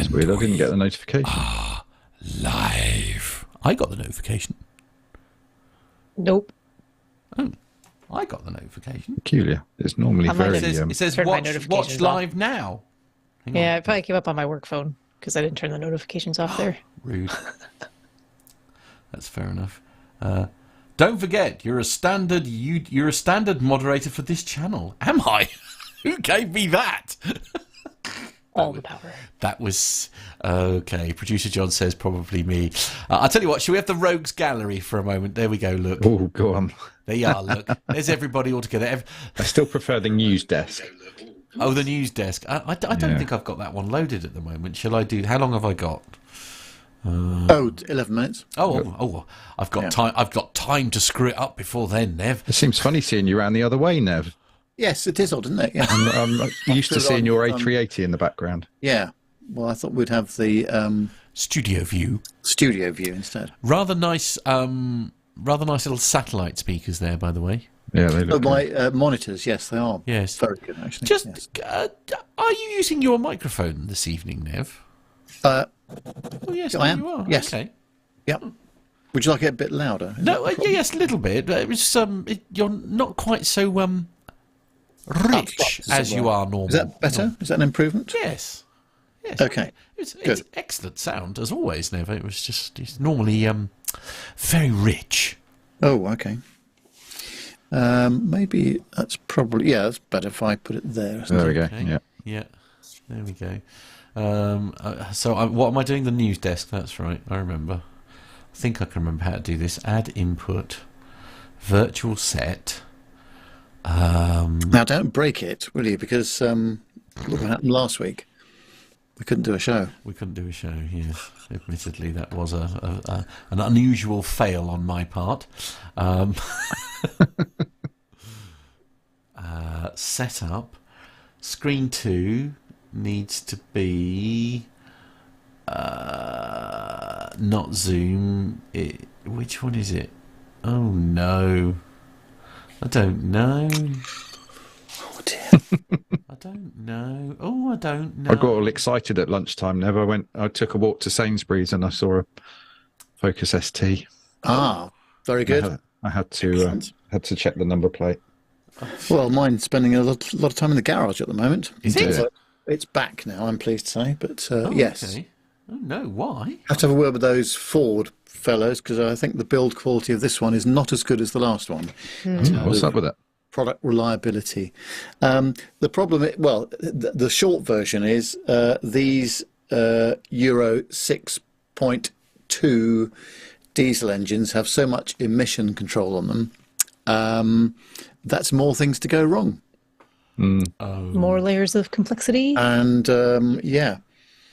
And weird. I didn't get the notification. Live. I got the notification. Nope. Oh, I got the notification. Peculiar. It's normally I might very. have- It says Turn my watch notifications live now. Hang on. Yeah, I probably came up on my work phone because I didn't turn the notifications off there. Rude. That's fair enough. Don't forget, you're a standard moderator for this channel. Am I? Who gave me that? All the power. That was okay. Producer John says probably me. I'll tell you what. Should we have the Rogues Gallery for a moment? There we go. Look. Oh, go on. There you are. Look. There's everybody all together. I still prefer the news desk. Oh, the news desk. I don't think I've got that one loaded at the moment. Shall I do? How long have I got? 11 minutes. Oh! I've got time. I've got time to screw it up before then, Nev. It seems funny seeing you around the other way, Nev. Yes, it is odd, isn't it? Yeah. I'm used to seeing your A380 in the background. Yeah. Well, I thought we'd have the Studio view. studio view instead. Rather nice little satellite speakers there, by the way. Yeah, they look. My monitors, yes, they are. Yes. Very good, actually. Just, yes. are you using your microphone this evening, Nev? Oh, yes, I am. you are. Yes. Okay. Yep. Would you like it a bit louder? No, yes, a little bit. But it was you're not quite so rich as you are normally. Is that better? Is that an improvement? Yes. Yes. Okay. It's Good. excellent sound as always, Nev. It was just it's normally very rich. Oh, okay. Maybe that's probably that's better if I put it there. There we go. Okay. Yeah. Yeah. There we go. What am I doing? The news desk. That's right. I remember. I think I can remember how to do this. Add input. Virtual set. Now, don't break it, will you? Because look what happened last week. We couldn't do a show. We couldn't do a show. Yes, admittedly, that was an unusual fail on my part. Setup. Screen 2 needs to be not Zoom. Which one is it? Oh no, I don't know. Oh dear. I don't know. Oh, I don't know. I got all excited at lunchtime, Nev. I took a walk to Sainsbury's and I saw a Focus ST. Ah, very good. I had to check the number plate. Well, mine's spending a lot of time in the garage at the moment. Is it? So it's back now, I'm pleased to say. But yes. Okay. Oh no, why? Have to have a word with those Ford fellows because I think the build quality of this one is not as good as the last one. What's up with it? Product reliability. The problem, the short version is these Euro 6.2 diesel engines have so much emission control on them. That's more things to go wrong. More layers of complexity. And yeah.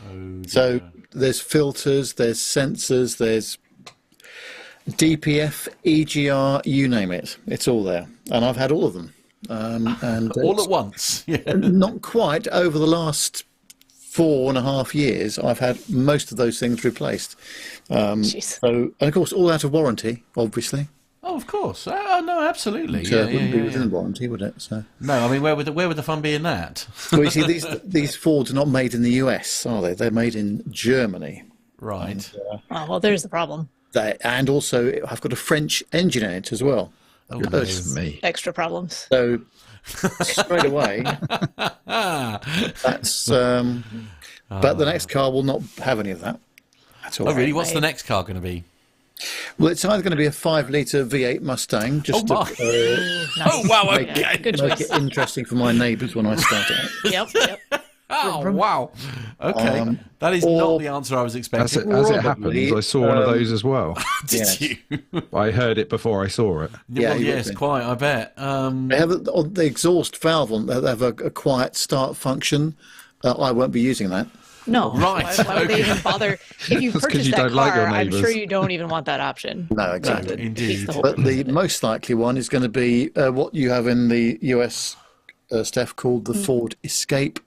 Oh, So there's filters, there's sensors, there's DPF, EGR, you name it. It's all there. And I've had all of them. And all at once. Yeah. not quite. Over the last 4.5 years, I've had most of those things replaced. Jeez. So, and of course, all out of warranty, obviously. Oh, of course. Oh, no, absolutely. So Yeah, it wouldn't yeah, be within yeah. warranty, would it? So, No, I mean, where would the fun be in that? well, you see, these Fords are not made in the US, are they? They're made in Germany. Right. Oh, well, there's the problem. And also, I've got a French engine in it as well. Oh, Goodness me. Extra problems. So straight away, that's. But the next car will not have any of that at all. Oh, really? What's the next car going to be? Well, it's either going to be a 5-litre V8 Mustang, just Oh, to Oh, wow. make, Okay. it, Good make choice. it interesting for my neighbours when I start it. Yep. Oh, wow. Okay. That is not the answer I was expecting. As it Probably, happens, I saw one of those as well. Did Yes. you? I heard it before I saw it. Yeah, Well, you would yes, be. quite, I bet. They have on the exhaust valve on. They have a quiet start function. I won't be using that. No. Right, Why would they okay. even bother? If you That's 'cause purchase you that don't like your car, I'm neighbours. sure you don't even want that option. No, exactly. That defeats Indeed. the whole But the purpose. most likely one is going to be what you have in the US, Steph, called the Ford Escape.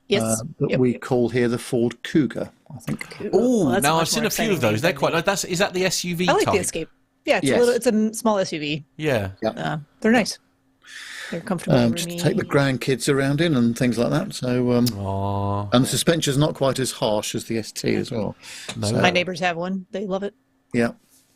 Yes. That we call here the Ford Cougar, I think. Oh, Well, that's now much I've seen more a few of exciting those. They're than quite. the- Is that the SUV I like type? the Escape. Yeah, it's Yes. a little. It's a small SUV. Yeah. Yeah. They're nice. They're comfortable, just to roomy. take the grandkids around in and things like that. So, Aw. and the suspension's not quite as harsh as the ST as well. No. So, My neighbors have one. They love it. yeah.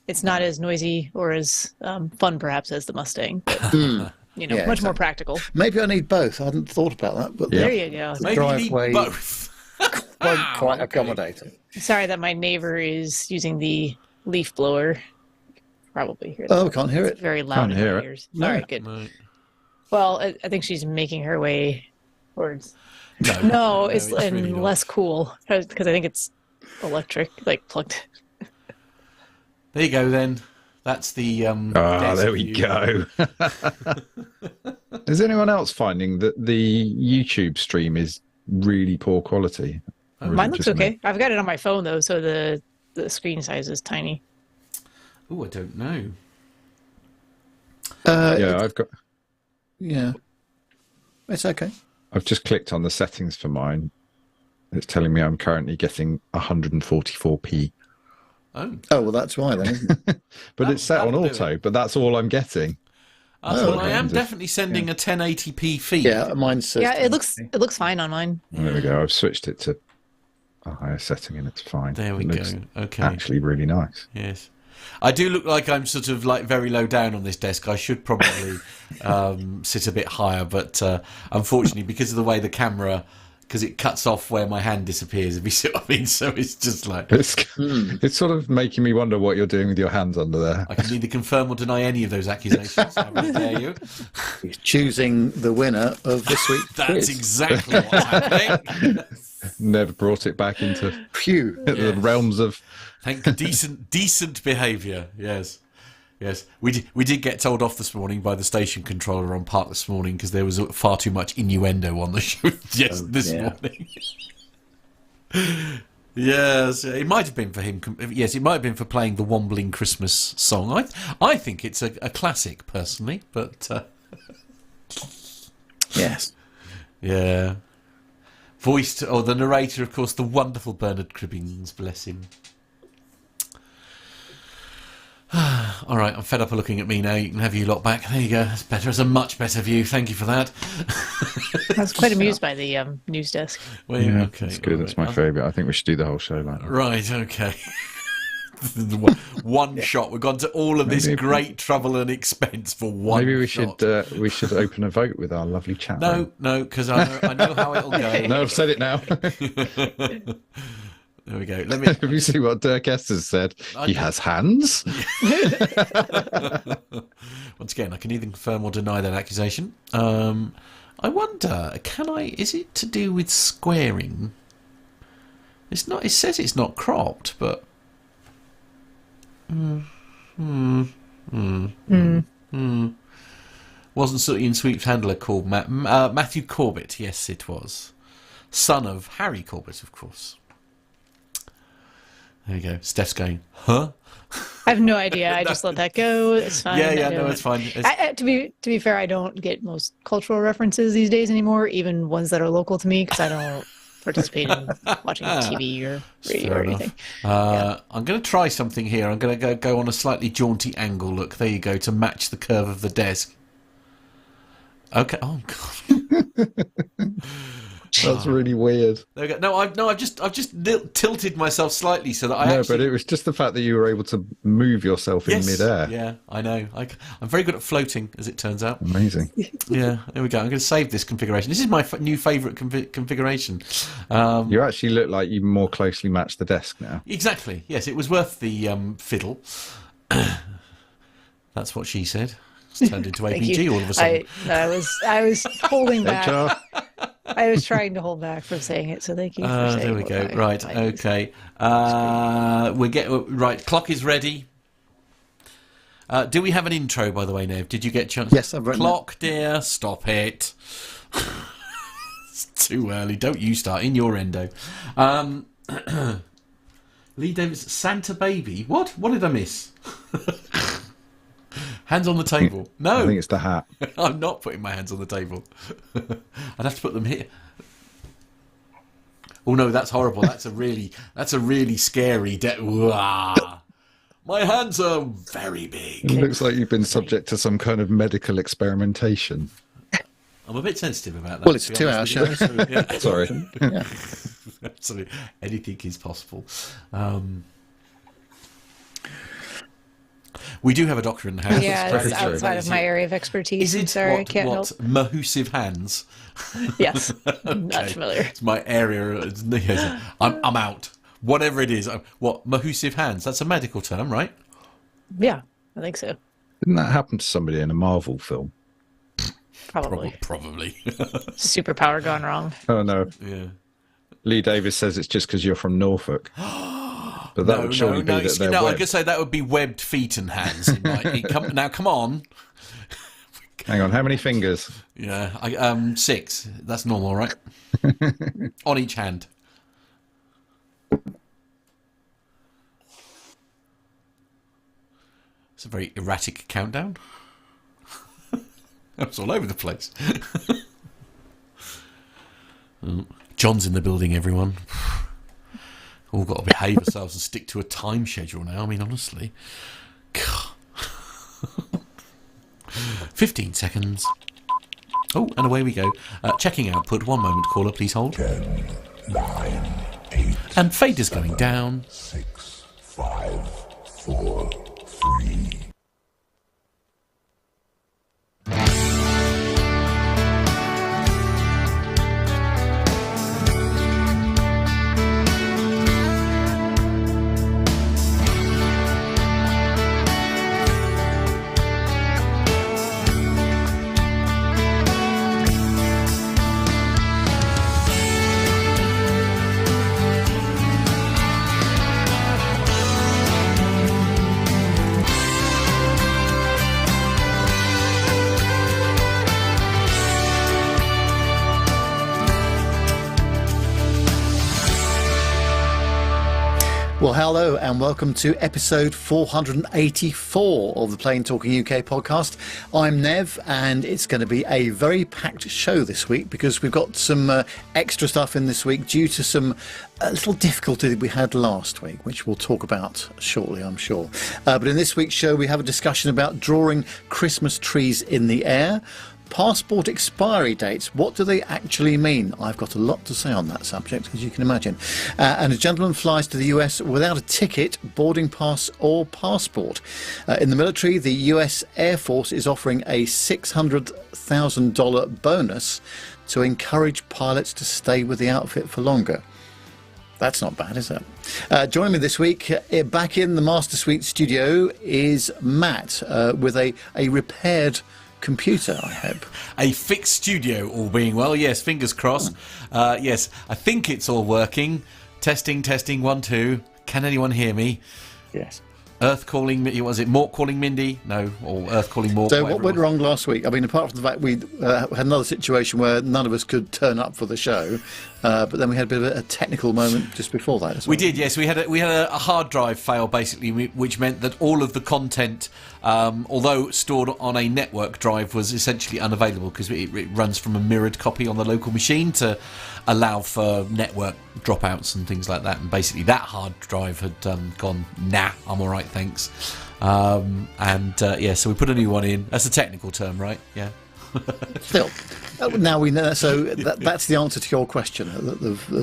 It's not as noisy or as fun, perhaps, as the Mustang, but Yeah, much more practical. Maybe I need both. I hadn't thought about that, but There you go. Maybe you need driveway- both. quite accommodating. Sorry that my neighbor is using the leaf blower. Probably hear that. Oh, I can't hear It's it. very loud Can't in hear my it. ears. No. All right, good. No. Well, I think she's making her way towards. No, No, it's really not. less cool because I think it's electric, like plugged. There you go then. That's the Ah, desk there we view. go. Is anyone else finding that the YouTube stream is really poor quality? Or is Mine it looks just me? okay. I've got it on my phone though, so the screen size is tiny. Oh, I don't know. Yeah, I've got. Yeah. It's okay. I've just clicked on the settings for mine. It's telling me I'm currently getting 144p, Oh, Oh, well, that's why then, isn't it? but it's set on that'll do auto. But that's all I'm getting. well, I okay. am definitely sending a 1080p feed. Yeah, mine says. Yeah, it looks fine on mine. There we go. I've switched it to a higher setting and it's fine. There we It go. looks Okay. Actually, really nice. Yes. I do look like I'm sort of like very low down on this desk. I should probably sit a bit higher, but unfortunately, because of the way the camera, because it cuts off where my hand disappears, if you see what I mean. So it's just like It's sort of making me wonder what you're doing with your hands under there. I can neither confirm or deny any of those accusations. How dare you? He's choosing the winner of this week's That's quiz. exactly what's happening. Never brought it back into Phew. the realms of. Thank decent behaviour. Yes, yes. We did get told off this morning by the station controller on Park this morning because there was far too much innuendo on the show. This yeah. morning. Yes, it might have been for him. Yes, it might have been for playing the Wombling Christmas song. I think it's a classic personally, but Yes. yeah. Voiced, or the narrator, of course, the wonderful Bernard Cribbins, bless him. All right, I'm fed up of looking at me now. You can have you lot back. There you go. That's better. It's a much better view. Thank you for that. I was quite amused by the news desk. Well, Yeah, okay. that's good. all That's right. my favourite. I think we should do the whole show like that. Right, okay. One shot. We've gone to all of this Maybe- great trouble and expense for one Maybe we shot. should open a vote with our lovely chat. room. No, because I know how it'll go. No, I've said it now. There we go. Let me. Have you seen what Dirk Esters said? He has hands. Once again, I can neither confirm or deny that accusation. I wonder, is it to do with squaring? It's not. It says it's not cropped, but. Wasn't Sooty and Sweep's handler called Matthew Corbett? Yes, it was. Son of Harry Corbett, of course. There you go. Steph's going, huh? I have no idea. I just let that go. It's fine. Yeah, I no, don't- it's fine. To be fair, I don't get most cultural references these days anymore, even ones that are local to me, because I don't participate in watching TV or radio Fair or anything. I'm going to try something here. I'm going to go on a slightly jaunty angle. Look, there you go, to match the curve of the desk. Okay. Oh God. That's really weird. There we go. No, I've just tilted myself slightly so that I No, actually. but it was just the fact that you were able to move yourself in midair. Yeah, I know. I'm very good at floating, as it turns out. Amazing. Yeah, there we go. I'm going to save this configuration. This is my new favourite configuration. You actually look like you more closely match the desk now. Exactly. Yes, it was worth the fiddle. That's what she said. It's turned into Thank APG you. all of a sudden. I was holding back. HR. I was trying to hold back from saying it, so thank you. For saying There we what go. I- Right. I used. Okay. Right. Clock is ready. Do we have an intro, by the way, Nev? Did you get a chance? Yes, I've written Clock, dear, stop it. It's too early. Don't you start in your endo. Lee Davis, Santa Baby. What? What did I miss? Hands on the table. No. I think it's the hat. I'm not putting my hands on the table. I'd have to put them here. Oh no, that's horrible. That's a really scary. My My hands are very big. It looks like you've been subject to some kind of medical experimentation. I'm a bit sensitive about that. Well, it's to a be 2-hour honest show. with you. So Yeah. Sorry. yeah. Absolutely. Anything is possible. We do have a doctor in the house. Yeah, That's it's very true. outside of my area of expertise. Is I'm it sorry, I what, can't help. Mahusive hands? Yes, not Okay. familiar. It's my area. Yes, I'm out. Whatever it is. What, Mahusive hands? That's a medical term, right? Yeah, I think so. Didn't that happen to somebody in a Marvel film? Probably. Probably. Superpower gone wrong. Oh, no. Yeah. Lee Davis says it's just because you're from Norfolk. But that would surely be that they're I webbed. could say that would be webbed feet and hands. Now, come on. Hang on, how many fingers? Yeah, 6. That's normal, right? On each hand. It's a very erratic countdown. It's all over the place. John's in the building, everyone. All got to behave ourselves and stick to a time schedule now. I mean, honestly. 15 seconds. Oh, and away we go. Checking output. One moment, caller, please hold. 10, 9, 8. And fader's going down. 6, 5, 4, 3. Well, hello and welcome to episode 484 of the Plain Talking UK podcast. I'm Nev, and it's going to be a very packed show this week because we've got some extra stuff in this week due to some little difficulty that we had last week, which we'll talk about shortly, I'm sure. But in this week's show, we have a discussion about drawing Christmas trees in the air. Passport expiry dates, what do they actually mean? I've got a lot to say on that subject, as you can imagine. And a gentleman flies to the US without a ticket, boarding pass or passport. In the military, the US Air Force is offering a $600,000 bonus to encourage pilots to stay with the outfit for longer. That's not bad, is it? Joining me this week, back in the Master Suite studio, is Matt with a repaired computer, I hope. A fixed studio, all being well. Yes, fingers crossed. Yes, I think it's all working. Testing, 1, 2. Can anyone hear me? Yes. Earth calling, was it Mork calling Mindy? No, or Earth calling Mork. So what went wrong last week? I mean, apart from the fact we had another situation where none of us could turn up for the show, but then we had a bit of a technical moment just before that as well. We did, yes. We had a hard drive fail, basically, which meant that all of the content, although stored on a network drive, was essentially unavailable because it runs from a mirrored copy on the local machine to allow for network dropouts and things like that. And basically that hard drive had gone, nah, I'm all right, thanks. Yeah, so we put a new one in. That's a technical term, right? Yeah. Still, now we know. So that's the answer to your question.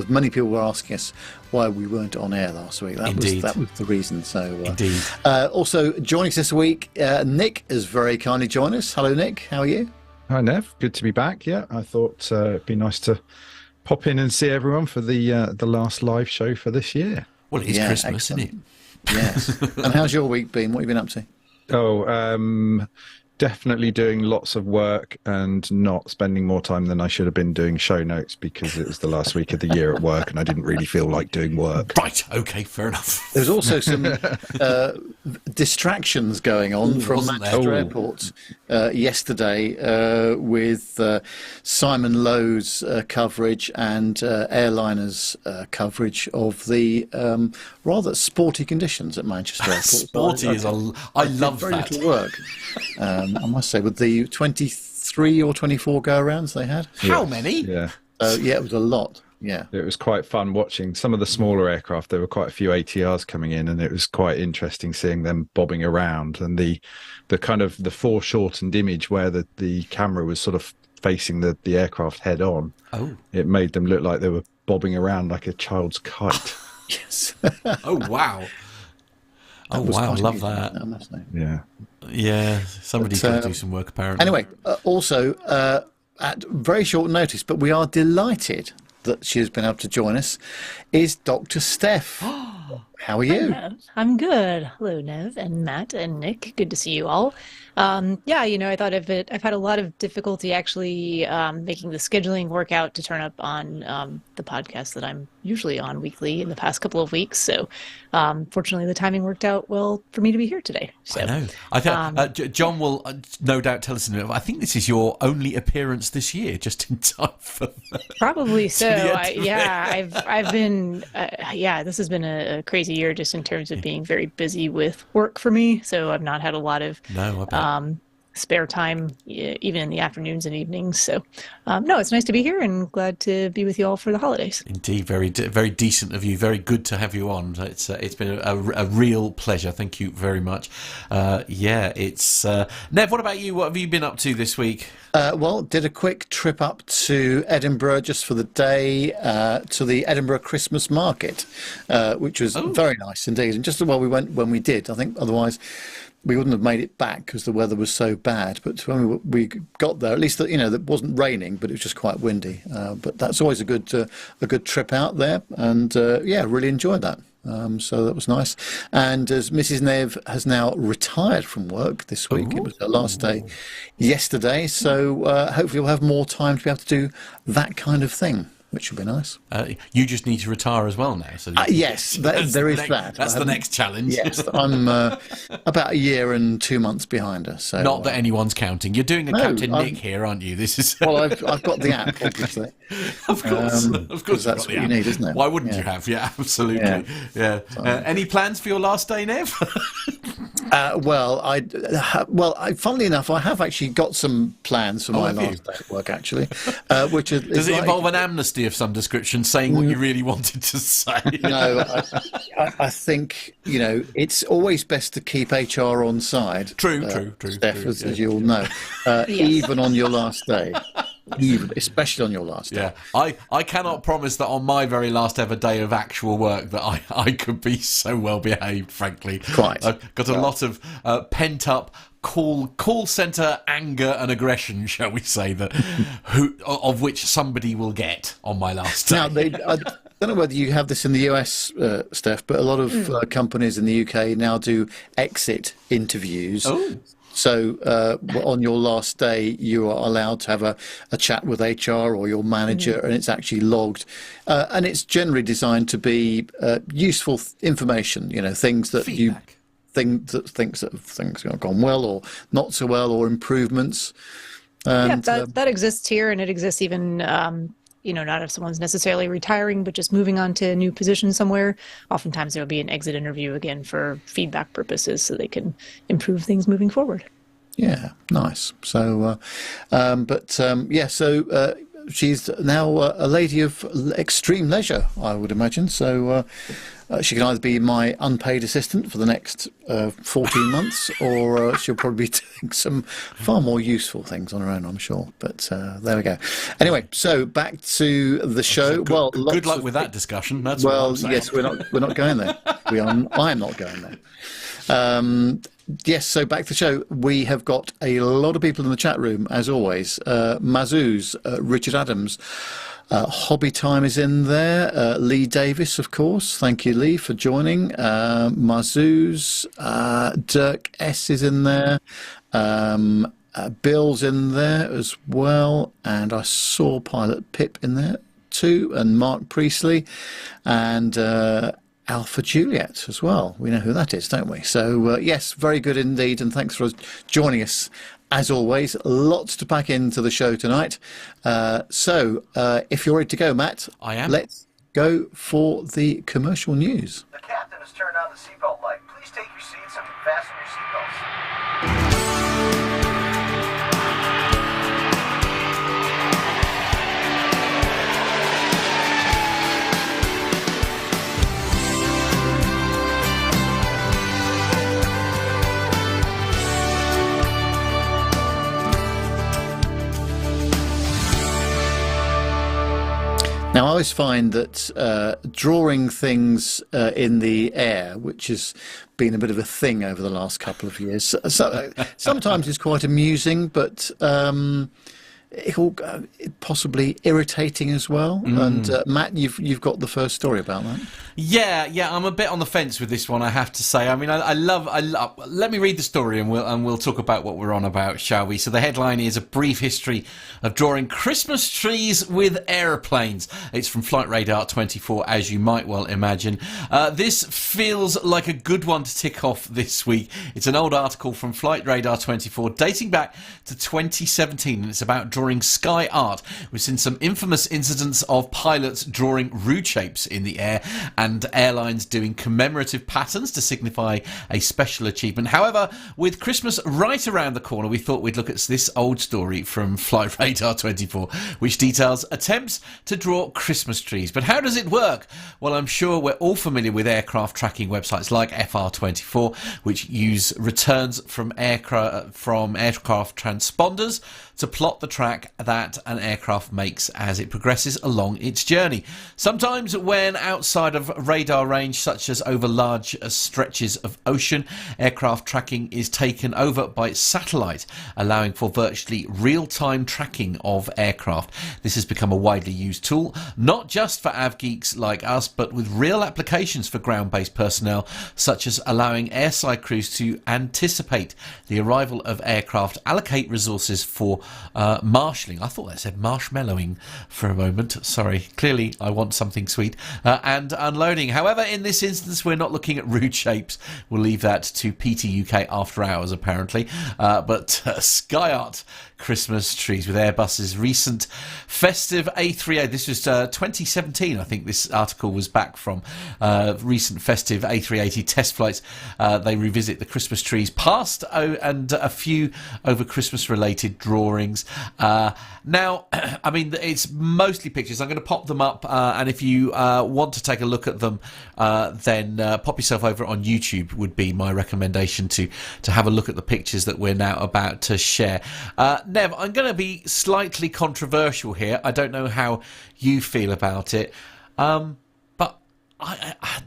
Many people were asking us why we weren't on air last week. That was the reason. So Indeed. Also joining us this week, Nick has very kindly joined us. Hello, Nick. How are you? Hi, Nev. Good to be back. Yeah, I thought it'd be nice to pop in and see everyone for the last live show for this year. Well, it is Christmas, excellent. isn't it? Yes. And how's your week been? What have you been up to? Oh, definitely doing lots of work and not spending more time than I should have been doing show notes because it was the last week of the year at work and I didn't really feel like doing work. Right, okay, fair enough. There's also some distractions going on from wasn't there? Manchester Airport yesterday with Simon Lowe's coverage and airliners' coverage of the rather sporty conditions at Manchester Airport. Sporty is I love very that. little work, I must say, with the 23 or 24 go-arounds they had. How many? Yeah. Yeah, it was a lot. Yeah. It was quite fun watching some of the smaller aircraft. There were quite a few ATRs coming in, and it was quite interesting seeing them bobbing around, and the kind of the foreshortened image where the camera was sort of facing the aircraft head on. Oh, It made them look like they were bobbing around like a child's kite. Yes. oh wow. Oh was wow, quite love amusing, that. I must say. Yeah. Yeah, somebody's But, got to do some work apparently. Anyway, also at very short notice, but we are delighted that she has been able to join us, is Dr. Steph. How are you? I'm good. Hello, Nev and Matt and Nick. Good to see you all. Yeah, I thought of it. I've had a lot of difficulty actually making the scheduling work out to turn up on the podcast that I'm usually on weekly in the past couple of weeks. So fortunately, the timing worked out well for me to be here today. So, I know. I think John will no doubt tell us in a minute. I think this is your only appearance this year, just in time for probably so. end of I've been this has been a crazy year just in terms of being very busy with work for me. So I've not had a lot of No, I bet. spare time, even in the afternoons and evenings. So, no, it's nice to be here and glad to be with you all for the holidays. Indeed, very decent of you. Very good to have you on. It's been a real pleasure. Thank you very much. It's Nev. What about you? What have you been up to this week? Well, did a quick trip up to Edinburgh just for the day to the Edinburgh Christmas market, which was very nice indeed. And just we went when we did. I think otherwise we wouldn't have made it back because the weather was so bad. But when we got there, at least it wasn't raining, but it was just quite windy. But that's always a good trip out there, and really enjoyed that. So that was nice. And as Mrs. Nev has now retired from work this week, it was her last day yesterday. So hopefully we'll have more time to be able to do that kind of thing, which will be nice. You just need to retire as well now. So yes, there is that. That's the next challenge. Yes, I'm about a year and 2 months behind her. So not that anyone's counting. You're doing a Captain Nick here, aren't you? This is well, I've got the app, obviously. of course, that's what you need, isn't it? Why wouldn't you have? Yeah, absolutely. Yeah. Any plans for your last day, Nev? Funnily enough, I have actually got some plans for my last day at work. Actually, which is does it involve an amnesty of some description, saying what you really wanted to say? No, I think it's always best to keep HR on side. True, Steph, true, as you all know, even on your last day. Especially on your last day. Yeah, I cannot promise that on my very last ever day of actual work that I could be so well behaved, frankly. Quite. I've got a lot of pent up call centre anger and aggression, shall we say, of which somebody will get on my last day. Now, I don't know whether you have this in the US, Steph, but a lot of companies in the UK now do exit interviews. Oh. So on your last day, you are allowed to have a chat with HR or your manager, and it's actually logged. And it's generally designed to be useful information, things that Feedback. things that things have gone well or not so well, or improvements. And, that exists here, and it exists even not if someone's necessarily retiring, but just moving on to a new position somewhere. Oftentimes there will be an exit interview again for feedback purposes so they can improve things moving forward. Yeah, nice. So, so she's now a lady of extreme leisure, I would imagine. So she can either be my unpaid assistant for the next 14 months, or she'll probably be doing some far more useful things on her own, I'm sure. But there we go. Anyway, so back to the show. Good luck with that discussion. That's what I'm saying. Yes, we're not going there. I am not going there. Yes, so back to the show. We have got a lot of people in the chat room, as always. Mazuz, Richard Adams, Hobby Time is in there. Lee Davis, of course. Thank you, Lee, for joining. Mazuz, Dirk S is in there. Bill's in there as well. And I saw Pilot Pip in there too, and Mark Priestley, and Alpha Juliet as well. We know who that is, don't we? So, yes, very good indeed. And thanks for joining us. As always, lots to pack into the show tonight. So, if you're ready to go, Matt, I am. Let's go for the commercial news. The captain has turned on the seatbelt light. Please take your seats and fasten your seatbelts. always find that drawing things in the air, which has been a bit of a thing over the last couple of years, sometimes it's quite amusing, but possibly irritating as well. And Matt, you've got the first story about that. Yeah, I'm a bit on the fence with this one, I have to say. I mean, I love. Let me read the story, and we'll talk about what we're on about, shall we? So the headline is "A Brief History of Drawing Christmas Trees with Aeroplanes." It's from Flight Radar 24, as you might well imagine. This feels like a good one to tick off this week. It's an old article from Flight Radar 24, dating back to 2017, and it's about drawing sky art. We've seen some infamous incidents of pilots drawing rude shapes in the air and airlines doing commemorative patterns to signify a special achievement. However, with Christmas right around the corner, we thought we'd look at this old story from Flight Radar 24, which details attempts to draw Christmas trees. But how does it work? Well, I'm sure we're all familiar with aircraft tracking websites like FR24, which use returns from aircraft transponders to plot the track that an aircraft makes as it progresses along its journey. Sometimes when outside of radar range, such as over large stretches of ocean, aircraft tracking is taken over by satellite, allowing for virtually real-time tracking of aircraft. This has become a widely used tool, not just for av geeks like us, but with real applications for ground-based personnel, such as allowing airside crews to anticipate the arrival of aircraft, allocate resources for marshalling. I thought that said marshmallowing for a moment. Sorry. Clearly, I want something sweet. And unloading. However, in this instance, we're not looking at rude shapes. We'll leave that to PT UK after hours, apparently. But Sky Art Christmas trees with Airbus's recent festive A380. This was 2017, I think this article was back from. Recent festive A380 test flights. They revisit the Christmas trees past and a few over Christmas related drawings. Now, I mean, it's mostly pictures. I'm going to pop them up, and if you want to take a look at them, then pop yourself over on YouTube would be my recommendation to have a look at the pictures that we're now about to share. Nev, I'm going to be slightly controversial here. I don't know how you feel about it, but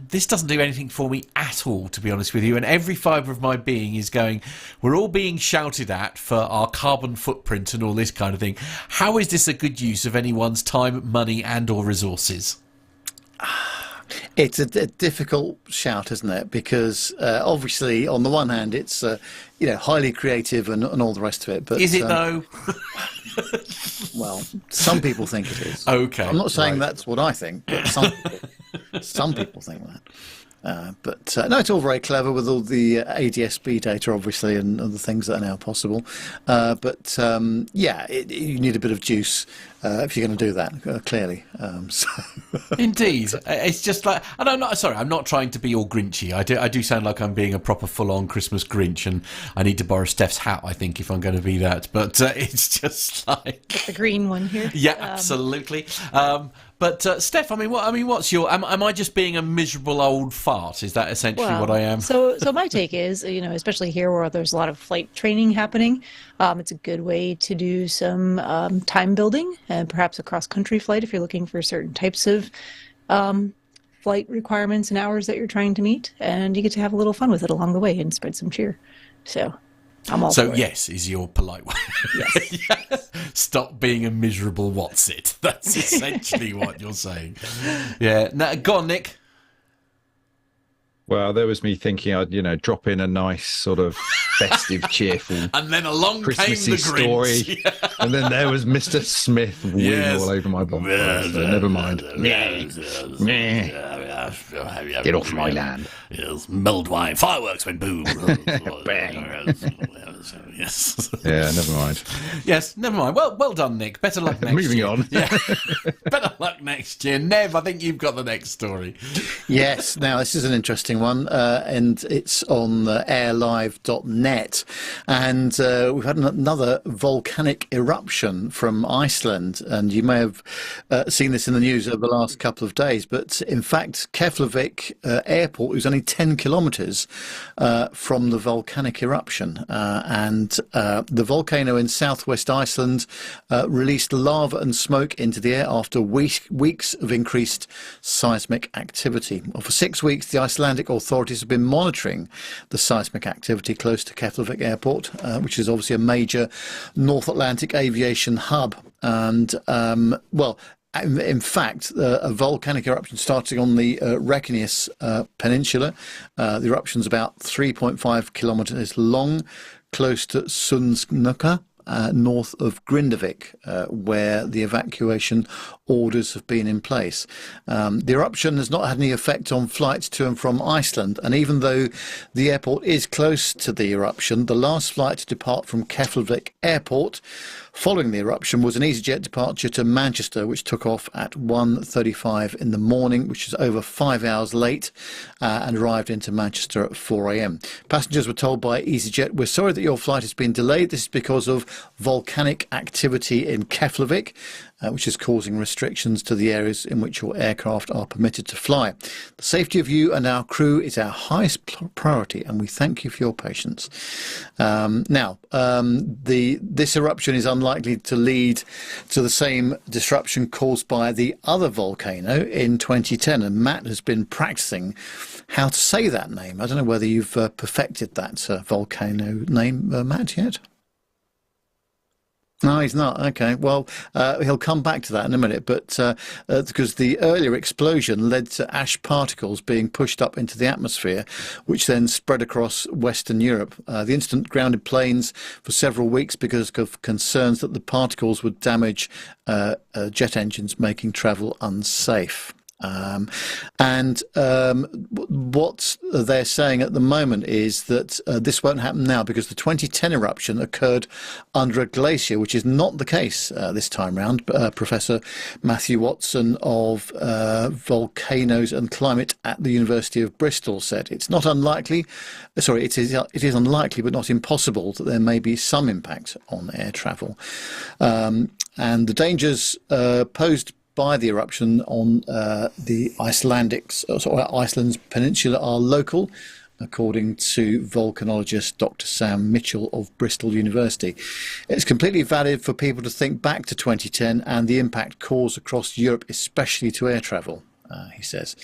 this doesn't do anything for me at all, to be honest with you, and every fibre of my being is going, we're all being shouted at for our carbon footprint and all this kind of thing. How is this a good use of anyone's time, money and or resources? It's a difficult shout, isn't it? Because obviously, on the one hand, it's highly creative and all the rest of it. But is it though? Well, some people think it is. Okay, I'm not saying that's what I think, but some people think that. But no, it's all very clever with all the ADS-B data, obviously, and other things that are now possible. But you need a bit of juice if you're going to do that, clearly. Indeed, it's just like, and I'm not trying to be all Grinchy. I do sound like I'm being a proper full-on Christmas Grinch, and I need to borrow Steph's hat, I think, if I'm going to be that. But it's just like the green one here. Yeah, absolutely. But Steph, what's your? Am I just being a miserable old fart? Is that essentially what I am? So my take is, especially here where there's a lot of flight training happening, it's a good way to do some time building, and perhaps a cross-country flight if you're looking for certain types of flight requirements and hours that you're trying to meet, and you get to have a little fun with it along the way and spread some cheer. So I'm all for it. Yes is your polite way. Yes. Yes. Stop being a miserable what's it. That's essentially what you're saying. Yeah. Now, go on, Nick. Well, there was me thinking I'd, drop in a nice sort of festive, cheerful, and then along Christmassy came the Grinch. story, and then there was Mr. Smith weeing all over my bonfire. So never mind. Get off my land. Yes, mulled wine, fireworks went boom. Bang. Yes. Yeah, never mind. Yes, never mind. Well done, Nick. Better luck next Moving year. on. Yeah. Better luck next year. Nev, I think you've got the next story. Yes, now this is an interesting one, and it's on airlive.net, and we've had another volcanic eruption from Iceland, and you may have seen this in the news over the last couple of days, but in fact Keflavik airport is only 10 kilometres from the volcanic eruption. And the volcano in southwest Iceland released lava and smoke into the air after weeks of increased seismic activity. Well, for 6 weeks, the Icelandic authorities have been monitoring the seismic activity close to Keflavik airport, which is obviously a major North Atlantic aviation hub. And, in fact, a volcanic eruption starting on the Reykjanes Peninsula. The eruption's about 3.5 kilometres long, close to Sundsnukka, north of Grindavik, where the evacuation orders have been in place. The eruption has not had any effect on flights to and from Iceland, and even though the airport is close to the eruption, the last flight to depart from Keflavik Airport following the eruption was an EasyJet departure to Manchester, which took off at 1:35 in the morning, which is over 5 hours late, and arrived into Manchester at 4 a.m. Passengers were told by EasyJet, "We're sorry that your flight has been delayed. This is because of volcanic activity in Keflavik, which is causing restrictions to the areas in which your aircraft are permitted to fly. The safety of you and our crew is our highest priority, and we thank you for your patience." This eruption is unlikely to lead to the same disruption caused by the other volcano in 2010, and Matt has been practicing how to say that name. I don't know whether you've perfected that volcano name, Matt, yet? No, he's not. Okay. Well, he'll come back to that in a minute, but because the earlier explosion led to ash particles being pushed up into the atmosphere, which then spread across Western Europe. The incident grounded planes for several weeks because of concerns that the particles would damage jet engines, making travel unsafe. What they're saying at the moment is that this won't happen now because the 2010 eruption occurred under a glacier, which is not the case this time round. Professor Matthew Watson of Volcanoes and Climate at the University of Bristol said it is unlikely, but not impossible that there may be some impact on air travel. And the dangers posed by the eruption on Iceland's peninsula are local, according to volcanologist Dr Sam Mitchell of Bristol University. It's completely valid for people to think back to 2010 and the impact caused across Europe, especially to air travel, he says.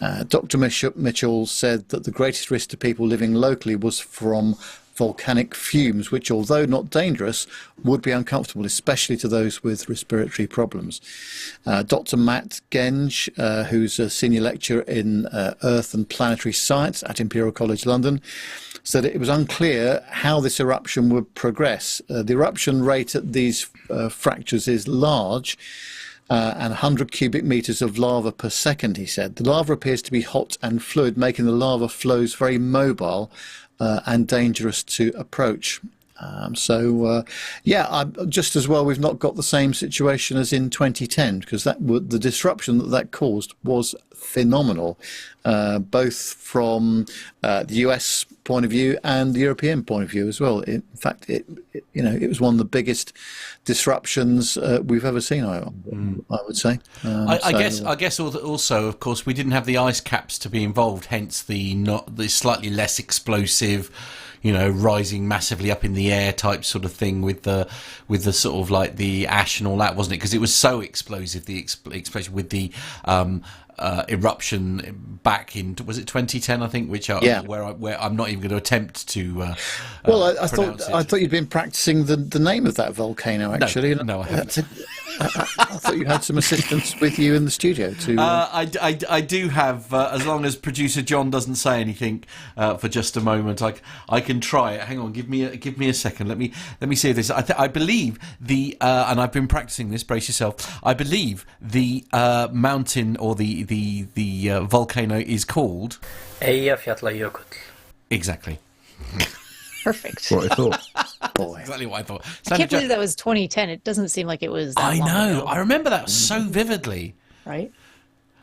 Dr Mitchell said that the greatest risk to people living locally was from volcanic fumes, which, although not dangerous, would be uncomfortable, especially to those with respiratory problems. Dr. Matt Genge, who's a senior lecturer in Earth and Planetary Science at Imperial College London, said it was unclear how this eruption would progress. The eruption rate at these fractures is large, and 100 cubic metres of lava per second, he said. The lava appears to be hot and fluid, making the lava flows very mobile and dangerous to approach. Just as well we've not got the same situation as in 2010, because the disruption that caused was phenomenal, both from the US point of view and the European point of view as well. In fact, it was one of the biggest disruptions we've ever seen, I would say. I guess also, of course, we didn't have the ice caps to be involved, hence the slightly less explosive, rising massively up in the air type sort of thing with the sort of like the ash and all that, wasn't it? Because it was so explosive, the explosion with the eruption back in, was it 2010, I think, where I'm not even going to attempt to I thought you'd been practicing the name of that volcano, actually. No, I haven't. I thought you had some assistants with you in the studio to. I do have, as long as producer John doesn't say anything for just a moment. I can try it. Hang on, give me a second. Let me see this. I believe and I've been practicing this. Brace yourself. I believe the mountain or the volcano is called Eyjafjallajökull. Exactly. Perfect. What I thought. Boy. Exactly what I thought. I can't believe that was 2010. It doesn't seem like it was that I long know. ago. I remember that so vividly. Right?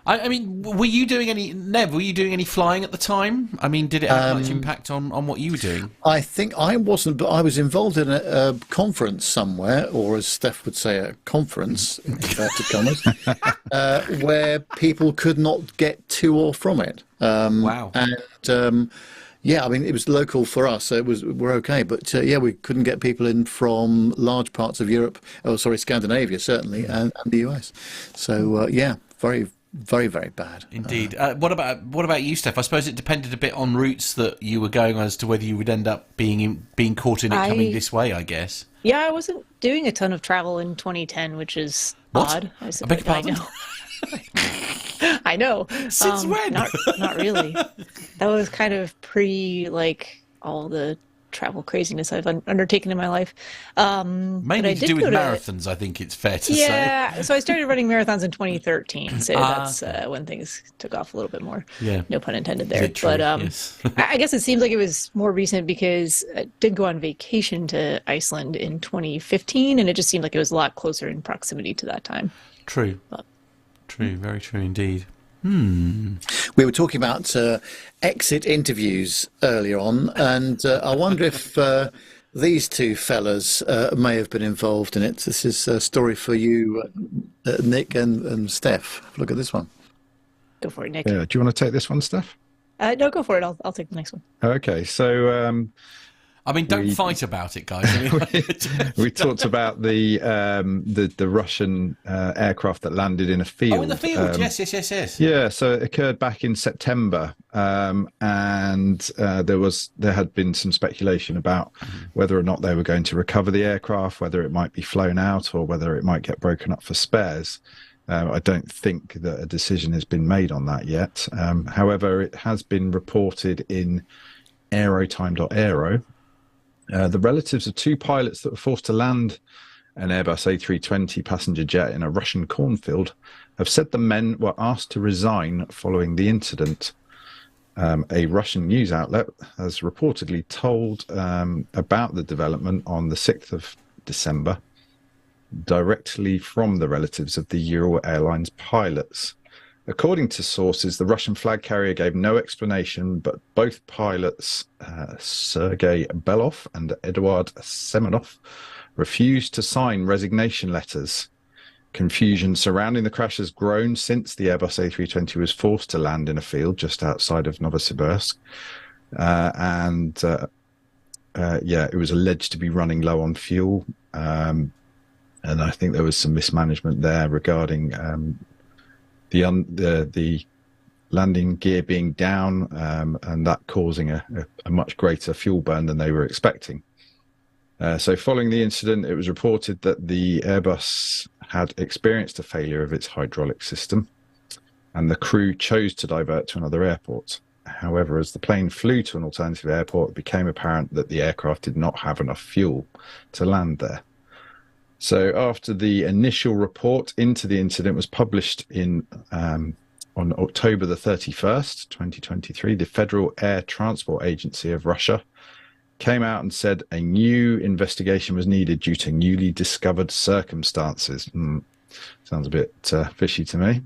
I mean, were you doing any, Nev, were you doing any flying at the time? I mean, did it have much impact on what you were doing? I think I wasn't, but I was involved in a conference somewhere, or as Steph would say, a conference, in inverted commas, where people could not get to or from it. Wow. And yeah, I mean, it was local for us, so we're okay. But yeah, we couldn't get people in from large parts of Europe, Scandinavia certainly, and the US. So yeah, very, very, very bad. Indeed. What about you, Steph? I suppose it depended a bit on routes that you were going on as to whether you would end up being caught in it coming this way, I guess. Yeah, I wasn't doing a ton of travel in 2010, which is odd. I beg your pardon? I know. Since when? Not really. That was kind of pre all the travel craziness I've undertaken in my life. Mainly to do with marathons, I think it's fair to say. Yeah, so I started running marathons in 2013, so that's when things took off a little bit more. Yeah. No pun intended there. But yes. I guess it seems like it was more recent because I did go on vacation to Iceland in 2015, and it just seemed like it was a lot closer in proximity to that time. True. True, very true indeed. We were talking about exit interviews earlier on, and I wonder if these two fellas may have been involved in it. This is a story for you, Nick and Steph. Look at this one. Go for it, Nick. Yeah, do you want to take this one, Steph? No, go for it. I'll take the next one. Okay, so I mean, don't fight about it, guys. we talked about the Russian aircraft that landed in a field. Oh, in the field, yes. Yeah, so it occurred back in September, and there had been some speculation about whether or not they were going to recover the aircraft, whether it might be flown out, or whether it might get broken up for spares. I don't think that a decision has been made on that yet. However, it has been reported in aerotime.aero. The relatives of two pilots that were forced to land an Airbus A320 passenger jet in a Russian cornfield have said the men were asked to resign following the incident. A Russian news outlet has reportedly told about the development on the 6th of December, directly from the relatives of the Ural Airlines pilots. According to sources, the Russian flag carrier gave no explanation, but both pilots, Sergei Belov and Eduard Semenov, refused to sign resignation letters. Confusion surrounding the crash has grown since the Airbus A320 was forced to land in a field just outside of Novosibirsk. It was alleged to be running low on fuel. And I think there was some mismanagement there regarding the landing gear being down, and that causing a much greater fuel burn than they were expecting. So following the incident, it was reported that the Airbus had experienced a failure of its hydraulic system, and the crew chose to divert to another airport. However, as the plane flew to an alternative airport, it became apparent that the aircraft did not have enough fuel to land there. So after the initial report into the incident was published on October the 31st, 2023, the Federal Air Transport Agency of Russia came out and said a new investigation was needed due to newly discovered circumstances. Sounds a bit fishy to me.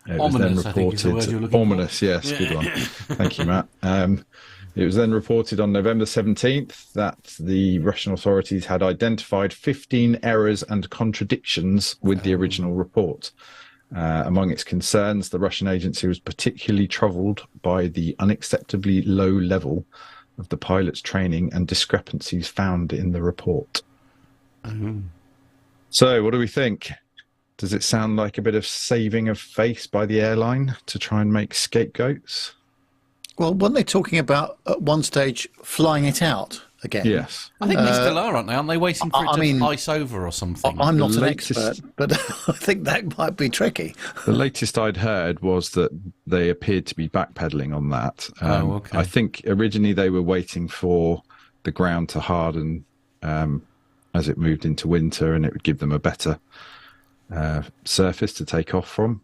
It was then reported, ominous, yes, good one. Thank you, Matt. It was then reported on November 17th that the Russian authorities had identified 15 errors and contradictions with the original report. Among its concerns, the Russian agency was particularly troubled by the unacceptably low level of the pilot's training and discrepancies found in the report. So, what do we think? Does it sound like a bit of saving of face by the airline to try and make scapegoats? Well, weren't they talking about at one stage flying it out again? Yes. I think they still are, aren't they? Aren't they waiting for it to ice over or something? I'm not an expert, but I think that might be tricky. The latest I'd heard was that they appeared to be backpedaling on that. Okay. I think originally they were waiting for the ground to harden as it moved into winter, and it would give them a better surface to take off from.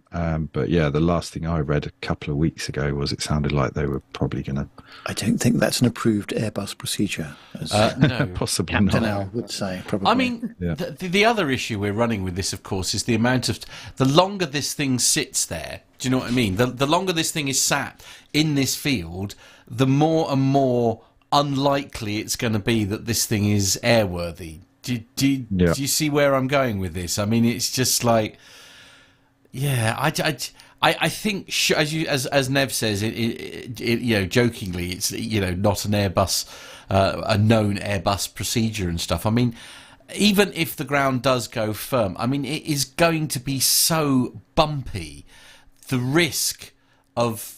But yeah, the last thing I read a couple of weeks ago was it sounded like they were probably going to. I don't think that's an approved Airbus procedure, as No. Possibly Captain not. Al would say. Probably. I mean, Yeah. the other issue we're running with this, of course, is the amount of... The longer this thing sits there, do you know what I mean? The longer this thing is sat in this field, the more and more unlikely it's going to be that this thing is airworthy. Do you see where I'm going with this? I mean, it's just like... Yeah, I think as Nev says, it jokingly, it's not an Airbus, a known Airbus procedure and stuff. I mean, even if the ground does go firm, I mean, it is going to be so bumpy. The risk of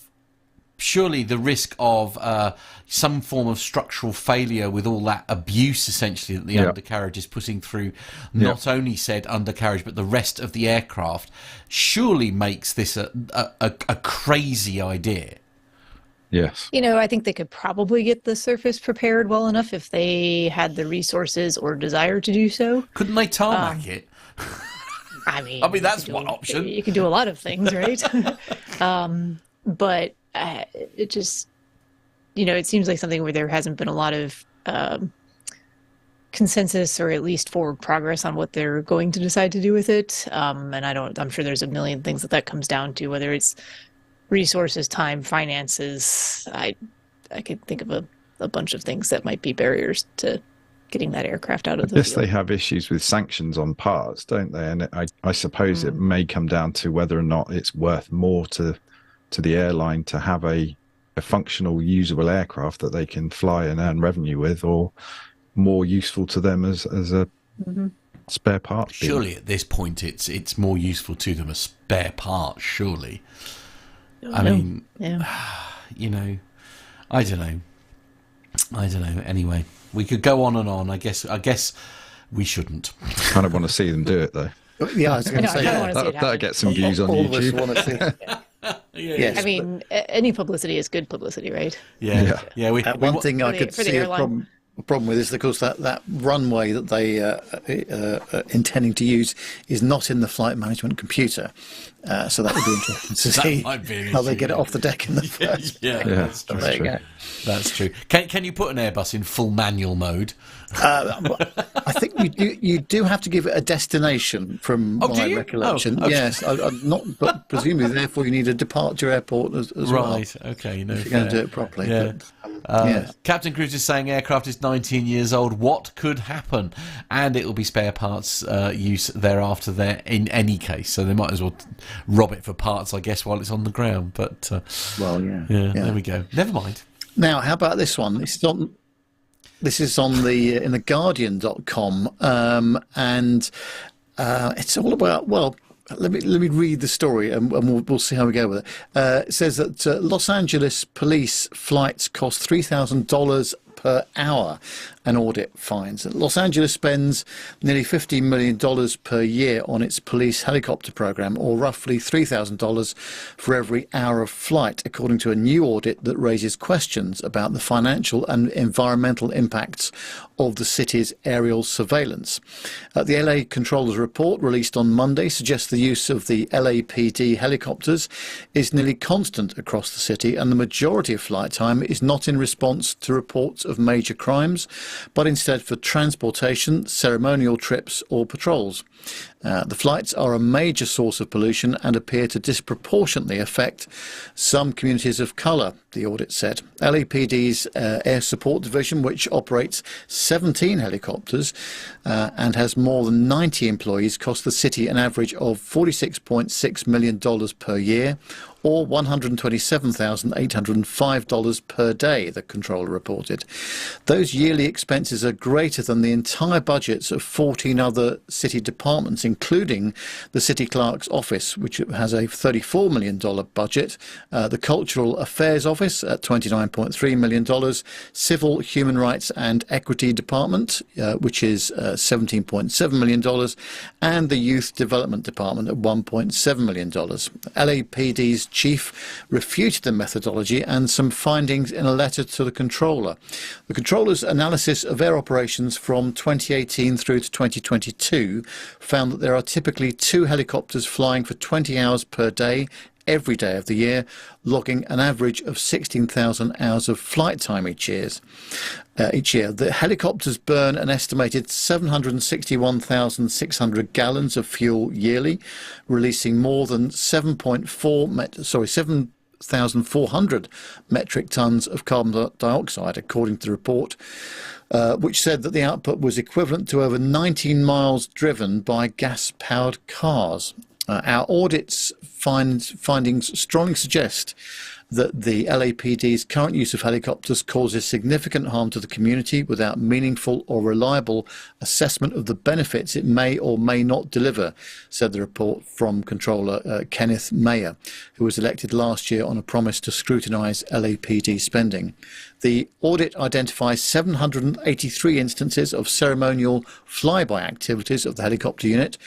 some form of structural failure with all that abuse essentially that the undercarriage is putting through not only said undercarriage but the rest of the aircraft surely makes this a crazy idea. Yes. I think they could probably get the surface prepared well enough if they had the resources or desire to do so. Couldn't they tarmac it? I mean, that's one option. You can do a lot of things, right? But it just, it seems like something where there hasn't been a lot of consensus or at least forward progress on what they're going to decide to do with it. And I'm sure there's a million things that comes down to, whether it's resources, time, finances. I could think of a bunch of things that might be barriers to getting that aircraft out of the Yes, field. they have issues with sanctions on parts, don't they? And I suppose it may come down to whether or not it's worth more to the airline to have a functional, usable aircraft that they can fly and earn revenue with, or more useful to them as a spare part. Surely at this point it's more useful to them as spare parts, surely. I mean, I don't know. Anyway, we could go on and on. I guess we shouldn't. Kind of want to see them do it though. Yeah, I was going to say That'll get some views on all of us YouTube. want to see. Yes, I mean, any publicity is good publicity, right? Yeah. one thing I could for the see a airline. problem with is, of course, that runway that they are intending to use is not in the flight management computer. So that would be interesting to see might be an how they issue, get it off the deck in the first. That's true. There you go. That's true. Can you put an Airbus in full manual mode? I think you do have to give it a destination, from Oh, do my you? recollection. Oh, okay. Yes, I'm not, but presumably, therefore, you need a departure airport as well. Right. Okay. No. If you're going to do it properly. Yeah. But, yes. Captain Cruz is saying aircraft is 19 years old. What could happen? And it will be spare parts use thereafter there in any case. So they might as well rob it for parts, I guess, while it's on the ground. But Well, yeah. there we go. Never mind. Now, how about this one? This is on the in the Guardian.com, and it's all about, well, let me read the story, and we'll see how we go with it. It says that Los Angeles police flights cost $3,000 per hour, an audit finds. Los Angeles spends nearly $50 million per year on its police helicopter program, or roughly $3,000 for every hour of flight, according to a new audit that raises questions about the financial and environmental impacts of the city's aerial surveillance. The LA Controller's report, released on Monday, suggests the use of the LAPD helicopters is nearly constant across the city, and the majority of flight time is not in response to reports of major crimes, but instead for transportation, ceremonial trips or patrols. The flights are a major source of pollution and appear to disproportionately affect some communities of colour, the audit said. LAPD's Air Support Division, which operates 17 helicopters and has more than 90 employees, cost the city an average of $46.6 million per year, or $127,805 per day, the controller reported. Those yearly expenses are greater than the entire budgets of 14 other city departments, including the City Clerk's Office, which has a $34 million budget, the Cultural Affairs Office at $29.3 million, Civil, Human Rights and Equity Department, which is $17.7 million, and the Youth Development Department at $1.7 million. LAPD's chief refuted the methodology and some findings in a letter to the controller. The controller's analysis of air operations from 2018 through to 2022 found that that there are typically 2 helicopters flying for 20 hours per day, every day of the year, logging an average of 16,000 hours of flight time each year. The helicopters burn an estimated 761,600 gallons of fuel yearly, releasing more than 7,400 metric tons of carbon dioxide, according to the report, which said that the output was equivalent to over 19 miles driven by gas-powered cars. Our audit's findings strongly suggest that the LAPD's current use of helicopters causes significant harm to the community without meaningful or reliable assessment of the benefits it may or may not deliver, said the report from Controller Kenneth Mayer, who was elected last year on a promise to scrutinise LAPD spending. The audit identifies 783 instances of ceremonial flyby activities of the helicopter unit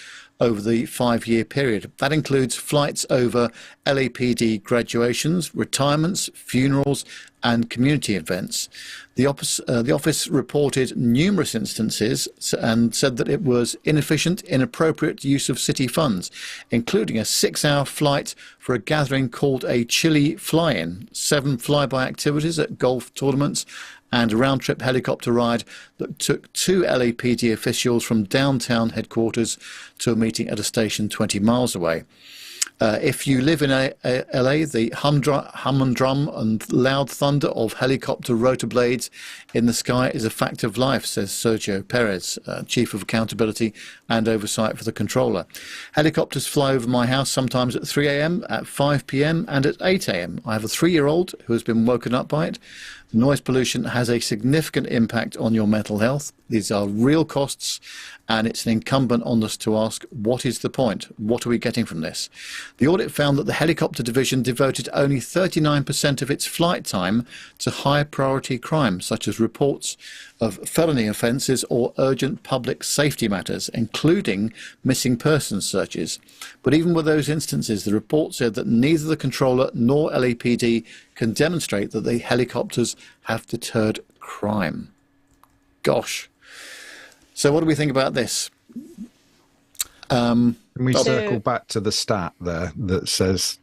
over the 5-year period. That includes flights over LAPD graduations, retirements, funerals, and community events. The office reported numerous instances and said that it was inefficient, inappropriate use of city funds, including a 6-hour flight for a gathering called a Chile fly-in, 7 flyby activities at golf tournaments, and a round-trip helicopter ride that took 2 LAPD officials from downtown headquarters to a meeting at a station 20 miles away. If you live in LA, the hum and drum and loud thunder of helicopter rotor blades in the sky is a fact of life, says Sergio Perez, Chief of Accountability and Oversight for the Controller. Helicopters fly over my house sometimes at 3 a.m., at 5 p.m. and at 8 a.m. I have a 3-year-old who has been woken up by it. Noise pollution has a significant impact on your mental health. These are real costs, and it's an incumbent on us to ask, what is the point? What are we getting from this? The audit found that the helicopter division devoted only 39% of its flight time to high priority crimes, such as reports of felony offences or urgent public safety matters, including missing persons searches. But even with those instances, the report said that neither the controller nor LAPD can demonstrate that the helicopters have deterred crime. Gosh. So what do we think about this? Can we circle back to the stat there that says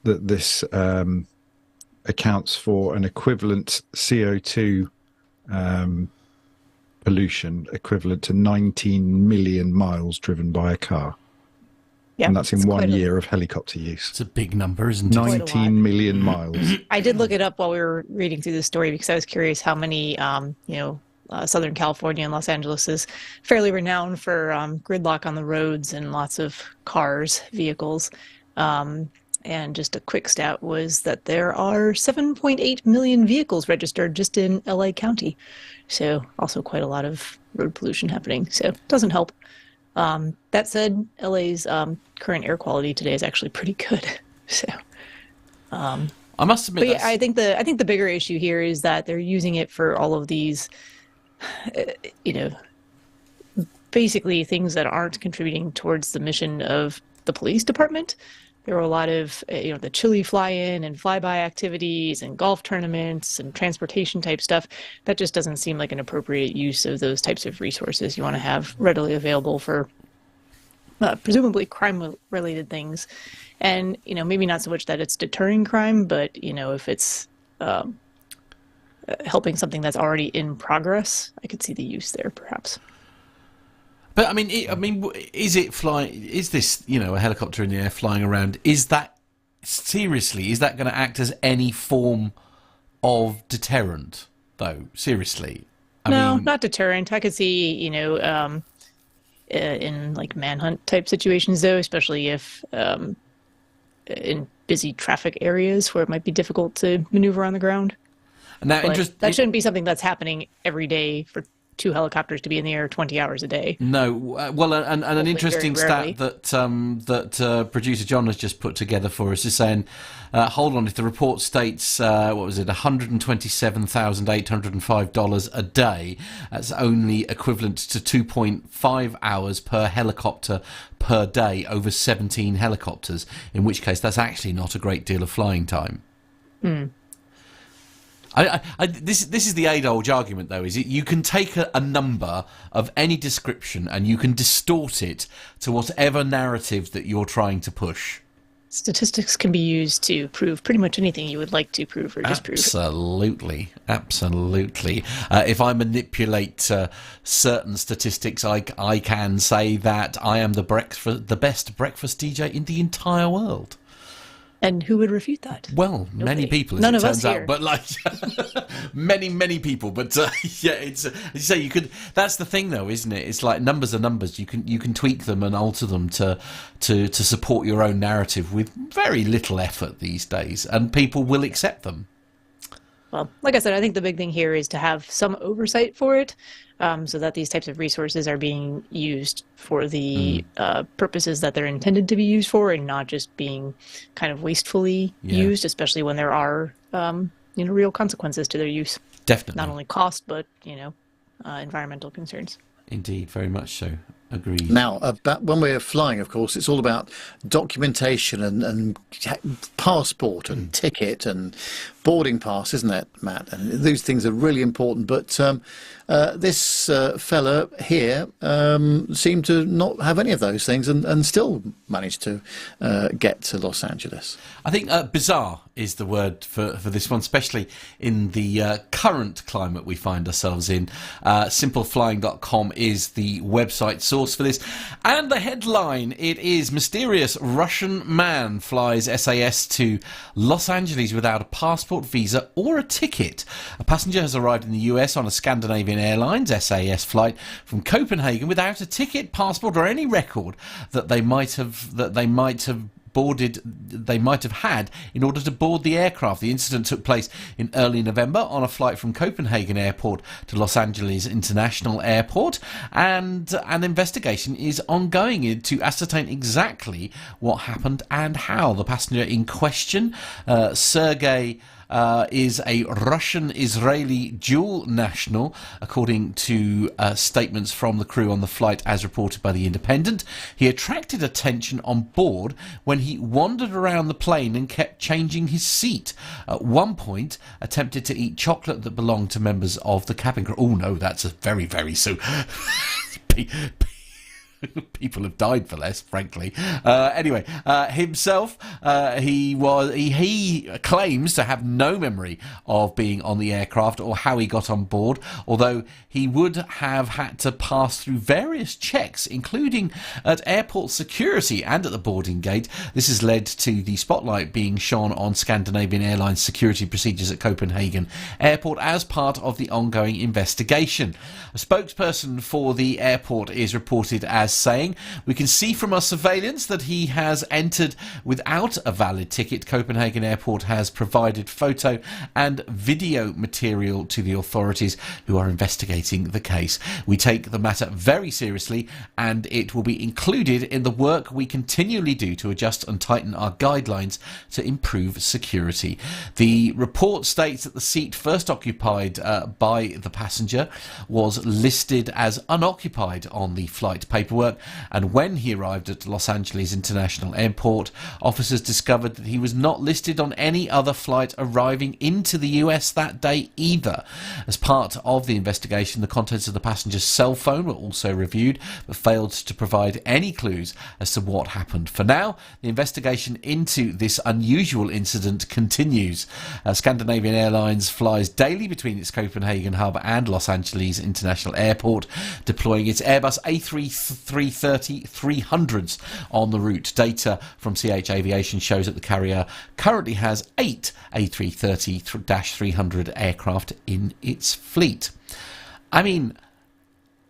that this accounts for an equivalent CO2 pollution equivalent to 19 million miles driven by a car? Yeah, and that's in 1 year of helicopter use. It's a big number, isn't it? 19 million miles. I did look it up while we were reading through the story because I was curious how many, Southern California and Los Angeles is fairly renowned for gridlock on the roads and lots of cars, vehicles. And just a quick stat was that there are 7.8 million vehicles registered just in LA County. So also quite a lot of road pollution happening. So it doesn't help. That said, LA's current air quality today is actually pretty good. So I must admit, but yeah, I think the bigger issue here is that they're using it for all of these, basically things that aren't contributing towards the mission of the police department. There were a lot of, the Chile fly-in and flyby activities and golf tournaments and transportation type stuff. That just doesn't seem like an appropriate use of those types of resources you want to have readily available for presumably crime-related things. And, maybe not so much that it's deterring crime, but, if it's helping something that's already in progress, I could see the use there, perhaps. But is it flying? Is this a helicopter in the air flying around? Is that seriously? Is that going to act as any form of deterrent? Though seriously, No, not deterrent. I could see in like manhunt type situations though, especially if in busy traffic areas where it might be difficult to maneuver on the ground. Now, that shouldn't be something that's happening every day for 2 helicopters to be in the air 20 hours a day. No, well, and an interesting stat that producer John has just put together for us is saying, hold on, if the report states, $127,805 a day, that's only equivalent to 2.5 hours per helicopter per day over 17 helicopters, in which case that's actually not a great deal of flying time. This is the age-old argument, though, is it? You can take a number of any description and you can distort it to whatever narrative that you're trying to push. Statistics can be used to prove pretty much anything you would like to prove or disprove. Absolutely. If I manipulate certain statistics, I can say that I am the best breakfast DJ in the entire world. And who would refute that? Well, Nobody. many people, as None it of us turns out, here. but like many people. But yeah, it's as you say, you could. That's the thing, though, isn't it? It's like numbers are numbers. You can tweak them and alter them to support your own narrative with very little effort these days, and people will accept them. Well, like I said, I think the big thing here is to have some oversight for it, so that these types of resources are being used for the purposes that they're intended to be used for, and not just being kind of wastefully used, especially when there are real consequences to their use. Definitely. Not only cost, but environmental concerns. Indeed, very much so. Agreed. Now, when we're flying, of course, it's all about documentation and passport and ticket and boarding pass, isn't it, Matt? And these things are really important. But this fella here seemed to not have any of those things and still managed to get to Los Angeles. I think bizarre is the word for this one, especially in the current climate we find ourselves in. Simpleflying.com is the website source for this. And the headline, it is mysterious Russian man flies SAS to Los Angeles without a passport, visa or a ticket. A passenger has arrived in the US on a Scandinavian Airlines SAS flight from Copenhagen without a ticket, passport or any record that they might have had in order to board the aircraft. The incident took place in early November on a flight from Copenhagen Airport to Los Angeles International Airport, and an investigation is ongoing to ascertain exactly what happened and how. The passenger in question, Sergei, is a Russian-Israeli dual national, according to statements from the crew on the flight as reported by The Independent. He attracted attention on board when he wandered around the plane and kept changing his seat. At one point, attempted to eat chocolate that belonged to members of the cabin crew. Oh no, that's a very, very so... People have died for less, frankly. Anyway, himself, he claims to have no memory of being on the aircraft or how he got on board, although he would have had to pass through various checks, including at airport security and at the boarding gate. This has led to the spotlight being shone on Scandinavian Airlines security procedures at Copenhagen Airport as part of the ongoing investigation. A spokesperson for the airport is reported as saying, "We can see from our surveillance that he has entered without a valid ticket. Copenhagen Airport has provided photo and video material to the authorities who are investigating the case. We take the matter very seriously and it will be included in the work we continually do to adjust and tighten our guidelines to improve security." The report states that the seat first occupied by the passenger was listed as unoccupied on the flight paperwork, and when he arrived at Los Angeles International Airport, officers discovered that he was not listed on any other flight arriving into the US that day either. As part of the investigation, the contents of the passenger's cell phone were also reviewed, but failed to provide any clues as to what happened. For now, the investigation into this unusual incident continues. Scandinavian Airlines flies daily between its Copenhagen hub and Los Angeles International Airport, deploying its Airbus A330-300s on the route. Data from CH Aviation shows that the carrier currently has 8 A330-300 aircraft in its fleet. I mean,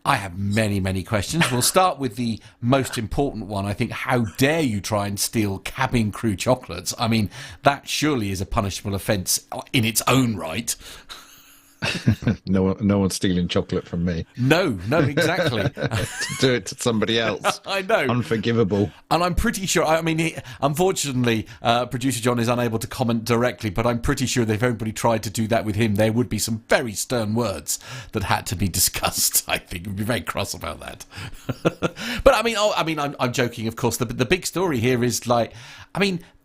I have many questions. We'll start with the most important one. I think, how dare you try and steal cabin crew chocolates? I mean, that surely is a punishable offence in its own right. No one's stealing chocolate from me. No, exactly. To do it to somebody else. I know. Unforgivable. And I'm pretty sure, I mean, unfortunately, producer John is unable to comment directly, but I'm pretty sure that if everybody tried to do that with him, there would be some very stern words that had to be discussed. I think we'd be very cross about that. But I'm joking, of course. The big story here is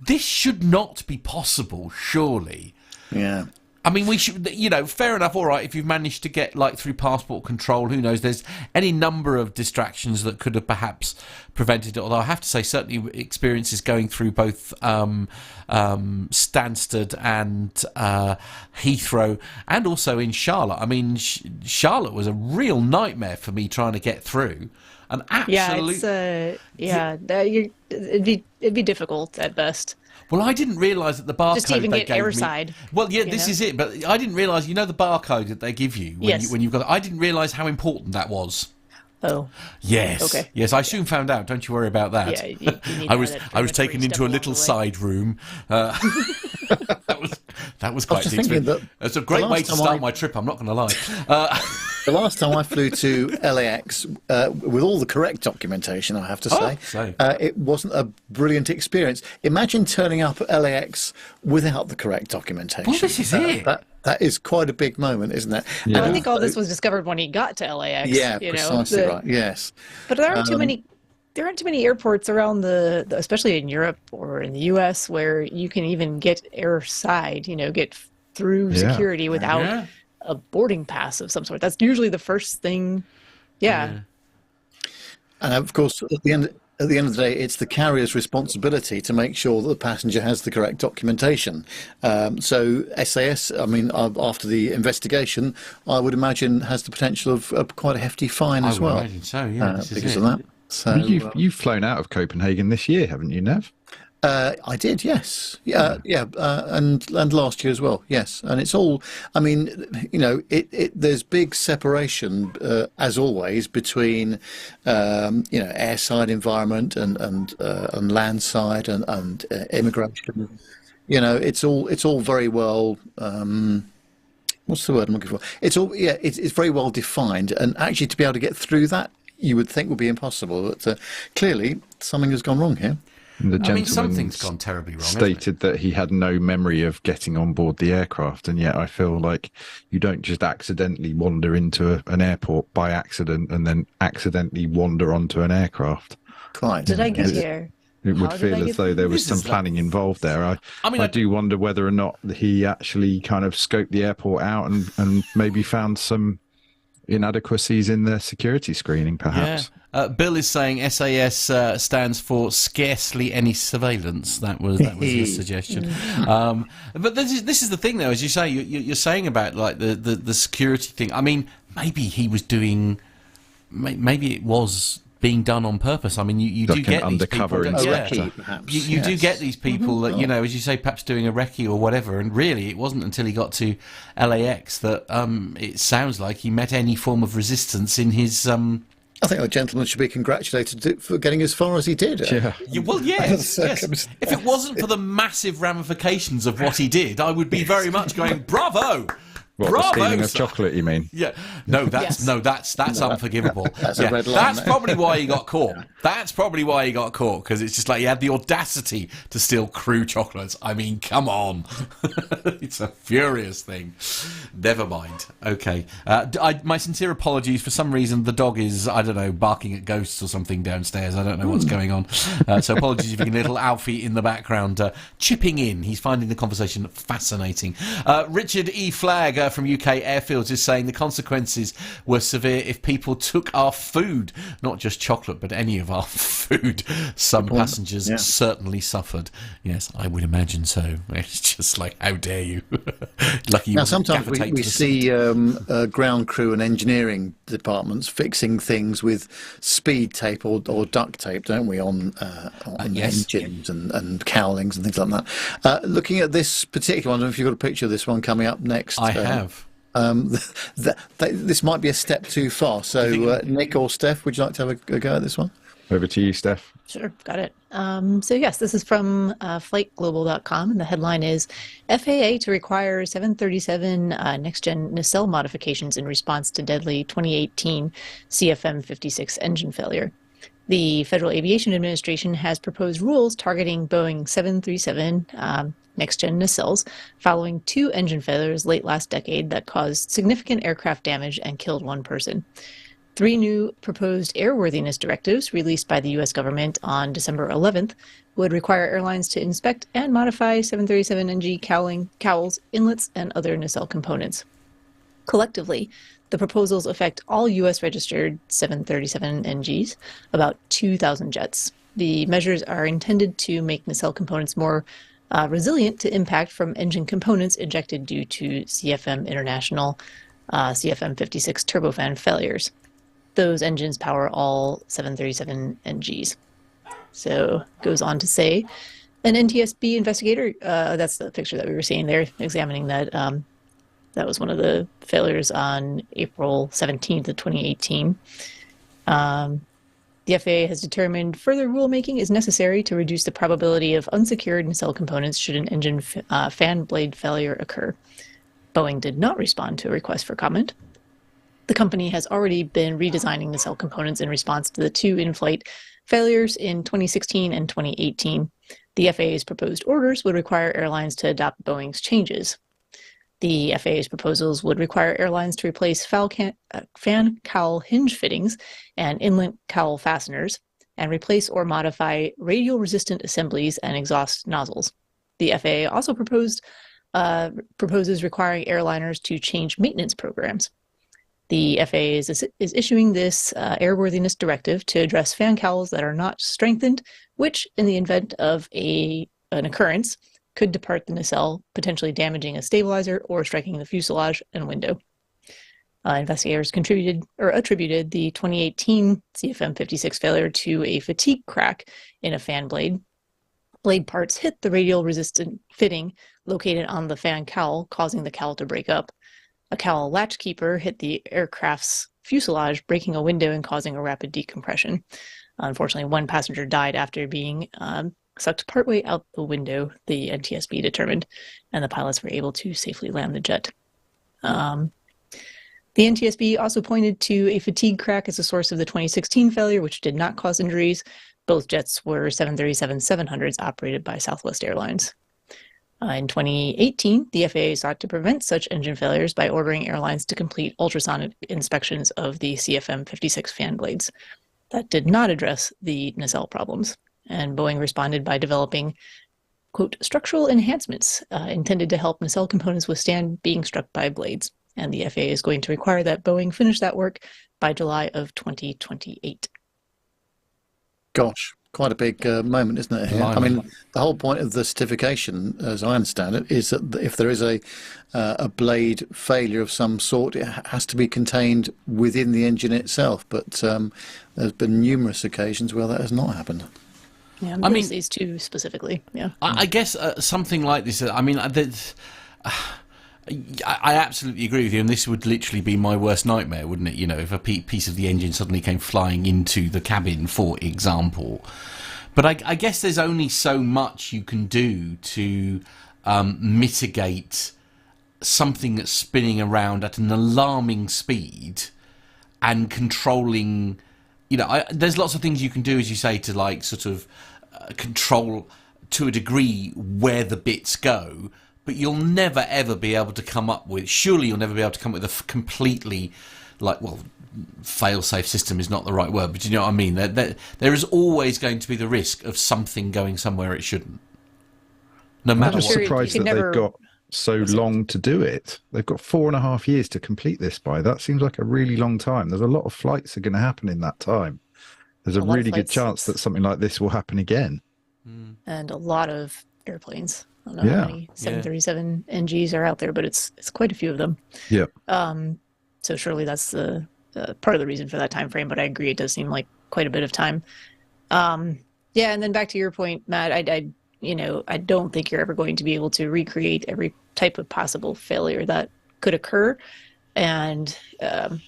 this should not be possible, surely. Yeah. I mean, we should, fair enough, all right, if you've managed to get, like, through passport control, who knows, there's any number of distractions that could have perhaps prevented it, although I have to say, certainly experiences going through both Stansted and Heathrow, and also in Charlotte. I mean, Charlotte was a real nightmare for me trying to get through. An absolute... it'd be difficult at best. Well, I didn't realise that the barcode just even they get gave airside. me. Well, yeah, this is it. But I didn't realise. The barcode that they give you when you've got. I didn't realise how important that was. Oh. Yes. Okay. Yes, I soon found out. Don't you worry about that. Yeah, you need I was taken into a little side room. That was quite the experience. It's a great way to start my trip. I'm not going to lie. The last time I flew to LAX with all the correct documentation, I have to say, it wasn't a brilliant experience. Imagine turning up at LAX without the correct documentation. Well, this is it. That is quite a big moment, isn't it? Yeah. I think all this was discovered when he got to LAX. Yeah, precisely right. Yes, but there aren't too many. There aren't too many airports around especially in Europe or in the US, where you can even get airside. Get through security without a boarding pass of some sort. That's usually the first thing. Yeah. And of course, at the end of the day, it's the carrier's responsibility to make sure that the passenger has the correct documentation. So SAS, I mean, after the investigation, I would imagine has the potential of quite a hefty fine as well. I would imagine so, yeah. Because of that. So you've flown out of Copenhagen this year, haven't you, Nev? I did, yes, and last year as well, yes. And it's all, I mean, there's big separation as always between, airside environment and landside and immigration. It's all very well. What's the word I'm looking for? It's all, it's very well defined, and actually to be able to get through that, you would think would be impossible. But clearly, something has gone wrong here. The gentleman something's gone terribly wrong. Stated that he had no memory of getting on board the aircraft, and yet I feel like you don't just accidentally wander into an airport by accident and then accidentally wander onto an aircraft. Quite. Did I get here? It would feel as though there was some planning involved there. I do wonder whether or not he actually kind of scoped the airport out and maybe found some inadequacies in the security screening, perhaps. Yeah. Bill is saying SAS stands for scarcely any surveillance. That was his suggestion. But this is the thing, though, as you say, you're saying about like the security thing. I mean, maybe he was doing, maybe it was being done on purpose. I mean, you do get undercover these people. Recce, perhaps. You do get these people that, as you say, perhaps doing a recce or whatever. And really, it wasn't until he got to LAX that it sounds like he met any form of resistance in his. I think the gentleman should be congratulated for getting as far as he did. Well, yes. If it wasn't for the massive ramifications of what he did, I would be very much going, bravo! What, bravo, the stealing of sir. chocolate, you mean? Yeah. No, that's unforgivable. That's a red line. That's probably why he got caught. That's probably why he got caught, because it's just like he had the audacity to steal crew chocolates. I mean, come on. It's a furious thing. Never mind. Okay. My sincere apologies. For some reason, the dog is, I don't know, barking at ghosts or something downstairs. I don't know what's going on. So apologies if you can little Alfie in the background chipping in. He's finding the conversation fascinating. Richard E. Flagg from UK Airfields is saying the consequences were severe if people took our food, not just chocolate, but any of our food. Some passengers certainly suffered. Yes, I would imagine so. It's just like, how dare you? Lucky you. Now, sometimes we see ground crew and engineering departments fixing things with speed tape or duct tape, don't we, on engines and cowlings and things like that. Looking at this particular one, I don't know if you've got a picture of this one coming up next. I have. This might be a step too far. So, Nick or Steph, would you like to have a go at this one? Over to you, Steph. Sure, got it. So yes, this is from flightglobal.com, and the headline is FAA to require 737 next-gen nacelle modifications in response to deadly 2018 CFM56 engine failure. The Federal Aviation Administration has proposed rules targeting Boeing 737 next-gen nacelles following 2 engine failures late last decade that caused significant aircraft damage and killed 1 person. 3 new proposed airworthiness directives released by the U.S. government on December 11th would require airlines to inspect and modify 737NG cowls, inlets, and other nacelle components. Collectively, the proposals affect all U.S. registered 737NGs, about 2,000 jets. The measures are intended to make nacelle components more resilient to impact from engine components ejected due to CFM International CFM56 turbofan failures. Those engines power all 737NGs. So goes on to say, an NTSB investigator, that's the picture that we were seeing there, examining that. That was one of the failures on April 17th of 2018. The FAA has determined further rulemaking is necessary to reduce the probability of unsecured nacelle components should an engine fan blade failure occur. Boeing did not respond to a request for comment. The company has already been redesigning nacelle components in response to the 2 in-flight failures in 2016 and 2018. The FAA's proposed orders would require airlines to adopt Boeing's changes. The FAA's proposals would require airlines to replace fan cowl hinge fittings and inlet cowl fasteners, and replace or modify radial-resistant assemblies and exhaust nozzles. The FAA also proposes requiring airliners to change maintenance programs. The FAA is issuing this airworthiness directive to address fan cowls that are not strengthened, which, in the event of an occurrence, could depart the nacelle, potentially damaging a stabilizer or striking the fuselage and window. Investigators attributed the 2018 CFM56 failure to a fatigue crack in a fan blade. Blade parts hit the radial-resistant fitting located on the fan cowl, causing the cowl to break up. A cowl latchkeeper hit the aircraft's fuselage, breaking a window and causing a rapid decompression. Unfortunately, 1 passenger died after being sucked partway out the window, the NTSB determined, and the pilots were able to safely land the jet. The NTSB also pointed to a fatigue crack as a source of the 2016 failure, which did not cause injuries. Both jets were 737-700s operated by Southwest Airlines. In 2018, the FAA sought to prevent such engine failures by ordering airlines to complete ultrasonic inspections of the CFM56 fan blades. That did not address the nacelle problems, and Boeing responded by developing, quote, structural enhancements intended to help nacelle components withstand being struck by blades. And the FAA is going to require that Boeing finish that work by July of 2028. Gosh, quite a big moment, isn't it? Here? I mean, the whole point of the certification, as I understand it, is that if there is a blade failure of some sort, it has to be contained within the engine itself. But there's been numerous occasions where that has not happened. Yeah, I mean, these 2 specifically. Yeah, I guess something like this. I mean, I absolutely agree with you, and this would literally be my worst nightmare, wouldn't it? You know, if a piece of the engine suddenly came flying into the cabin, for example. But I guess there's only so much you can do to mitigate something that's spinning around at an alarming speed and controlling. You know, there's lots of things you can do, as you say, to like sort of control to a degree where the bits go. But you'll never, ever be able to come up with... Surely you'll never be able to come up with a completely, like, well, fail-safe system is not the right word, but you know what I mean? There is always going to be the risk of something going somewhere it shouldn't. No matter I'm what. surprised that they've got so long to do it. They've got 4.5 years to complete this by. That seems like a really long time. There's a lot of flights that are going to happen in that time. There's a really good chance that something like this will happen again. And a lot of airplanes. I don't know how many 737 NGs are out there, but it's quite a few of them. Yeah. So surely that's the part of the reason for that time frame. But I agree, it does seem like quite a bit of time. Yeah, and then back to your point, Matt. I don't think you're ever going to be able to recreate every type of possible failure that could occur, and I'd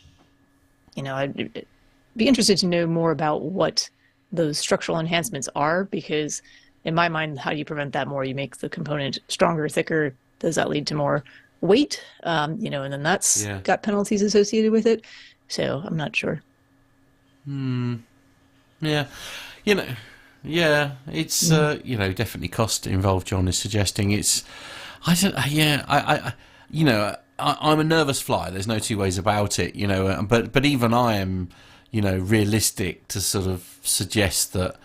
be interested to know more about what those structural enhancements are, because in my mind, how do you prevent that more? You make the component stronger, thicker. Does that lead to more weight? And then that's got penalties associated with it. So I'm not sure. Yeah. It's definitely cost involved. John is suggesting it's. I don't. Yeah. you know, I'm a nervous flyer. There's no two ways about it, you know. But even I am, you know, realistic to sort of suggest that,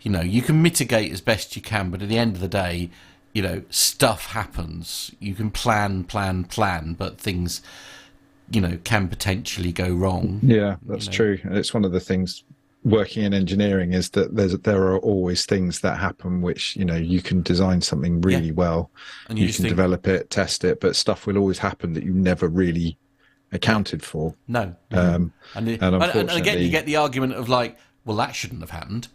you know, you can mitigate as best you can, but at the end of the day, you know, stuff happens. You can plan, but things, you know, can potentially go wrong. Yeah, that's true. And it's one of the things working in engineering is that there are always things that happen which, you know, you can design something really well, and you can develop it, test it, but stuff will always happen that you never really accounted for. No. And and again, you get the argument of like, well, that shouldn't have happened.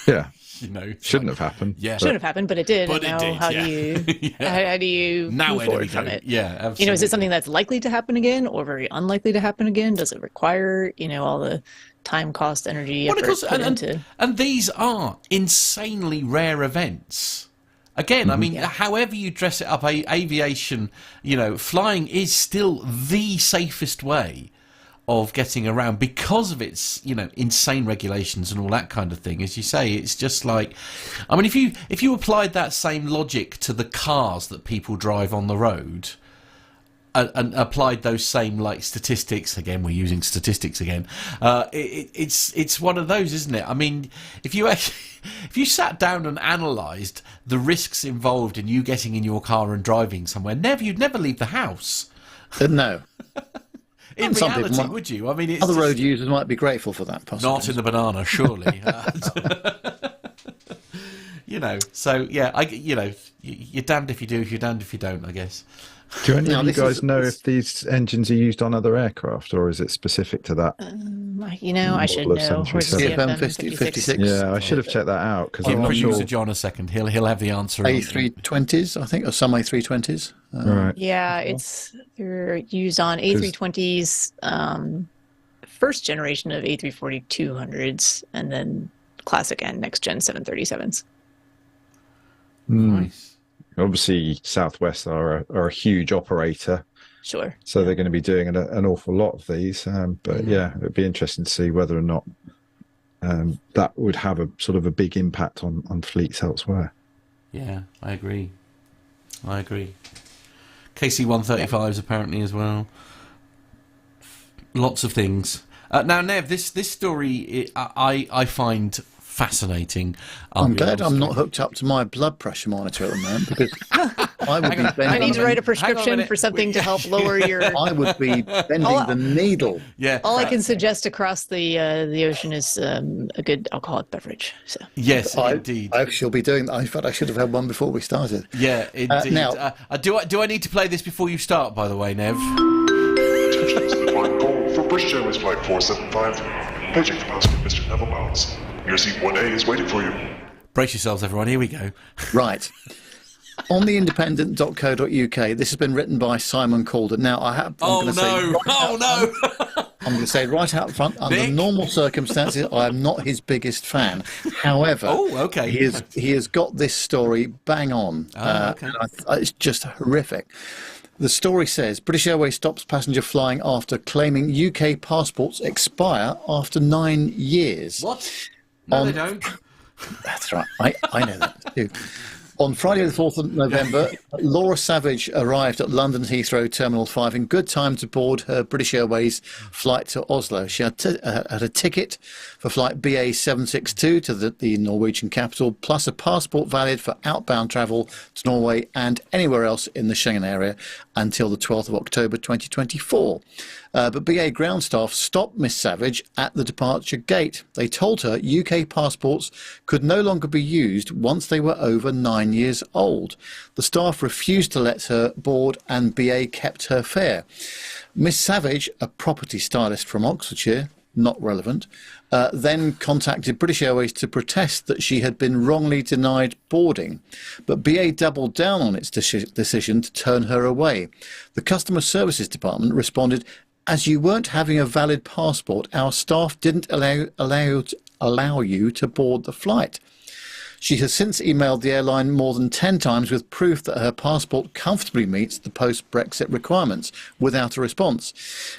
Yeah. You know, shouldn't have happened. Yeah, shouldn't have happened, but it did. But and it now, did. how do you how do you now move forward from it? Yeah, absolutely. You know, is it something that's likely to happen again, or very unlikely to happen again? Does it require, you know, all the time, cost, energy, effort put into? And these are insanely rare events. Again, I mean, however you dress it up, aviation, you know, flying is still the safest way of getting around because of its, you know, insane regulations and all that kind of thing. As you say, it's just like, I mean, if you applied that same logic to the cars that people drive on the road, and applied those same like statistics again, we're using statistics again. It's one of those, isn't it? I mean, if you sat down and analysed the risks involved in you getting in your car and driving somewhere, you'd never leave the house. No. In reality, would you? I mean, it's other road users might be grateful for that. Possibly. Not in the banana, surely. You know, so yeah, you're damned if you do, you're damned if you don't, I guess. Do any of you guys know if these engines are used on other aircraft, or is it specific to that? You know, I should know. CFM 56. Yeah, I should have checked that out because Give I'm not producer sure. John a second. He'll have the answer. A320s, I think, or some A320s. Right. Yeah, they're used on A320s, first generation of A340-200s, and then classic and next gen 737s. Nice. Obviously, Southwest are a huge operator. Sure. So they're going to be doing an awful lot of these. But yeah, it'd be interesting to see whether or not that would have a sort of a big impact on fleets elsewhere. Yeah, I agree. KC-135s apparently as well. Lots of things. Now, Nev, this story I find fascinating. I'm glad I'm not hooked up to my blood pressure monitor at the moment, because I would be bending. I need to write a prescription for something to help lower your. I would be bending the needle. Yeah. All I can suggest across the ocean is a good alcoholic beverage. So. Yes, indeed. I shall be doing that. In fact, I should have had one before we started. Yeah, indeed. Now, do I need to play this before you start? By the way, Nev. For British Airways Flight 475, paging for passenger Mr. Neville Miles. Your seat 1A is waiting for you. Brace yourselves, everyone. Here we go. Right. On the independent.co.uk, this has been written by Simon Calder. Now, I'm going to say right out front, under normal circumstances, I am not his biggest fan. However, he has got this story bang on. It's just horrific. The story says, British Airways stops passenger flying after claiming UK passports expire after 9 years. What? No, they don't. That's right. I know that too. On Friday the 4th of November, Laura Savage arrived at London Heathrow Terminal 5 in good time to board her British Airways flight to Oslo. She had a ticket for flight BA 762 to the Norwegian capital, plus a passport valid for outbound travel to Norway and anywhere else in the Schengen area until the 12th of October 2024. But BA ground staff stopped Miss Savage at the departure gate. They told her UK passports could no longer be used once they were over 9 years old. The staff refused to let her board and BA kept her fare. Miss Savage, a property stylist from Oxfordshire, not relevant, then contacted British Airways to protest that she had been wrongly denied boarding. But BA doubled down on its decision to turn her away. The Customer Services Department responded, "As you weren't having a valid passport, our staff didn't allow you to board the flight." She has since emailed the airline more than 10 times with proof that her passport comfortably meets the post-Brexit requirements, without a response.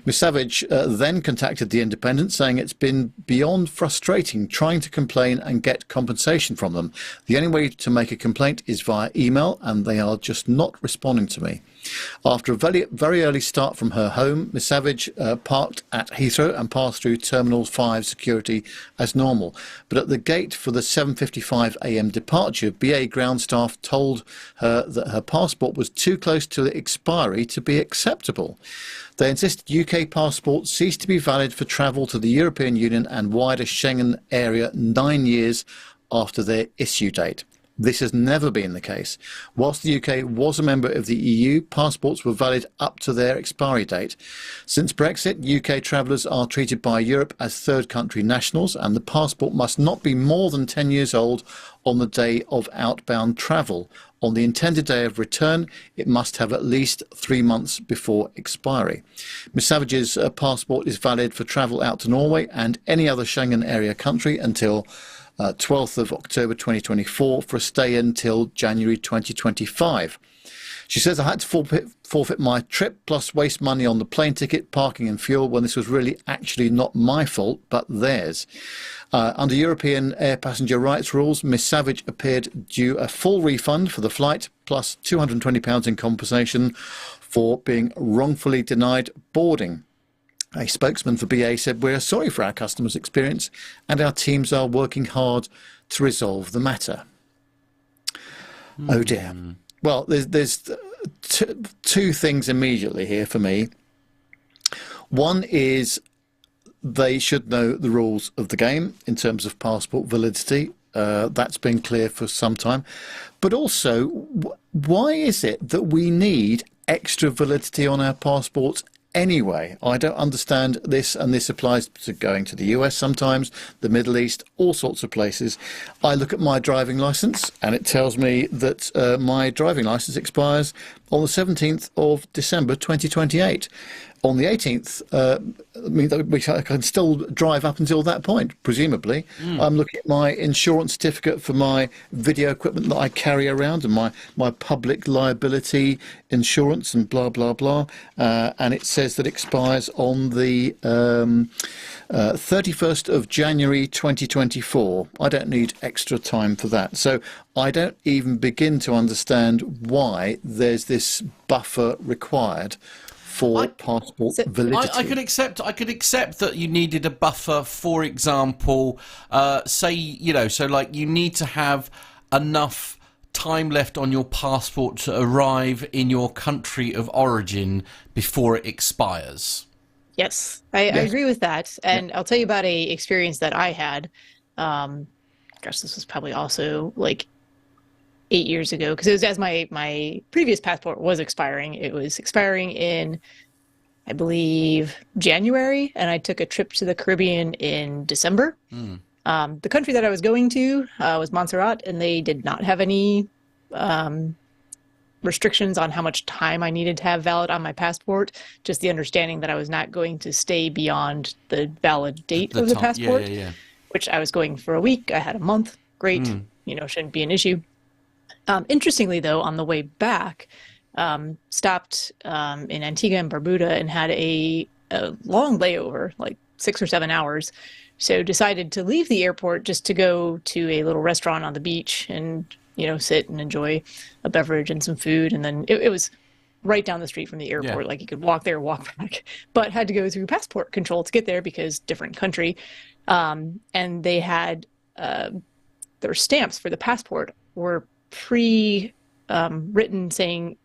Ms Savage then contacted The Independent, saying it's been beyond frustrating trying to complain and get compensation from them. The only way to make a complaint is via email, and they are just not responding to me. After a very, very early start from her home, Miss Savage parked at Heathrow and passed through Terminal 5 security as normal. But at the gate for the 7:55 a.m. departure, BA ground staff told her that her passport was too close to the expiry to be acceptable. They insisted UK passports cease to be valid for travel to the European Union and wider Schengen area 9 years after their issue date. This has never been the case. Whilst the UK was a member of the EU, passports were valid up to their expiry date. Since Brexit, UK travellers are treated by Europe as third country nationals, and the passport must not be more than 10 years old on the day of outbound travel. On the intended day of return, it must have at least 3 months before expiry. Ms Savage's passport is valid for travel out to Norway and any other Schengen area country until 12th of October 2024 for a stay until January 2025. She says, I had to forfeit my trip plus waste money on the plane ticket, parking and fuel when this was really actually not my fault, but theirs. Under European air passenger rights rules, Miss Savage appeared due a full refund for the flight plus £220 in compensation for being wrongfully denied boarding. A spokesman for BA said, we're sorry for our customers' experience and our teams are working hard to resolve the matter. Oh dear. Well, there's two things immediately here for me. One is they should know the rules of the game in terms of passport validity. That's been clear for some time. But also, why is it that we need extra validity on our passports anyway? I don't understand this, and this applies to going to the US sometimes, the Middle East, all sorts of places. I look at my driving licence and it tells me that my driving licence expires on the 17th of December 2028. On the 18th, I can still drive up until that point, presumably. I'm looking at my insurance certificate for my video equipment that I carry around and my public liability insurance and blah, blah, blah. And it says that it expires on the 31st of January 2024. I don't need extra time for that. So I don't even begin to understand why there's this buffer required for passport validity. I could accept that you needed a buffer. For example, say, so like you need to have enough time left on your passport to arrive in your country of origin before it expires. Yes, I agree with that. And I'll tell you about a experience that I had. This was probably also like 8 years ago, because it was as my previous passport was expiring. It was expiring in, I believe, January, and I took a trip to the Caribbean in December. The country that I was going to was Montserrat, and they did not have any restrictions on how much time I needed to have valid on my passport, just the understanding that I was not going to stay beyond the valid date of the passport, which I was going for a week. I had a month. Great, shouldn't be an issue. Interestingly, though, on the way back, stopped in Antigua and Barbuda and had a long layover, like 6 or 7 hours. So decided to leave the airport just to go to a little restaurant on the beach and, sit and enjoy a beverage and some food. And then it was right down the street from the airport. Like you could walk there, walk back, but had to go through passport control to get there because different country. And they had their stamps for the passport were written saying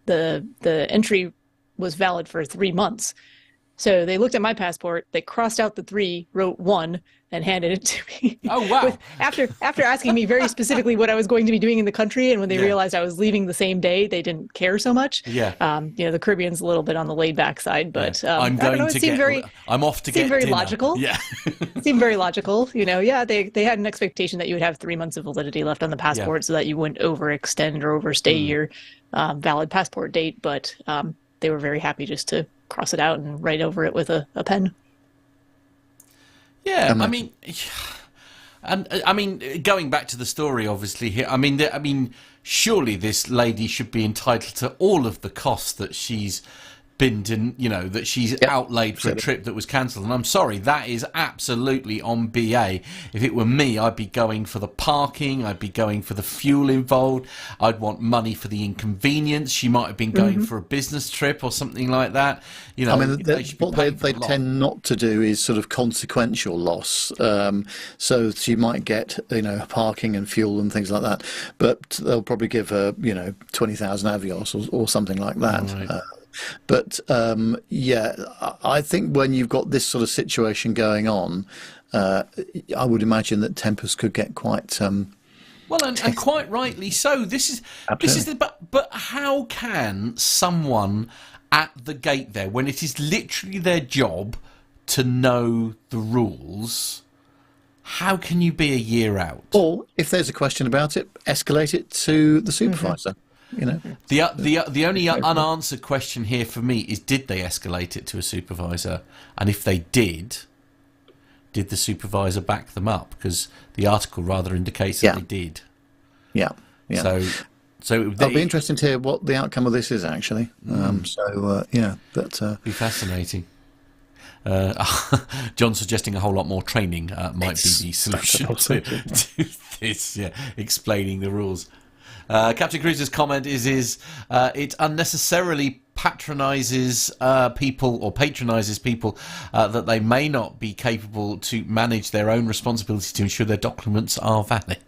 the entry was valid for 3 months. So they looked at my passport, they crossed out the 3, wrote 1, and handed it to me. Oh, wow. After asking me very specifically what I was going to be doing in the country, and when they realized I was leaving the same day, they didn't care so much. The Caribbean's a little bit on the laid back side, but I'm off to get very dinner. Logical. Yeah. Seemed very logical. They had an expectation that you would have 3 months of validity left on the passport so that you wouldn't overextend or overstay your valid passport date, but they were very happy just to cross it out and write over it with a pen. Yeah, I mean, going back to the story, obviously here, I mean, surely this lady should be entitled to all of the costs that she's been to, that she's outlaid for a trip that was cancelled. And I'm sorry, that is absolutely on BA. If it were me, I'd be going for the parking, I'd be going for the fuel involved, I'd want money for the inconvenience. She might have been going for a business trip or something like that. I mean, what they tend not to do is sort of consequential loss. So she might get, parking and fuel and things like that, but they'll probably give her, 20,000 avios or something like that. Right. But I think when you've got this sort of situation going on, I would imagine that tempers could get quite well, and quite rightly so. But how can someone at the gate there, when it is literally their job to know the rules, how can you be a year out? Or if there's a question about it, escalate it to the supervisor. The only unanswered question here for me is, did they escalate it to a supervisor? And if they did the supervisor back them up? Because the article rather indicates that they did. Yeah. So it'll be interesting to hear what the outcome of this is, actually. Be fascinating. John suggesting a whole lot more training might be the solution to this. Explaining the rules. Captain Cruiser's comment is it unnecessarily patronises people that they may not be capable to manage their own responsibility to ensure their documents are valid.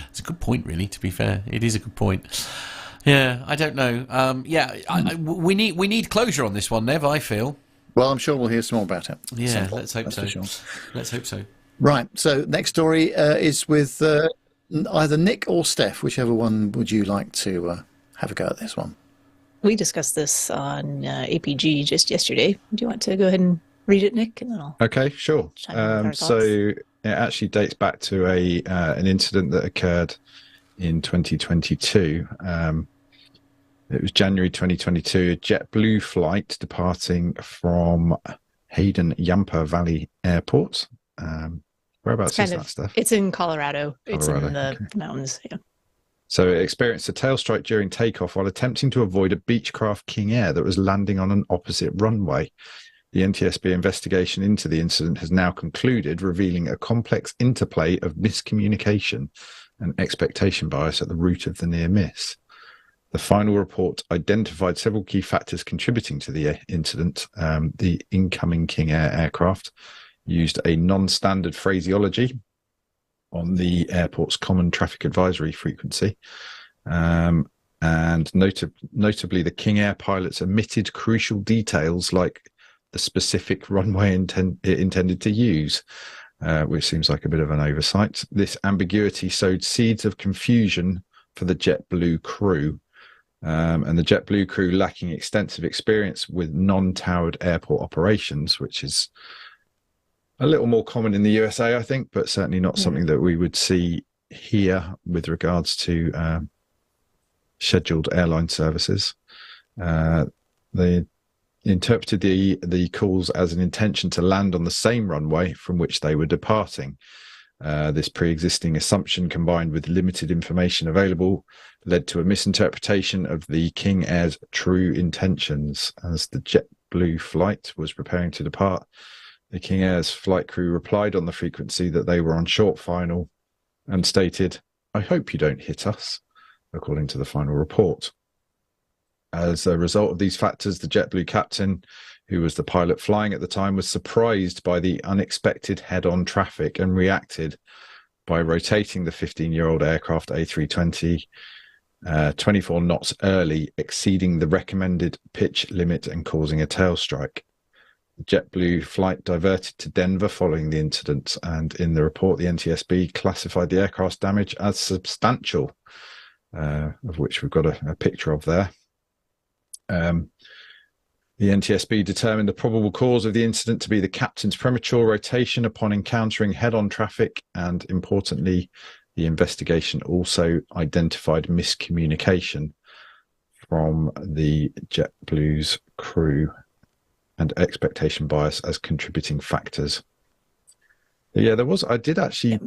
It's a good point, really. To be fair, it is a good point. Yeah, I don't know. We need closure on this one, Nev. I feel. Well, I'm sure we'll hear some more about it. Yeah, let's hope so. Sure. Let's hope so. Right. So next story is with either Nick or Steph. Whichever one would you like to have a go at this one? We discussed this on APG just yesterday. Do you want to go ahead and read it, Nick? And then I'll okay, sure. So it actually dates back to an incident that occurred in 2022. It was January 2022, a JetBlue flight departing from Hayden Yampa Valley Airport. Whereabouts is that, Steph? It's in Colorado. It's in the mountains, yeah. So it experienced a tail strike during takeoff while attempting to avoid a Beechcraft King Air that was landing on an opposite runway. The NTSB investigation into the incident has now concluded, revealing a complex interplay of miscommunication and expectation bias at the root of the near miss. The final report identified several key factors contributing to the incident. The incoming King Air aircraft used a non-standard phraseology on the airport's common traffic advisory frequency. And notably, the King Air pilots omitted crucial details like the specific runway it intended to use, which seems like a bit of an oversight. This ambiguity sowed seeds of confusion for the JetBlue crew. And the JetBlue crew lacking extensive experience with non-towered airport operations, which is a little more common in the USA, I think, but certainly not something that we would see here with regards to scheduled airline services. They interpreted the calls as an intention to land on the same runway from which they were departing. This pre-existing assumption, combined with limited information available, led to a misinterpretation of the King Air's true intentions. As the JetBlue flight was preparing to depart, the King Air's flight crew replied on the frequency that they were on short final and stated, "I hope you don't hit us," according to the final report. As a result of these factors, the JetBlue captain, who was the pilot flying at the time, was surprised by the unexpected head-on traffic and reacted by rotating the 15-year-old aircraft A320 24 knots early, exceeding the recommended pitch limit and causing a tail strike. The JetBlue flight diverted to Denver following the incident, and in the report, the NTSB classified the aircraft's damage as substantial, of which we've got a picture of there. The NTSB determined the probable cause of the incident to be the captain's premature rotation upon encountering head-on traffic, and importantly, the investigation also identified miscommunication from the JetBlue's crew and expectation bias as contributing factors. Yeah, I did actually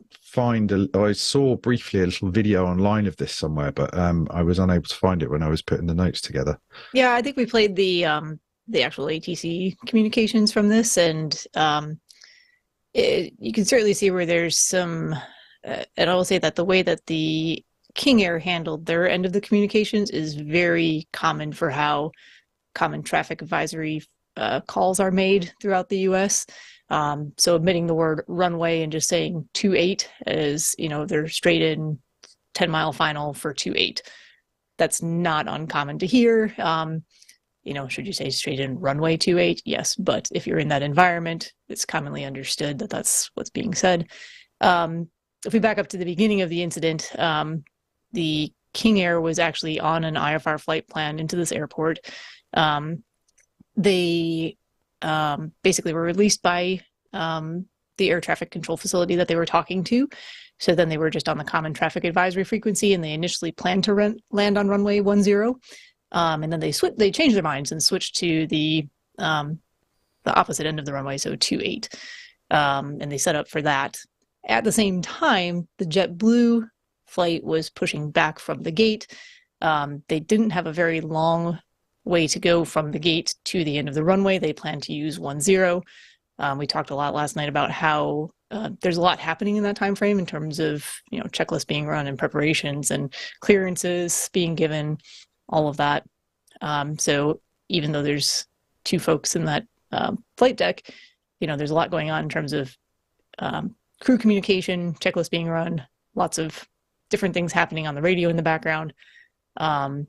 I saw briefly a little video online of this somewhere, but I was unable to find it when I was putting the notes together. Yeah, I think we played the the actual ATC communications from this, and you can certainly see where there's some. And I will say that the way that the King Air handled their end of the communications is very common for how common traffic advisory calls are made throughout the U.S. So omitting the word runway and just saying 28 as, they're straight in 10-mile final for 28. That's not uncommon to hear. Should you say straight in runway 28? Yes, but if you're in that environment, it's commonly understood that that's what's being said. If we back up to the beginning of the incident, the King Air was actually on an IFR flight plan into this airport. They basically were released by the air traffic control facility that they were talking to. So then they were just on the common traffic advisory frequency, and they initially planned to land on runway 10. And then they changed their minds and switched to the opposite end of the runway, so 28. And they set up for that. At the same time, the JetBlue flight was pushing back from the gate. They didn't have a very long way to go from the gate to the end of the runway. They planned to use 10. We talked a lot last night about how there's a lot happening in that time frame in terms of checklists being run and preparations and clearances being given, all of that. So even though there's 2 folks in that flight deck, there's a lot going on in terms of crew communication, checklists being run, lots of different things happening on the radio in the background. So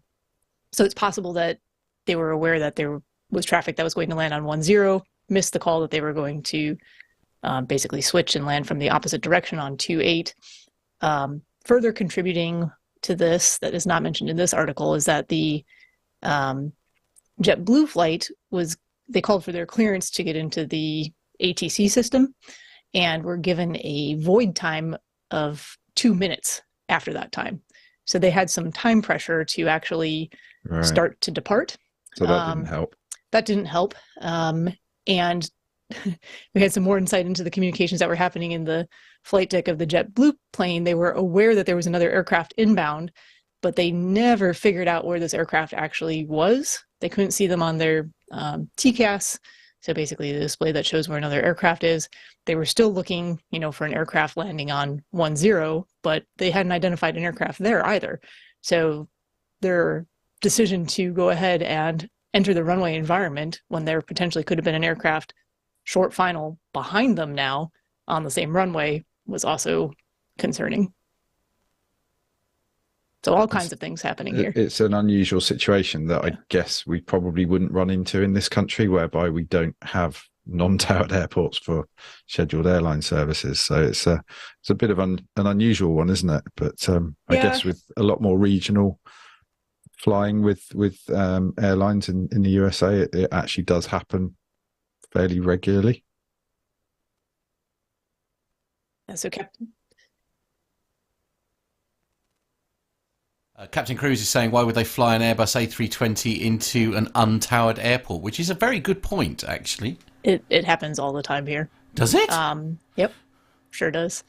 it's possible that they were aware that there was traffic that was going to land on 10, missed the call that they were going to basically switch and land from the opposite direction on 28. Further contributing to this, that is not mentioned in this article, is that the JetBlue flight they called for their clearance to get into the ATC system and were given a void time of 2 minutes after that time. So they had some time pressure to actually start to depart. So that didn't help. That didn't help. And we had some more insight into the communications that were happening in the flight deck of the JetBlue plane. They were aware that there was another aircraft inbound, but they never figured out where this aircraft actually was. They couldn't see them on their TCAS, so basically the display that shows where another aircraft is. They were still looking, for an aircraft landing on 10, but they hadn't identified an aircraft there either. So their decision to go ahead and enter the runway environment when there potentially could have been an aircraft short final behind them now on the same runway was also concerning. So all kinds of things happening here. It's an unusual situation that I guess we probably wouldn't run into in this country, whereby we don't have non-towered airports for scheduled airline services. So it's a bit of an unusual one, isn't it? But I guess with a lot more regional flying with airlines in the USA, it actually does happen fairly regularly. So Captain Cruz is saying, why would they fly an Airbus A320 into an untowered airport? Which is a very good point, actually. It happens all the time here. Does it? Yep, sure does.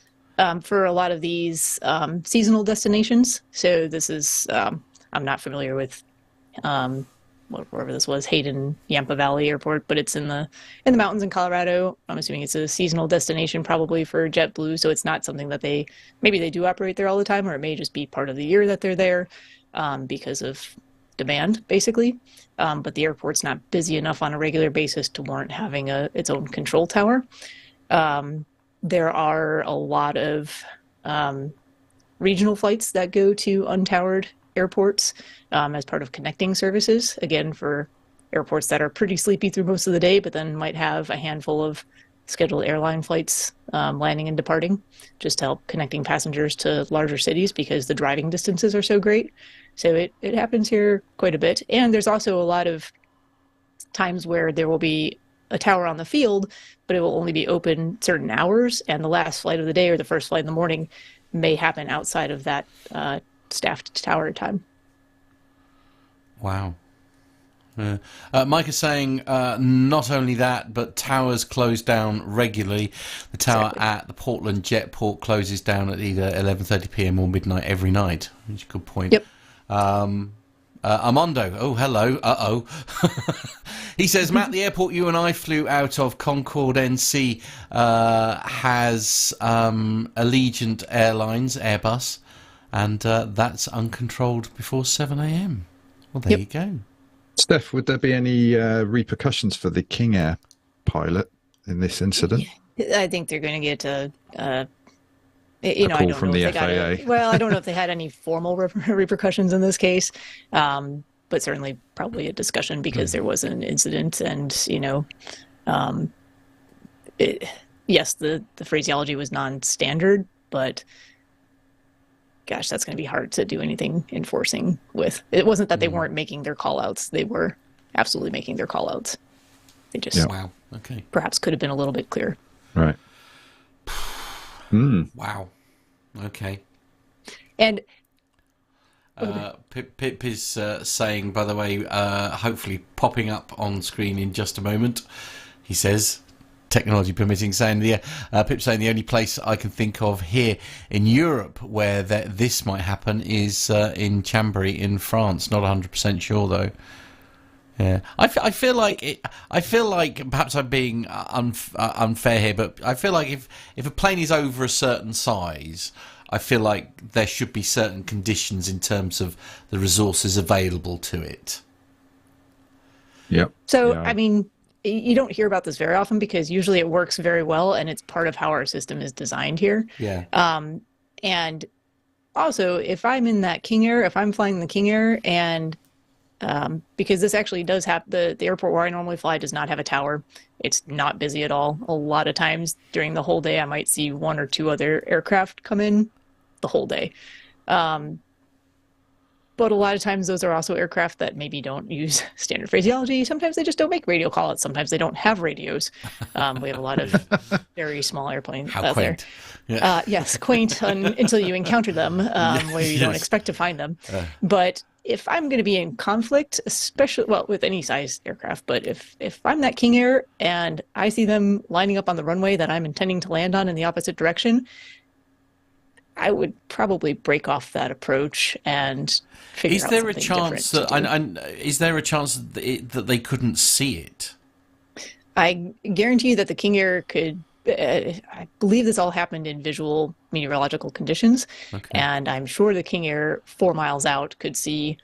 For a lot of these seasonal destinations. So this is, I'm not familiar with wherever this was, Hayden Yampa Valley Airport, but it's in the mountains in Colorado. I'm assuming it's a seasonal destination probably for JetBlue, so it's not something that maybe they do operate there all the time, or it may just be part of the year that they're there because of demand, basically. But the airport's not busy enough on a regular basis to warrant having its own control tower. There are a lot of regional flights that go to untowered airports as part of connecting services, again, for airports that are pretty sleepy through most of the day, but then might have a handful of scheduled airline flights landing and departing, just to help connecting passengers to larger cities because the driving distances are so great. So it happens here quite a bit. And there's also a lot of times where there will be a tower on the field, but it will only be open certain hours, and the last flight of the day or the first flight in the morning may happen outside of that staffed tower time. Wow. Mike is saying not only that, but towers close down regularly. The tower at the Portland Jetport closes down at either 11:30 p.m. or midnight every night, which is a good point. Yep. Armando. Oh, hello. He says, Matt, the airport you and I flew out of, Concorde NC, has Allegiant Airlines, Airbus, and that's uncontrolled before 7 a.m. Well, there you go. Steph, would there be any repercussions for the King Air pilot in this incident? I think they're going to get A I call don't from know the if they got FAA. well, I don't know if they had any formal repercussions in this case, but certainly probably a discussion because there was an incident, and yes, the phraseology was non-standard, but gosh, that's going to be hard to do anything enforcing with. It wasn't that they weren't making their call-outs; they were absolutely making their call-outs. They just Wow. Okay. perhaps could have been a little bit clearer. Right. Wow. Okay. And Pip is saying, by the way, hopefully popping up on screen in just a moment. He says, technology permitting, saying Pip saying the only place I can think of here in Europe where this might happen is in Chambéry in France. Not 100% sure though. Yeah, I feel like perhaps I'm being unfair here, but I feel like if a plane is over a certain size, I feel like there should be certain conditions in terms of the resources available to it. Yep. so, Yeah. I mean, you don't hear about this very often because usually it works very well, and it's part of how our system is designed here. Yeah. And also, if I'm in that King Air, if I'm flying the King Air, and because this actually does have the airport where I normally fly does not have a tower. It's not busy at all. A lot of times during the whole day, I might see one or two other aircraft come in the whole day. But a lot of times those are also aircraft that maybe don't use standard phraseology. Sometimes they just don't make radio callouts. Sometimes they don't have radios. We have a lot of very small airplanes How out quaint. there. Yeah. Yes, quaint until you encounter them, where you don't expect to find them. But if I'm going to be in conflict, especially, well, with any size aircraft, but if I'm that King Air and I see them lining up on the runway that I'm intending to land on in the opposite direction, I would probably break off that approach and figure Is out there a something chance different that to do. is there a chance that they couldn't see it? I guarantee you that the King Air could. I believe this all happened in visual meteorological conditions, and I'm sure the King Air 4 miles out could see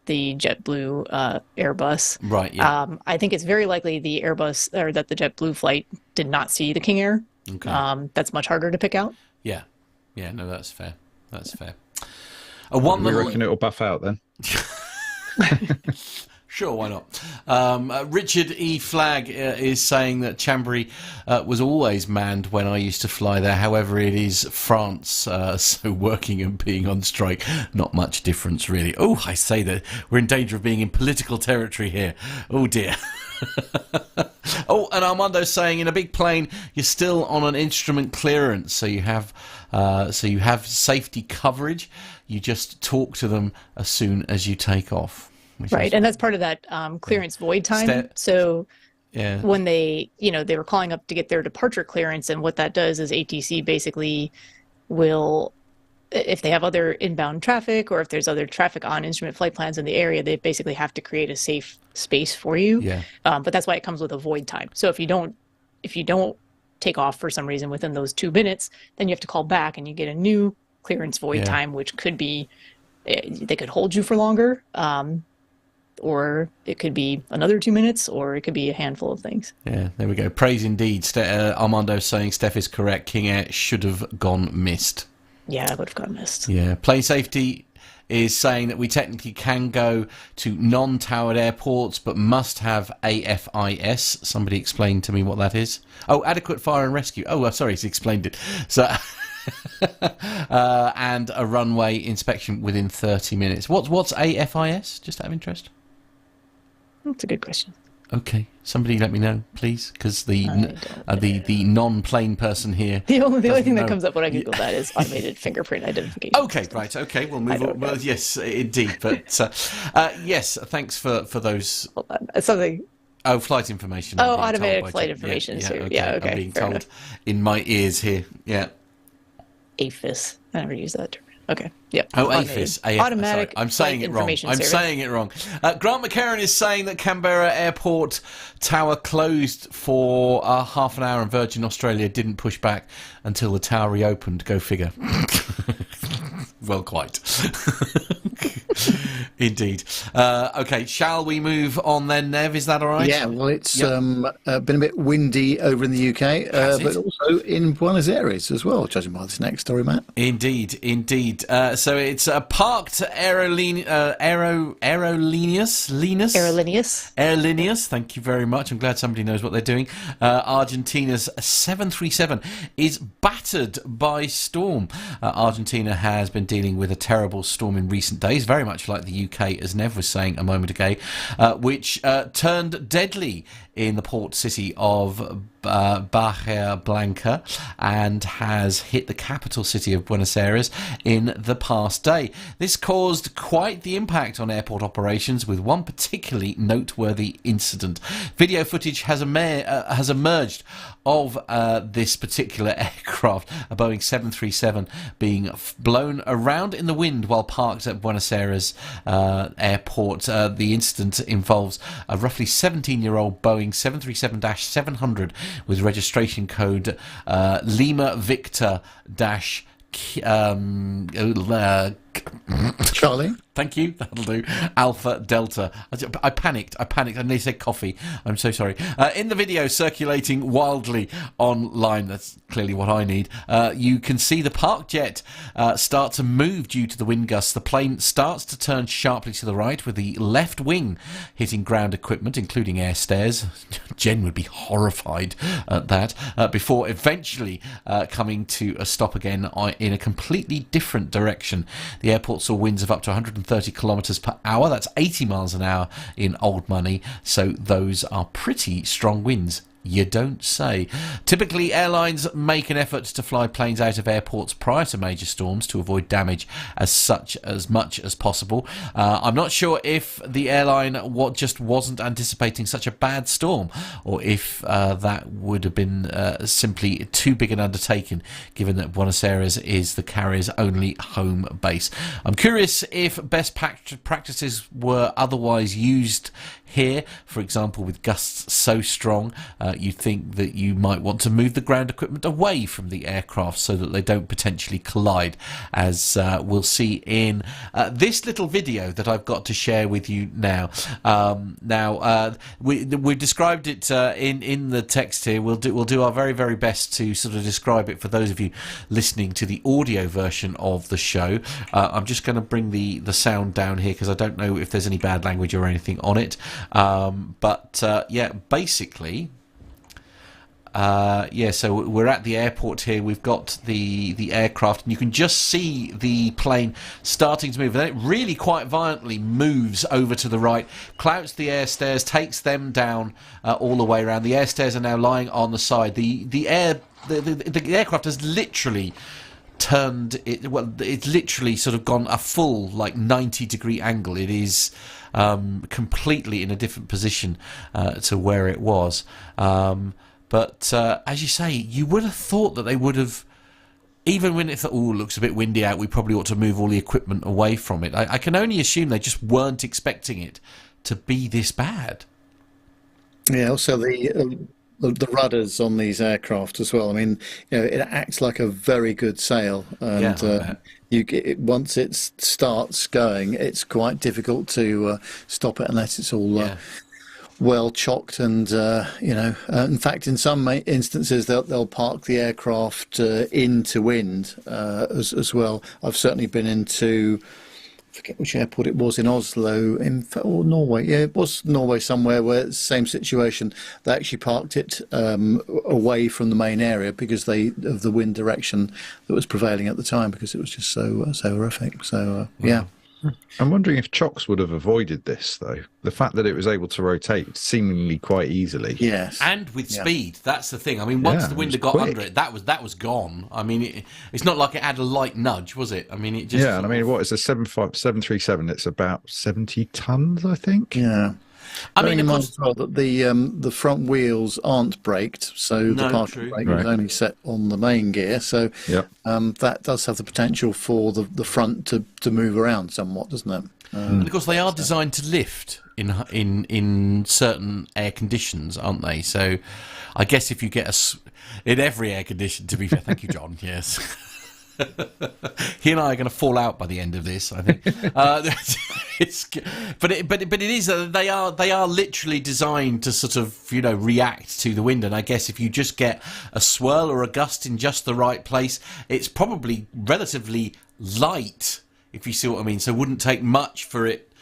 the JetBlue Airbus. Right. Yeah. I think it's very likely the Airbus or that the JetBlue flight did not see the King Air. Okay. That's much harder to pick out. Yeah. Yeah. No, that's fair. That's fair. We reckon it'll buff out then. Sure, why not? Richard E. Flagg is saying that Chambéry was always manned when I used to fly there. However, it is France, so working and being on strike, not much difference really. Oh, I say that we're in danger of being in political territory here. Oh dear. Oh, and Armando's saying in a big plane you're still on an instrument clearance, so you have safety coverage. You just talk to them as soon as you take off. Right, and that's part of that clearance void time. So yeah, when they were calling up to get their departure clearance, and what that does is ATC basically will, if they have other inbound traffic or if there's other traffic on instrument flight plans in the area, they basically have to create a safe space for you. Yeah. But that's why it comes with a void time. So if you don't take off for some reason within those 2 minutes, then you have to call back and you get a new clearance void time, which could be, they could hold you for longer. Or it could be another 2 minutes, or it could be a handful of things. Yeah, there we go. Praise indeed. Armando's saying Steph is correct. King Air should have gone missed. Yeah, I would have gone missed. Yeah, plane safety is saying that we technically can go to non-towered airports, but must have AFIS. Somebody explain to me what that is. Oh, adequate fire and rescue. Oh, sorry, he's explained it. So, and a runway inspection within 30 minutes. What's AFIS? Just out of interest. That's a good question. Okay, somebody let me know, please, because the non-plane person here. The only thing that comes up when I Google that is automated fingerprint identification. Okay, right. Okay, we'll move on. Well, yes, indeed, but yes, thanks for those. Hold on. Something. Oh, flight information. Oh, automated flight information. Yeah, okay. I'm being told in my ears here. Yeah. AFIS. I never use that term. Okay. Yep. Oh, Automated. AFIS. Automatic. Sorry, I'm saying Flight it wrong. Information I'm Service. saying it wrong. Grant McCarran is saying that Canberra Airport Tower closed for half an hour and Virgin Australia didn't push back until the tower reopened. Go figure. Well, quite. Indeed. Okay, shall we move on then, Nev? Is that all right? Yeah, well, it's been a bit windy over in the UK, but also in Buenos Aires as well, judging by this next story, Matt. Indeed. So it's a parked Aerolíneas. Thank you very much. I'm glad somebody knows what they're doing. Argentina's 737 is battered by storm. Argentina has been dealing with a terrible storm in recent days, very much like the UK, as Nev was saying a moment ago, which turned deadly in the port city of Bahia Blanca and has hit the capital city of Buenos Aires in the past day. This caused quite the impact on airport operations, with one particularly noteworthy incident. Video footage has emerged of this particular aircraft, a Boeing 737, being blown around in the wind while parked at Buenos Aires airport. The incident involves a roughly 17-year-old Boeing 737-700 with registration code Lima Victor Charlie? Thank you. That'll do. Alpha Delta. I panicked. And they said coffee. I'm so sorry. In the video circulating wildly online, that's clearly what I need, you can see the parked jet start to move due to the wind gusts. The plane starts to turn sharply to the right, with the left wing hitting ground equipment, including air stairs. Jen would be horrified at that, before eventually coming to a stop again in a completely different direction. The airport saw winds of up to 130 kilometres per hour. That's 80 miles an hour in old money. So those are pretty strong winds. You don't say. Typically, airlines make an effort to fly planes out of airports prior to major storms to avoid damage as much as possible. I'm not sure if the airline just wasn't anticipating such a bad storm, or if that would have been simply too big an undertaking, given that Buenos Aires is the carrier's only home base. I'm curious if best practices were otherwise used here. For example, with gusts so strong, you'd think that you might want to move the ground equipment away from the aircraft so that they don't potentially collide, as we'll see in this little video that I've got to share with you now. We've described it in the text here. We'll do our very, very best to sort of describe it for those of you listening to the audio version of the show. I'm just going to bring the sound down here because I don't know if there's any bad language or anything on it. Basically, so we're at the airport here. We've got the aircraft, and you can just see the plane starting to move. And then it really quite violently moves over to the right, clouts the air stairs, takes them down all the way around. The air stairs are now lying on the side. The aircraft has literally turned it. Well, it's literally sort of gone a full 90-degree angle. It is completely in a different position to where it was. But as you say, you would have thought that they would have, even when it thought, looks a bit windy out, we probably ought to move all the equipment away from it. I can only assume they just weren't expecting it to be this bad. Yeah, also the rudders on these aircraft as well. I mean, it acts like a very good sail, and once it starts going, it's quite difficult to stop it unless it's all well chocked. And in fact, in some instances, they'll park the aircraft into wind as well. I've certainly been into, I forget which airport it was in Oslo, or Norway. Yeah, it was Norway somewhere, where it's the same situation. They actually parked it away from the main area because of the wind direction that was prevailing at the time, because it was just so horrific. So yeah. I'm wondering if chocks would have avoided this, though. The fact that it was able to rotate seemingly quite easily. Yes. And with speed. That's the thing. I mean, once the wind had got under it, that was gone. I mean, it's not like it had a light nudge, was it? I mean, it just... Yeah, and I mean, what is a 737? It's about 70 tons, I think. Yeah. I Bearing mean, in of mind course, as well that the front wheels aren't braked, so the No, parking true. brake Right. is only set on the main gear. So Yep. that does have the potential for the front to move around somewhat, doesn't it? and of course, they are designed to lift in certain air conditions, aren't they? So, I guess if you get in every air condition, to be fair, thank you, John. Yes. He and I are going to fall out by the end of this, I think. But it is they are literally designed to sort of react to the wind, and I guess if you just get a swirl or a gust in just the right place, it's probably relatively light, if you see what I mean. So it wouldn't take much for it,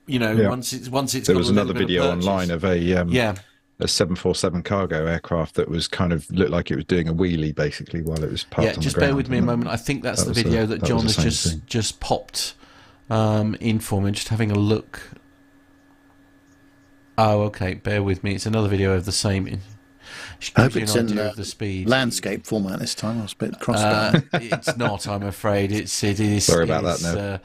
once it's There got was a little another bit of video purchase. online of a 747 cargo aircraft that was kind of looked like it was doing a wheelie basically while it was parked on the just ground. bear with me a moment. I think that's the was video that that John was the has same thing. just popped in for me. Just having a look. Oh, okay. Bear with me. It's another video of the same. I hope Gives it's you an in idea of the speed. landscape format this time. I was a bit cross about it. It's not, I'm afraid. It is. Sorry about that,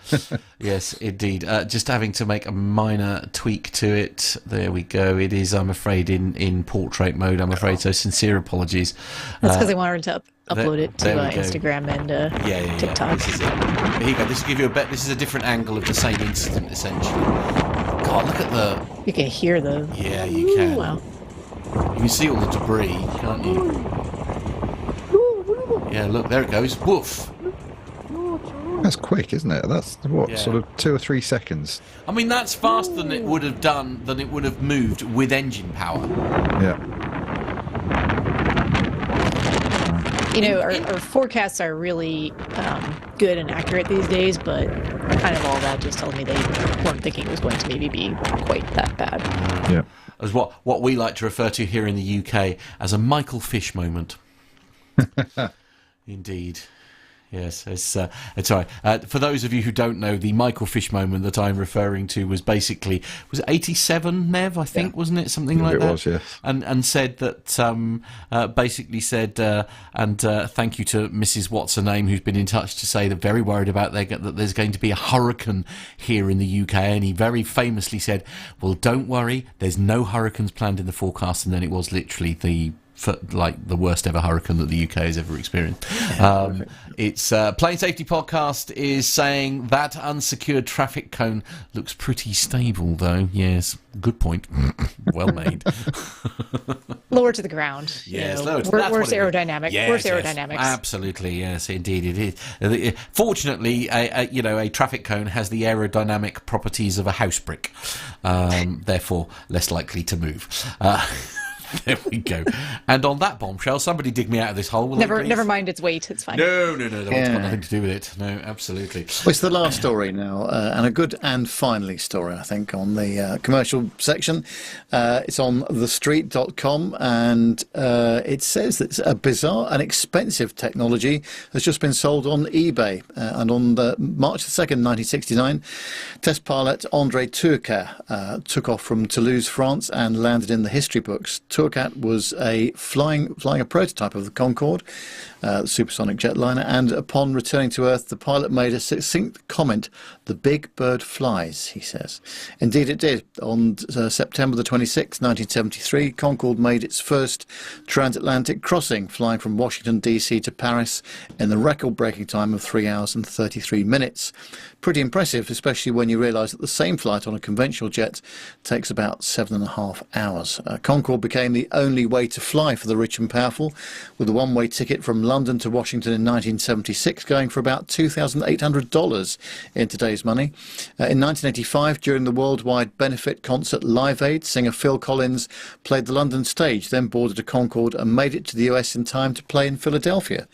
Yes, indeed. Just having to make a minor tweak to it. There we go. It is, I'm afraid, in portrait mode. I'm afraid. So sincere apologies. That's because I wanted to upload it to there we go. Instagram and Yeah. TikTok. This is it. Here you go. This will give you a bet. This is a different angle of the same incident, essentially. God, look at the. You can hear the. Yeah, you can. Wow. You can see all the debris, can't you? Yeah, look, there it goes. Woof. That's quick, isn't it? That's Yeah. sort of 2 or 3 seconds. I mean, that's faster than it would have moved with engine power. Yeah. Our forecasts are really good and accurate these days, but kind of all that just told me they weren't thinking it was going to maybe be quite that bad. Yeah. As what we like to refer to here in the UK as a Michael Fish moment. Indeed. Yes, it's all right. For those of you who don't know, the Michael Fish moment that I'm referring to was basically, was it 87, Nev, I think, wasn't it? Something like that? It was, yes. And said that, basically said, thank you to Mrs. What's her name, who's been in touch to say they're very worried about that there's going to be a hurricane here in the UK. And he very famously said, well, don't worry, there's no hurricanes planned in the forecast. And then it was literally the worst ever hurricane that the UK has ever experienced. It's Plane Safety Podcast is saying that unsecured traffic cone looks pretty stable, though. Yes, good point. Well made. Lower to the ground. Yes, lower. lower to, that's Worse what it is. aerodynamic. Yes, Worse yes, aerodynamics. absolutely, yes, indeed it is. Fortunately, a traffic cone has the aerodynamic properties of a house brick, therefore less likely to move. There we go. And on that bombshell, somebody dig me out of this hole. Will they, please? Never mind its weight. It's fine. No, that's got nothing to do with it. No, absolutely. Well, it's the last story now, and a good and finally story, I think, on the commercial section. It's on thestreet.com, and it says that a bizarre and expensive technology has just been sold on eBay. And on March the 2nd, 1969, test pilot André Turcat took off from Toulouse, France, and landed in the history books. Turcat was flying a prototype of the Concorde, the supersonic jetliner, and upon returning to Earth, the pilot made a succinct comment: "The big bird flies," he says. Indeed, it did. On September the 26th, 1973, Concorde made its first transatlantic crossing, flying from Washington, D.C. to Paris in the record-breaking time of 3 hours and 33 minutes. Pretty impressive, especially when you realise that the same flight on a conventional jet takes about 7.5 hours. Concorde became the only way to fly for the rich and powerful, with a one-way ticket from London to Washington in 1976 going for about $2,800 in today's money. In 1985, during the worldwide benefit concert Live Aid, singer Phil Collins played the London stage, then boarded a Concorde and made it to the US in time to play in Philadelphia.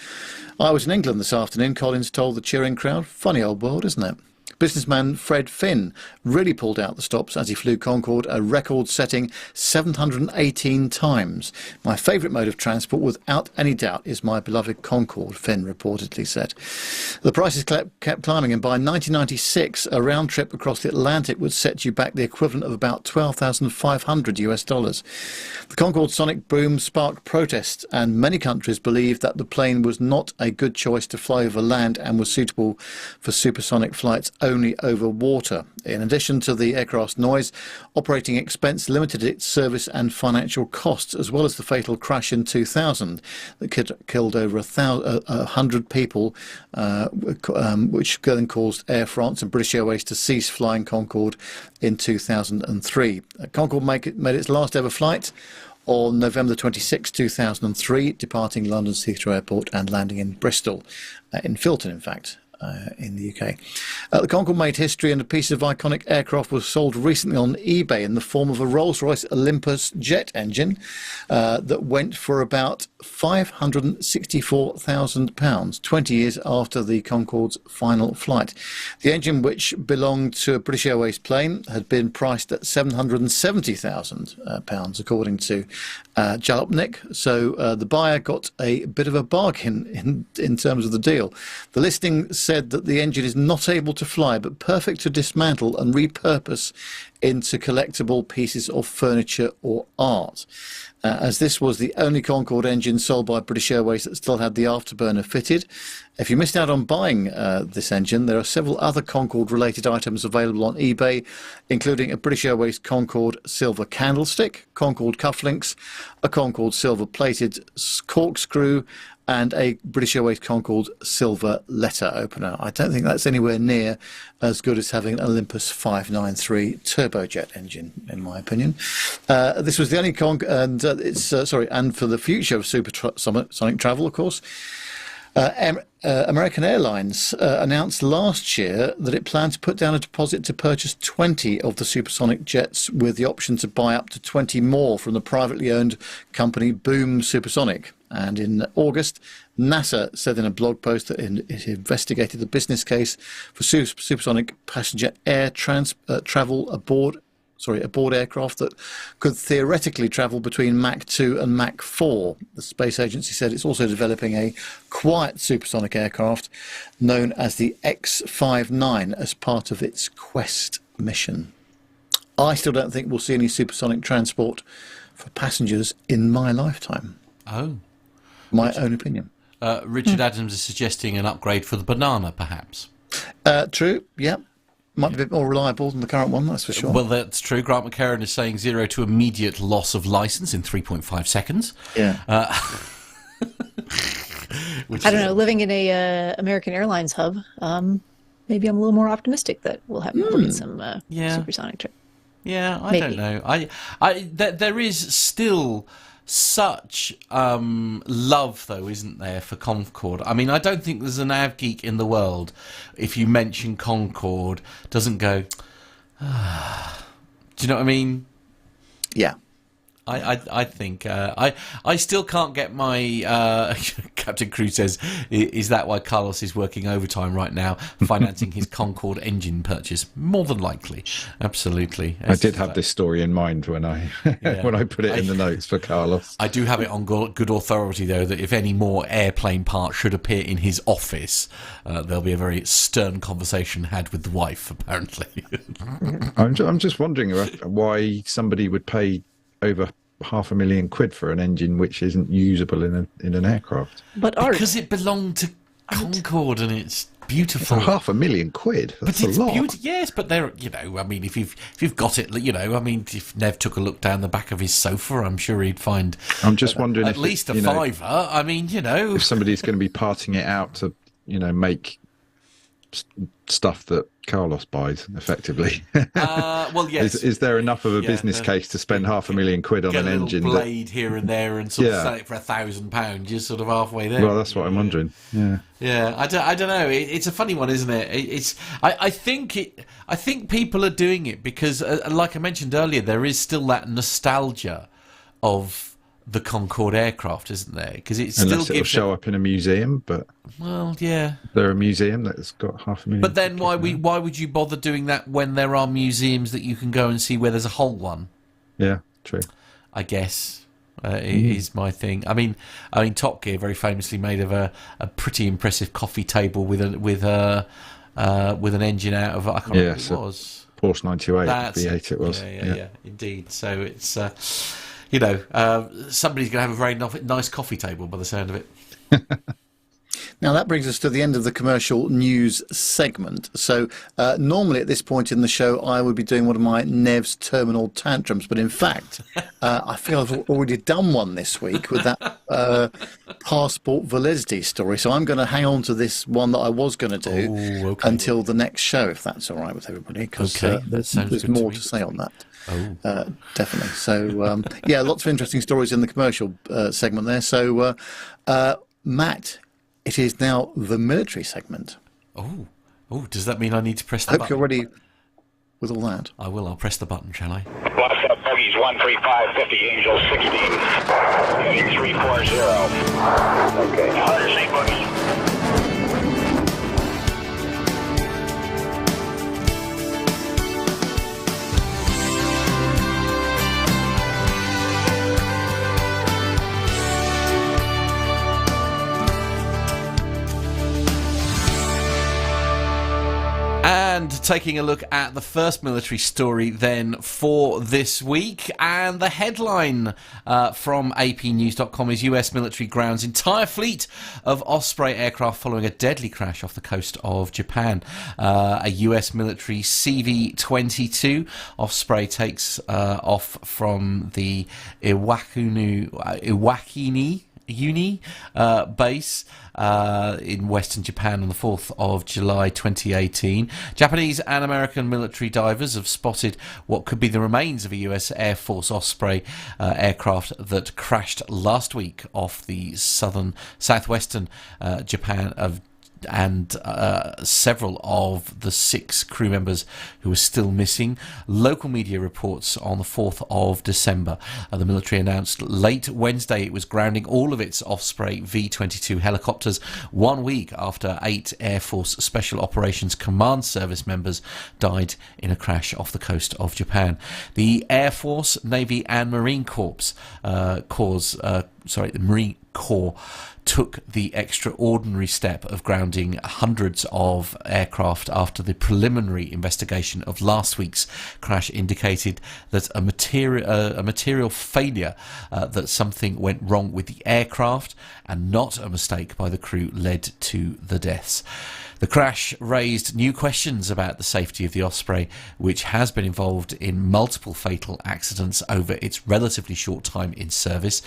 I was in England this afternoon, Collins told the cheering crowd. Funny old world, isn't it? Businessman Fred Finn really pulled out the stops as he flew Concorde a record-setting 718 times. My favourite mode of transport, without any doubt, is my beloved Concorde, Finn reportedly said. The prices kept climbing, and by 1996, a round trip across the Atlantic would set you back the equivalent of about $12,500. The Concorde sonic boom sparked protests, and many countries believed that the plane was not a good choice to fly over land and was suitable for supersonic flights only over water. In addition to the aircraft's noise, operating expense limited its service and financial costs, as well as the fatal crash in 2000 that killed over 100 people, which then caused Air France and British Airways to cease flying Concorde in 2003. Concorde made its last ever flight on November 26, 2003, departing London's Heathrow Airport and landing in Bristol, in Filton, in fact, in the UK. The Concorde made history, and a piece of iconic aircraft was sold recently on eBay in the form of a Rolls-Royce Olympus jet engine that went for about £564,000, 20 years after the Concorde's final flight. The engine, which belonged to a British Airways plane, had been priced at £770,000, according to Jalopnik. So the buyer got a bit of a bargain in terms of the deal. The listing said that the engine is not able to fly, but perfect to dismantle and repurpose into collectible pieces of furniture or art. As this was the only Concorde engine sold by British Airways that still had the afterburner fitted. If you missed out on buying this engine, there are several other Concorde-related items available on eBay, including a British Airways Concorde silver candlestick, Concorde cufflinks, a Concorde silver-plated corkscrew, and a British Airways Concorde silver letter opener. I don't think that's anywhere near as good as having an Olympus 593 turbojet engine, in my opinion. This was the only and for the future of supersonic travel, of course. American Airlines announced last year that it planned to put down a deposit to purchase 20 of the supersonic jets, with the option to buy up to 20 more from the privately owned company Boom Supersonic. And in August, NASA said in a blog post that it investigated the business case for supersonic passenger air travel aboard aircraft that could theoretically travel between Mach 2 and Mach 4. The space agency said it's also developing a quiet supersonic aircraft known as the X-59 as part of its Quest mission. I still don't think we'll see any supersonic transport for passengers in my lifetime. Oh. My own opinion. Richard Adams is suggesting an upgrade for the banana, perhaps. True, yeah. Might be a bit more reliable than the current one, that's for sure. Well, that's true. Grant McCarran is saying 0 to immediate loss of licence in 3.5 seconds. Yeah. I don't know. Living in a American Airlines hub, maybe I'm a little more optimistic that we'll have some supersonic trip. Yeah, I don't know. There is still such love, though, isn't there, for Concorde? I mean, I don't think there's an av geek in the world, if you mention Concorde, doesn't go, do you know what I mean? Yeah. I think I still can't get my Captain Crew says, is that why Carlos is working overtime right now, financing his Concorde engine purchase? More than likely, absolutely. I did have this story in mind when I when I put it in the notes for Carlos. I do have it on good authority, though, that if any more airplane parts should appear in his office, there'll be a very stern conversation had with the wife, apparently. I'm just wondering why somebody would pay over £500,000 for an engine which isn't usable in an aircraft. But because it belonged to Concorde and it's beautiful. £500,000. That's but a lot. Yes, but they're, I mean, if you've got it, I mean, if Nev took a look down the back of his sofa, I'm sure he'd find. I'm just wondering at least a fiver. I mean, if somebody's going to be parting it out to, make stuff that Carlos buys effectively. Well, yes. Is there enough of a business case to spend £500,000 on an engine? Blade here and there, and sort of sell it for £1,000. You're sort of halfway there. Well, that's what I'm wondering. Yeah. I don't know. It's a funny one, isn't it? I think people are doing it because, like I mentioned earlier, there is still that nostalgia of the Concorde aircraft, isn't there? Because it still it'll show up in a museum, but they're a museum that's got £500,000. But then why would you bother doing that when there are museums that you can go and see where there's a whole one? Yeah, true. I guess is my thing. I mean, Top Gear very famously made of a pretty impressive coffee table with an engine out of, I can't remember what it was. Porsche 928 V8 it was. Yeah, indeed. So it's somebody's going to have a very nice coffee table by the sound of it. Now, that brings us to the end of the commercial news segment. So normally at this point in the show, I would be doing one of my Nev's terminal tantrums. But in fact, I feel I've already done one this week with that passport validity story. So I'm going to hang on to this one that I was going to do until the next show, if that's all right with everybody, because there's more to say on that. Definitely. So, yeah, lots of interesting stories in the commercial segment there. So, Matt, it is now the military segment. Oh, does that mean I need to press the button? button? I hope you're ready with all that. I will. I'll press the button, shall I? Blast up buggies 13550, Angel 16, heading 340. Okay, 100 seat buggies. And taking a look at the first military story then for this week, and the headline from apnews.com is US military grounds entire fleet of Osprey aircraft following a deadly crash off the coast of Japan. A US military CV-22 Osprey takes off from the Iwakuni base in western Japan on the 4th of July 2018. Japanese and American military divers have spotted what could be the remains of a US Air Force Osprey aircraft that crashed last week off the southwestern Japan and several of the 6 crew members who are still missing. Local media reports on the 4th of December. The military announced late Wednesday it was grounding all of its Osprey V-22 helicopters 1 week after 8 Air Force Special Operations Command Service members died in a crash off the coast of Japan. The Air Force, Navy and Marine Corps the Marine Corps took the extraordinary step of grounding hundreds of aircraft after the preliminary investigation of last week's crash indicated that a material failure, that something went wrong with the aircraft and not a mistake by the crew, led to the deaths. The crash raised new questions about the safety of the Osprey, which has been involved in multiple fatal accidents over its relatively short time in service.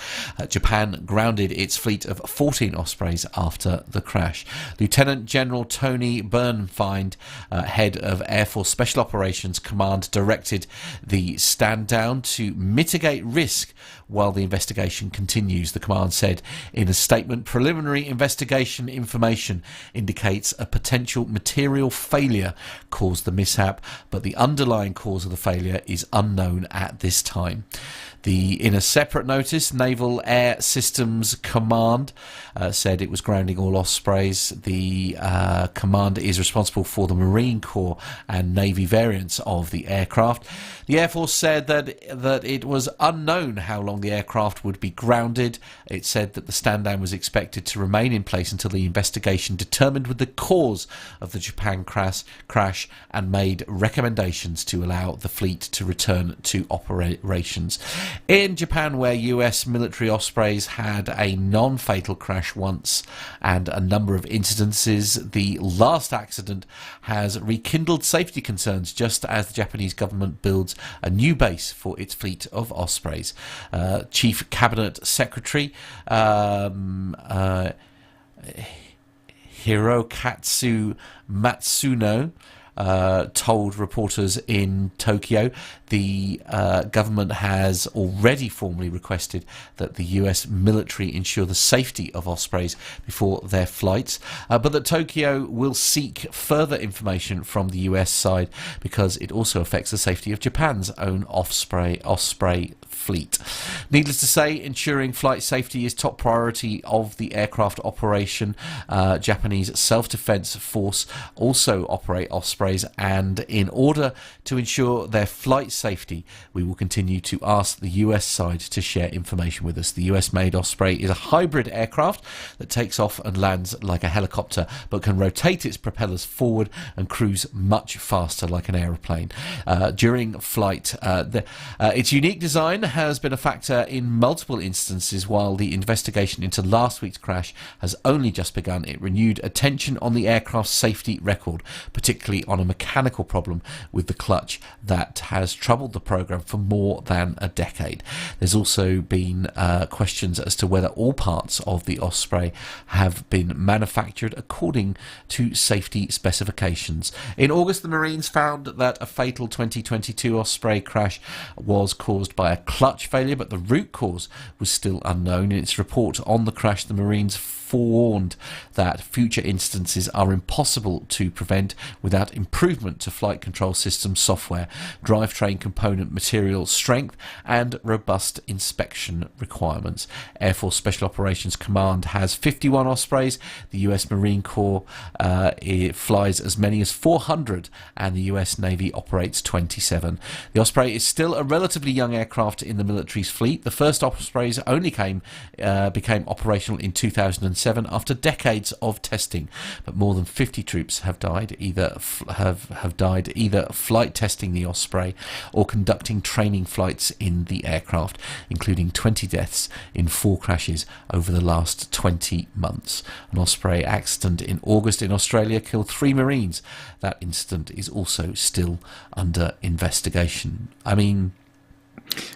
Japan grounded its fleet of 14 Ospreys after the crash. Lieutenant General Tony Bernfind, head of Air Force Special Operations Command, directed the stand down to mitigate risk while the investigation continues. The command said in a statement, preliminary investigation information indicates a potential material failure caused the mishap, but the underlying cause of the failure is unknown at this time. In a separate notice, Naval Air Systems Command said it was grounding all Ospreys. The command is responsible for the Marine Corps and Navy variants of the aircraft. The Air Force said that it was unknown how long the aircraft would be grounded. It said that the stand-down was expected to remain in place until the investigation determined the cause of the Japan crash and made recommendations to allow the fleet to return to operations. In Japan, where US military Ospreys had a non-fatal crash once and a number of incidences, the last accident has rekindled safety concerns just as the Japanese government builds a new base for its fleet of Ospreys. Chief Cabinet Secretary Hirokatsu Matsuno told reporters in Tokyo the government has already formally requested that the US military ensure the safety of Ospreys before their flights, but that Tokyo will seek further information from the US side because it also affects the safety of Japan's own Osprey fleet. Needless to say, ensuring flight safety is top priority of the aircraft operation. Japanese self-defense force also operate Osprey Ospreys, and in order to ensure their flight safety, we will continue to ask the US side to share information with us. The US-made Osprey is a hybrid aircraft that takes off and lands like a helicopter, but can rotate its propellers forward and cruise much faster like an aeroplane. During flight, its unique design has been a factor in multiple instances. While the investigation into last week's crash has only just begun, it renewed attention on the aircraft's safety record, particularly on a mechanical problem with the clutch that has troubled the program for more than a decade. There's also been questions as to whether all parts of the Osprey have been manufactured according to safety specifications. In August, the Marines found that a fatal 2022 Osprey crash was caused by a clutch failure, but the root cause was still unknown. In its report on the crash, the Marines forewarned that future instances are impossible to prevent without improvement to flight control system software, drivetrain component material strength, and robust inspection requirements. Air Force Special Operations Command has 51 Ospreys. The US Marine Corps it flies as many as 400, and the US Navy operates 27. The Osprey is still a relatively young aircraft in the military's fleet. The first Ospreys only became operational in 2007 after decades of testing, but more than 50 troops have died either flight testing the Osprey or conducting training flights in the aircraft, including 20 deaths in 4 crashes over the last 20 months. An Osprey accident in August in Australia killed 3 Marines. That incident is also still under investigation. I mean,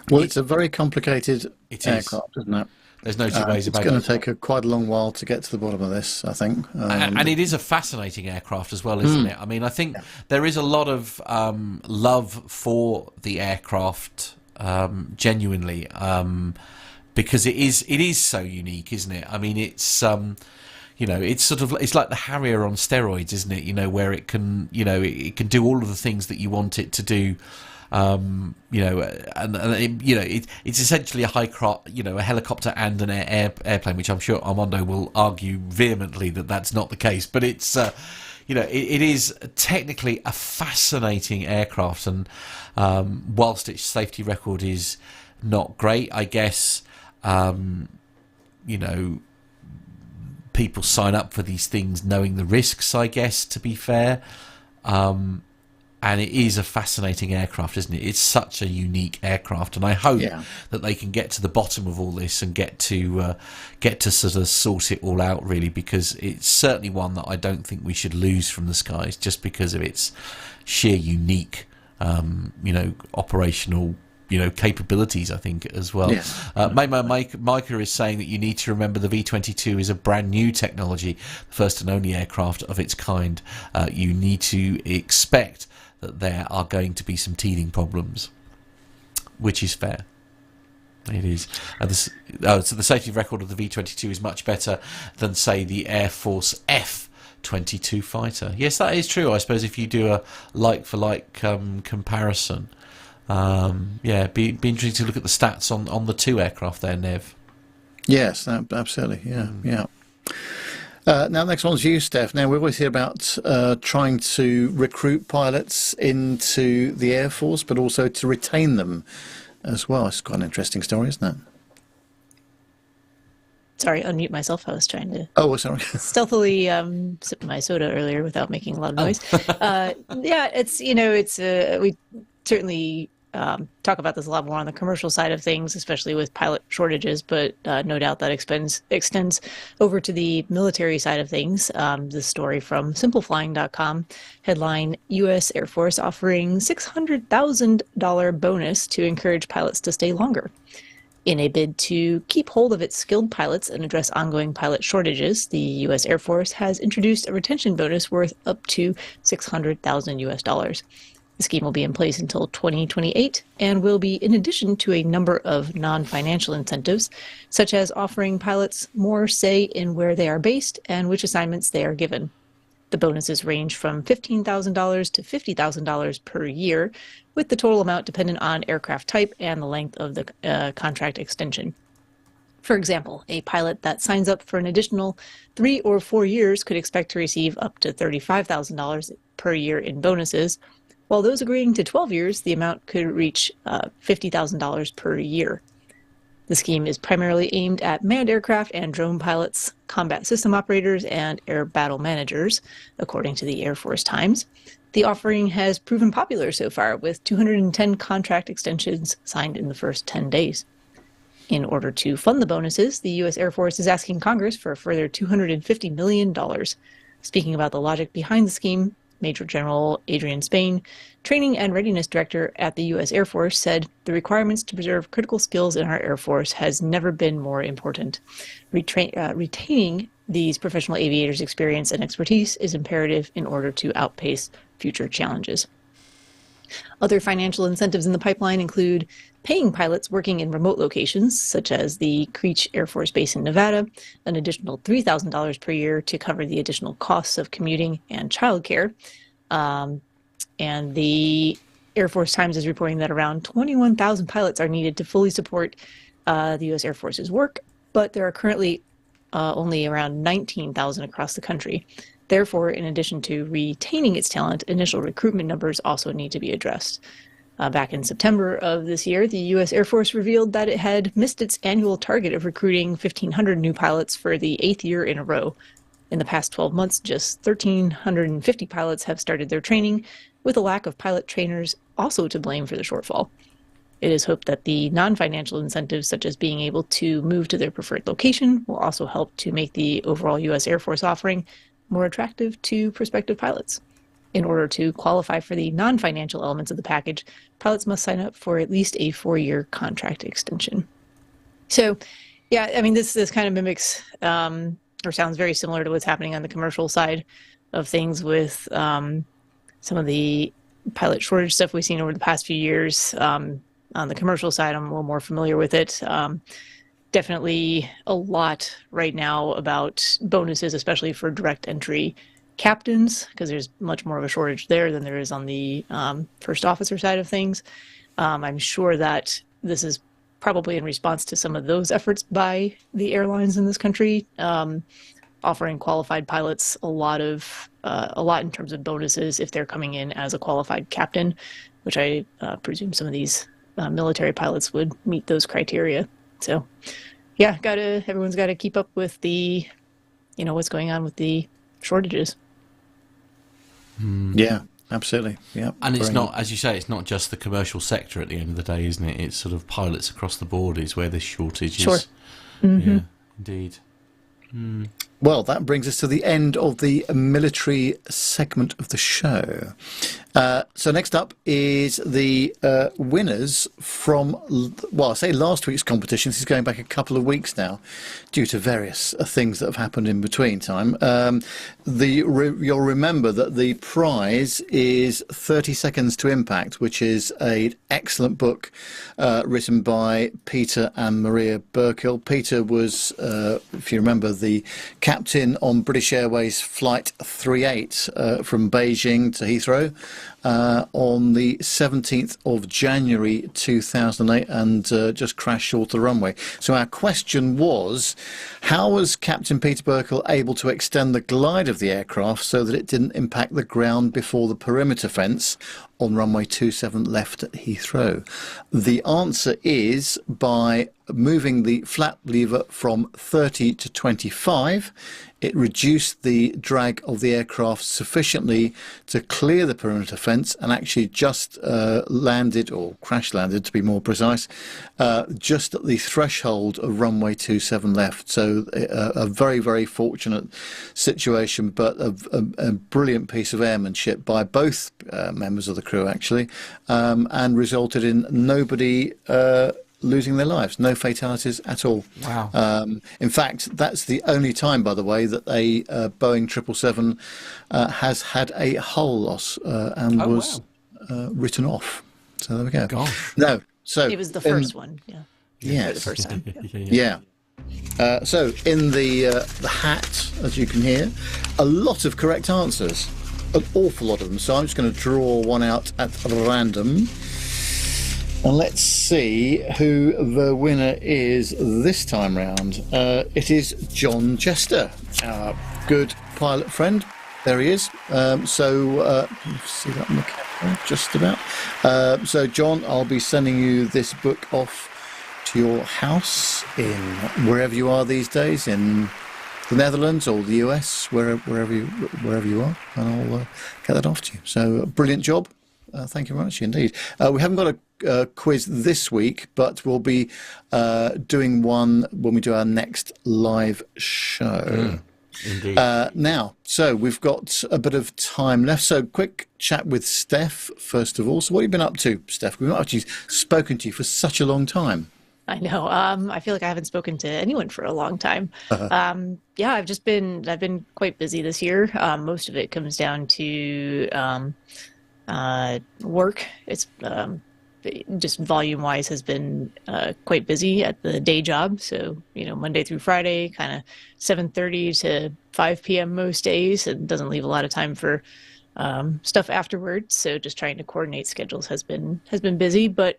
well, it's a very complicated aircraft, isn't it? There's no two ways about it. It's going to take quite a long while to get to the bottom of this, I think. And it is a fascinating aircraft as well, isn't it? I mean, I think there is a lot of love for the aircraft, genuinely, because it is so unique, isn't it? I mean, it's it's sort of, it's like the Harrier on steroids, isn't it? Where it can, it can do all of the things that you want it to do. It's essentially a a helicopter and an airplane, which I'm sure Armando will argue vehemently that that's not the case. But it's, it is technically a fascinating aircraft, and whilst its safety record is not great, I guess, people sign up for these things knowing the risks, I guess, to be fair. And it is a fascinating aircraft, isn't it? It's such a unique aircraft, and I hope that they can get to the bottom of all this and get to sort of sort it all out, really, because it's certainly one that I don't think we should lose from the skies, just because of its sheer unique, operational, capabilities, I think, as well. Micah is saying that you need to remember the V-22 is a brand new technology, the first and only aircraft of its kind. You need to expect that there are going to be some teething problems, which is fair. It is. So the safety record of the V-22 is much better than, say, the Air Force F-22 fighter. Yes, that is true. I suppose if you do a like-for-like comparison. Be interesting to look at the stats on the 2 aircraft there, Nev. Yes, absolutely. Yeah. Now, next one's you, Steph. Now, we always hear about trying to recruit pilots into the Air Force, but also to retain them as well. It's quite an interesting story, isn't it? Sorry, unmute myself. I was trying to sorry. stealthily sip my soda earlier without making a lot of noise. We certainly talk about this a lot more on the commercial side of things, especially with pilot shortages, but no doubt that extends over to the military side of things. This story from simpleflying.com, headline, U.S. Air Force offering $600,000 bonus to encourage pilots to stay longer. In a bid to keep hold of its skilled pilots and address ongoing pilot shortages, the U.S. Air Force has introduced a retention bonus worth up to $600,000 US. The scheme will be in place until 2028 and will be in addition to a number of non-financial incentives, such as offering pilots more say in where they are based and which assignments they are given. The bonuses range from $15,000 to $50,000 per year, with the total amount dependent on aircraft type and the length of the contract extension. For example, a pilot that signs up for an additional 3 or 4 years could expect to receive up to $35,000 per year in bonuses, while those agreeing to 12 years, the amount could reach $50,000 per year. The scheme is primarily aimed at manned aircraft and drone pilots, combat system operators, and air battle managers, according to the Air Force Times. The offering has proven popular so far, with 210 contract extensions signed in the first 10 days. In order to fund the bonuses, the U.S. Air Force is asking Congress for a further $250 million. Speaking about the logic behind the scheme, Major General Adrian Spain, Training and Readiness Director at the U.S. Air Force, said, "The requirements to preserve critical skills in our Air Force has never been more important. Retaining these professional aviators' experience and expertise is imperative in order to outpace future challenges." Other financial incentives in the pipeline include paying pilots working in remote locations, such as the Creech Air Force Base in Nevada, an additional $3,000 per year to cover the additional costs of commuting and childcare. And the Air Force Times is reporting that around 21,000 pilots are needed to fully support the U.S. Air Force's work, but there are currently only around 19,000 across the country. Therefore, in addition to retaining its talent, initial recruitment numbers also need to be addressed. Back in September of this year, the U.S. Air Force revealed that it had missed its annual target of recruiting 1,500 new pilots for the 8th year in a row. In the past 12 months, just 1,350 pilots have started their training, with a lack of pilot trainers also to blame for the shortfall. It is hoped that the non-financial incentives, such as being able to move to their preferred location, will also help to make the overall U.S. Air Force offering more attractive to prospective pilots. In order to qualify for the non-financial elements of the package, pilots must sign up for at least a 4-year contract extension. So, yeah, I mean, this kind of mimics or sounds very similar to what's happening on the commercial side of things with some of the pilot shortage stuff we've seen over the past few years. On the commercial side, I'm a little more familiar with it. Definitely a lot right now about bonuses, especially for direct entry captains, because there's much more of a shortage there than there is on the first officer side of things. I'm sure that this is probably in response to some of those efforts by the airlines in this country, offering qualified pilots a lot in terms of bonuses if they're coming in as a qualified captain, which I presume some of these military pilots would meet those criteria. So, yeah, everyone's got to keep up with the, what's going on with the shortages. Yeah, absolutely. Yeah, and it's not, as you say, it's not just the commercial sector at the end of the day, isn't it? It's sort of pilots across the board is where this shortage is. Sure. Mm-hmm. Yeah, indeed. Well, that brings us to the end of the military segment of the show. So next up is the winners from, I say last week's competition. This is going back a couple of weeks now, due to various things that have happened in between time. You'll remember that the prize is 30 Seconds to Impact, which is an excellent book written by Peter and Maria Burkill. Peter was, if you remember, the captain on British Airways Flight 38 from Beijing to Heathrow on the 17th of January 2008 and just crashed short of the runway. So our question was, how was Captain Peter Burkill able to extend the glide of the aircraft so that it didn't impact the ground before the perimeter fence on runway 27 left at Heathrow? The answer is by moving the flap lever from 30 to 25. It reduced the drag of the aircraft sufficiently to clear the perimeter fence and actually just landed, or crash landed to be more precise, just at the threshold of runway 27 left. So a very, very fortunate situation, but a brilliant piece of airmanship by both members of the crew, actually, and resulted in nobody losing their lives. No fatalities at all. Wow. In fact, that's the only time, by the way, that a Boeing 777 has had a hull loss and was written off. So there we go. Gosh. No, so it was the first one. Yeah. Yes. The first time. Yeah. So in the hat, as you can hear, a lot of correct answers. An awful lot of them. So I'm just going to draw one out at random. And let's see who the winner is this time round. It is John Chester, our good pilot friend. There he is. So see that on the camera, just about. So John, I'll be sending you this book off to your house in wherever you are these days, in the Netherlands or the US, wherever you are, and I'll get that off to you. So brilliant job. Thank you very much indeed. We haven't got a quiz this week, but we'll be doing one when we do our next live show. Indeed. Now, so we've got a bit of time left. So quick chat with Steph, first of all. So what have you been up to, Steph? We've not actually spoken to you for such a long time. I know. I feel like I haven't spoken to anyone for a long time. Yeah, I've been quite busy this year. Most of it comes down to work. It's just volume wise has been quite busy at the day job. So, Monday through Friday, kind of 7:30 to 5 p.m. most days. It doesn't leave a lot of time for stuff afterwards. So just trying to coordinate schedules has been busy, but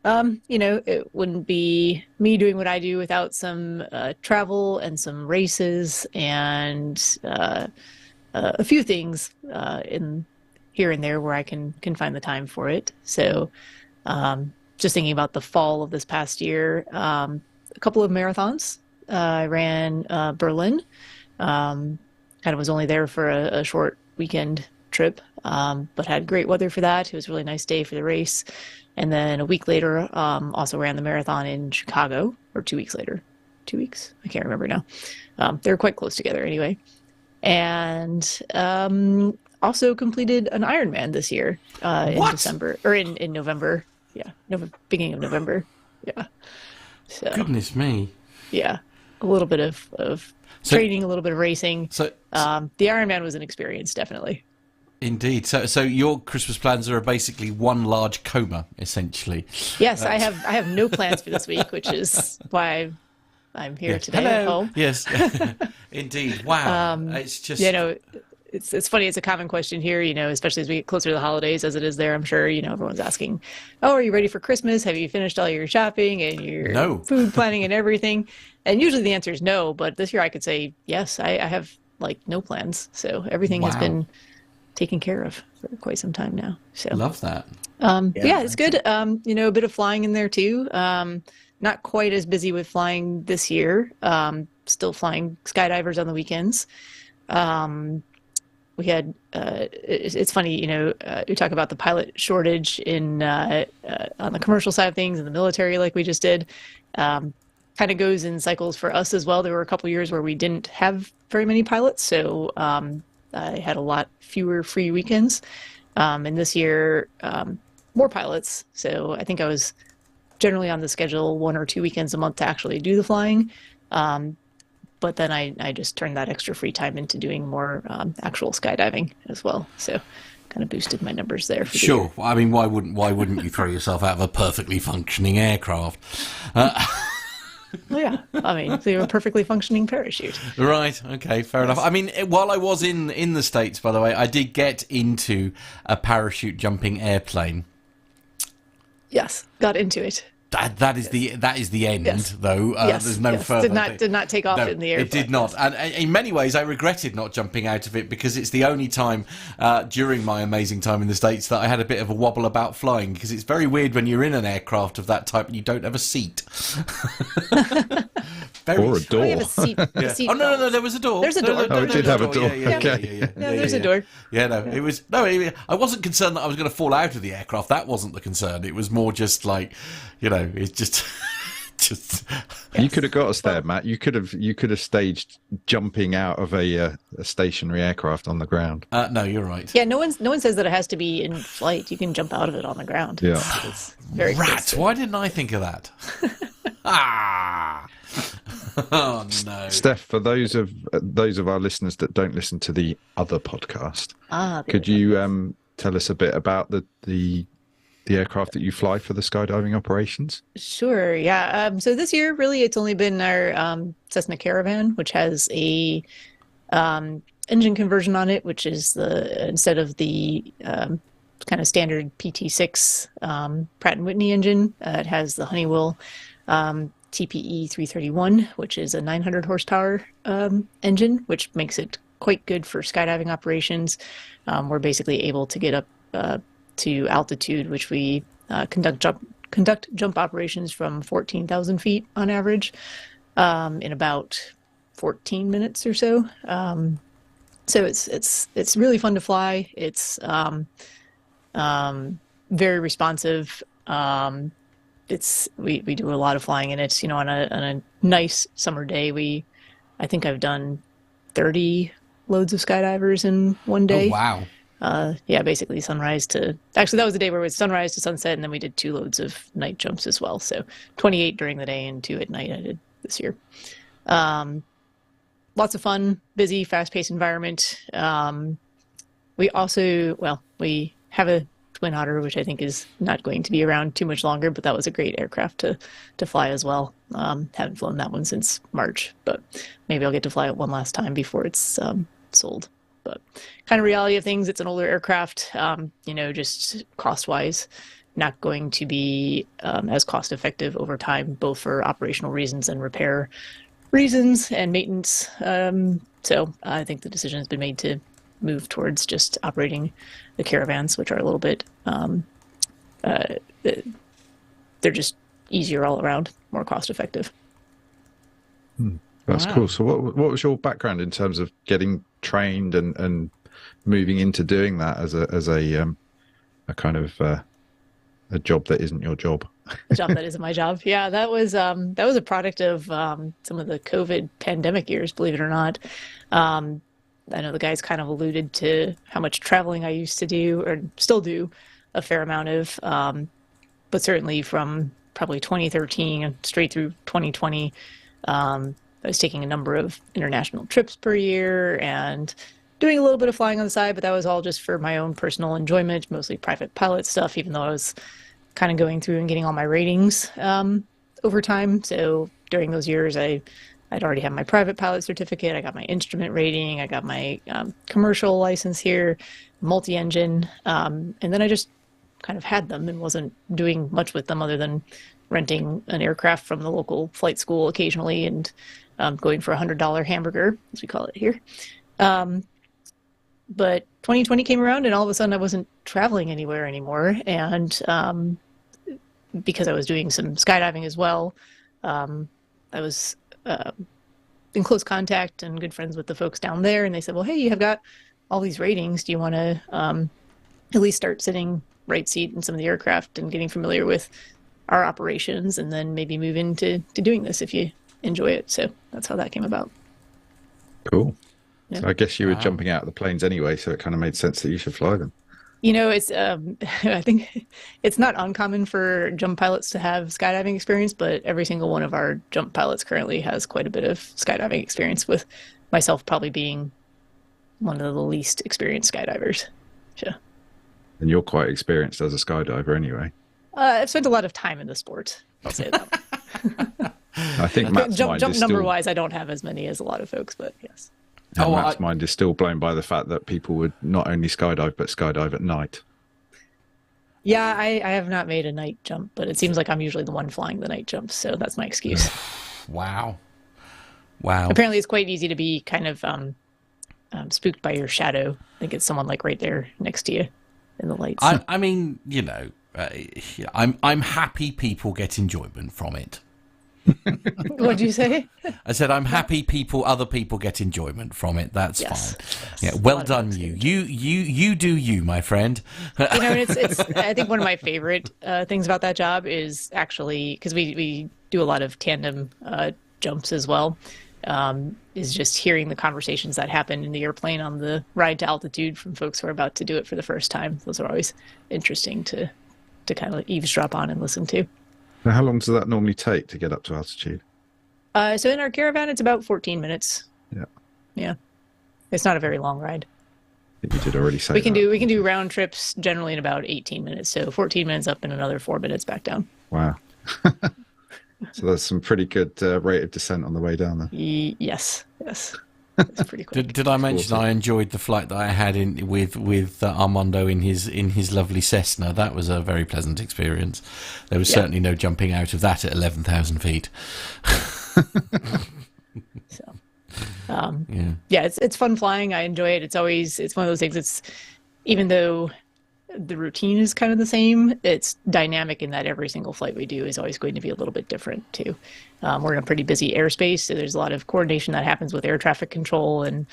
it wouldn't be me doing what I do without some travel and some races and a few things in here and there where I can find the time for it. So just thinking about the fall of this past year, a couple of marathons. I ran Berlin, kind of was only there for a short weekend trip, but had great weather for that. It was a really nice day for the race. And then a week later, also ran the marathon in Chicago, or 2 weeks later. 2 weeks? I can't remember now. They were quite close together anyway. And also completed an Ironman this year in December, or in November. Yeah, beginning of November. Yeah. So, Goodness me. Yeah, a little bit of training, a little bit of racing. So the Ironman was an experience, definitely. Indeed. So your Christmas plans are basically one large coma, essentially. Yes, I have no plans for this week, which is why I'm here today at home. Yes, indeed. Wow. It's just it's funny. It's a common question here, especially as we get closer to the holidays, as it is there. I'm sure everyone's asking, "Oh, are you ready for Christmas? Have you finished all your shopping and your food planning and everything?" And usually the answer is no. But this year I could say yes. I have no plans, so everything has been taken care of for quite some time now. So love that. Yeah, it's good. A bit of flying in there too. Not quite as busy with flying this year. Still flying skydivers on the weekends. We had it's funny, we talk about the pilot shortage in on the commercial side of things in the military, like we just did. Kind of goes in cycles for us as well. There were a couple years where we didn't have very many pilots, so I had a lot fewer free weekends. And this year, more pilots. So I think I was generally on the schedule 1 or 2 weekends a month to actually do the flying. But then I just turned that extra free time into doing more actual skydiving as well. So kind of boosted my numbers there. For sure. I mean, why wouldn't you throw yourself out of a perfectly functioning aircraft? Well, yeah. I mean, so you're a perfectly functioning parachute. Right. Okay. Fair enough. I mean, while I was in the States, by the way, I did get into a parachute jumping airplane. Yes, got into it. That is the end, though. There's no further. Did not take off in the air. It did not, and in many ways, I regretted not jumping out of it because it's the only time during my amazing time in the States that I had a bit of a wobble about flying. Because it's very weird when you're in an aircraft of that type and you don't have a seat. Or a door. Oh, you have a seat. Oh no, there was a door. There's a door. Oh, it did have a door. Yeah, Okay. Yeah, there's a door. Yeah, no, it was I wasn't concerned that I was going to fall out of the aircraft. That wasn't the concern. It was more just like, it's just. You could have got us there, Matt. You could have staged jumping out of a stationary aircraft on the ground. No, you're right. Yeah, no one says that it has to be in flight. You can jump out of it on the ground. Yeah. It's very Rats. Why didn't I think of that? Oh no, Steph. For those of our listeners that don't listen to the other podcast, could you tell us a bit about the aircraft that you fly for the skydiving operations? Sure, yeah. So this year, really, it's only been our Cessna Caravan, which has a engine conversion on it, which is instead of the kind of standard PT6 Pratt & Whitney engine. It has the Honeywell TPE 331, which is a 900 horsepower engine, which makes it quite good for skydiving operations. We're basically able to get up to altitude, which we conduct jump operations from 14,000 feet on average in about 14 minutes or so. So it's really fun to fly. It's very responsive. We do a lot of flying in it. On a nice summer day, I think I've done 30 loads of skydivers in one day. Oh, wow. Yeah, basically sunrise to, actually that was the day where it was sunrise to sunset, and then we did 2 loads of night jumps as well. So 28 during the day and 2 at night I did this year. Lots of fun, busy, fast-paced environment. We have a Twin Otter, which I think is not going to be around too much longer, but that was a great aircraft to fly as well. Haven't flown that one since March, but maybe I'll get to fly it one last time before it's sold. But kind of reality of things, it's an older aircraft, just cost-wise, not going to be as cost-effective over time, both for operational reasons and repair reasons and maintenance. So I think the decision has been made to move towards just operating the Caravans, which are a little bit, they're just easier all around, more cost-effective. That's cool. So what was your background in terms of getting trained and moving into doing that as a kind of a job that isn't your job? A job that isn't my job. Yeah, that was a product of some of the COVID pandemic years, believe it or not. I know the guys kind of alluded to how much traveling I used to do, or still do, a fair amount of, but certainly from probably 2013 and straight through 2020, I was taking a number of international trips per year and doing a little bit of flying on the side, but that was all just for my own personal enjoyment, mostly private pilot stuff, even though I was kind of going through and getting all my ratings over time. So during those years, I'd already had my private pilot certificate. I got my instrument rating. I got my commercial license here, multi-engine. And then I just kind of had them and wasn't doing much with them other than renting an aircraft from the local flight school occasionally and going for $100 hamburger, as we call it here. But 2020 came around and all of a sudden I wasn't traveling anywhere anymore. And because I was doing some skydiving as well, I was in close contact and good friends with the folks down there. And they said, well, hey, you have got all these ratings. Do you want to at least start sitting right seat in some of the aircraft and getting familiar with our operations, and then maybe move into doing this if you enjoy it? So that's how that came about. Cool. Yeah. So I guess you were jumping out of the planes anyway, so it kind of made sense that you should fly them. It's I think it's not uncommon for jump pilots to have skydiving experience, but every single one of our jump pilots currently has quite a bit of skydiving experience, with myself probably being one of the least experienced skydivers. Sure. And you're quite experienced as a skydiver anyway. I've spent a lot of time in the sport, I'll say that. I think Matt's jump mind is number still... wise, I don't have as many as a lot of folks, but yes. Matt's mind is still blown by the fact that people would not only skydive, but skydive at night. Yeah, I have not made a night jump, but it seems like I'm usually the one flying the night jumps, so that's my excuse. Wow. Apparently it's quite easy to be kind of spooked by your shadow. I think it's someone like right there next to you in the lights. I mean, I'm happy people get enjoyment from it. What'd you say? I said I'm happy other people get enjoyment from it. That's fine. Yes. Yeah, well done, you. You do you, my friend. And it's I think one of my favorite things about that job is actually, because we do a lot of tandem jumps as well, is just hearing the conversations that happen in the airplane on the ride to altitude from folks who are about to do it for the first time. Those are always interesting to kind of eavesdrop on and listen to. Now, how long does that normally take to get up to altitude? So in our Caravan, it's about 14 minutes. Yeah. It's not a very long ride. I think you did already say we can do round trips generally in about 18 minutes. So 14 minutes up and another 4 minutes back down. Wow. So that's some pretty good rate of descent on the way down there. Yes. It's pretty quick. Did I mention I enjoyed the flight that I had with Armando in his lovely Cessna? That was a very pleasant experience. There was certainly no jumping out of that at 11,000 feet. So, it's fun flying. I enjoy it. It's one of those things. It's, even though the routine is kind of the same, it's dynamic in that every single flight we do is always going to be a little bit different too. We're in a pretty busy airspace, so there's a lot of coordination that happens with air traffic control, and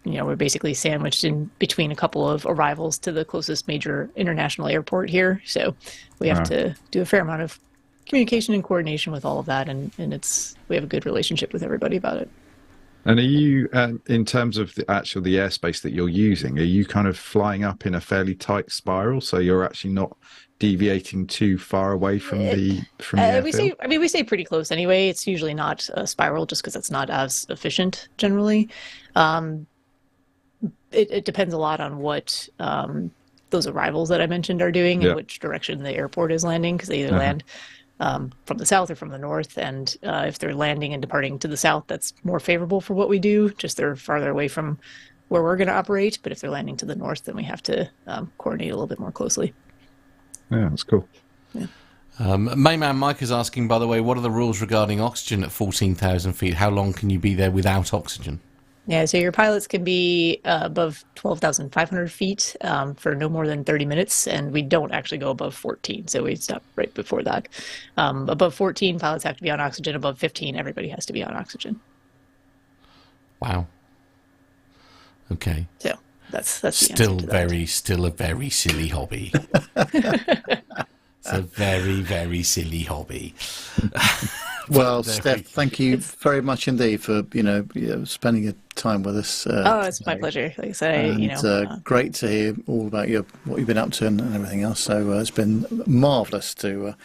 we're basically sandwiched in between a couple of arrivals to the closest major international airport here. So we have to do a fair amount of communication and coordination with all of that, and we have a good relationship with everybody about it. And are you, in terms of the airspace that you're using, are you kind of flying up in a fairly tight spiral, so you're actually not deviating too far away from the airfield? We stay pretty close anyway. It's usually not a spiral, just because it's not as efficient generally. It depends a lot on what those arrivals that I mentioned are doing, and which direction the airport is landing, because they either land from the south or from the north, and if they're landing and departing to the south, that's more favorable for what we do, just they're farther away from where we're going to operate. But if they're landing to the north, then we have to coordinate a little bit more closely. Yeah, that's cool. Yeah. Mayman Mike is asking, by the way, what are the rules regarding oxygen at 14,000 feet? How long can you be there without oxygen? Yeah, so your pilots can be above 12,500 feet for no more than 30 minutes, and we don't actually go above 14, so we stop right before that. Above 14, pilots have to be on oxygen. Above 15, everybody has to be on oxygen. Wow. Okay. So that's the answer to that. Still a very silly hobby. It's a very, very silly hobby. Well, Steph, thank you very much indeed for spending your time with us. It's my pleasure. Like I said, great to hear all about what you've been up to and everything else. So it's been marvellous to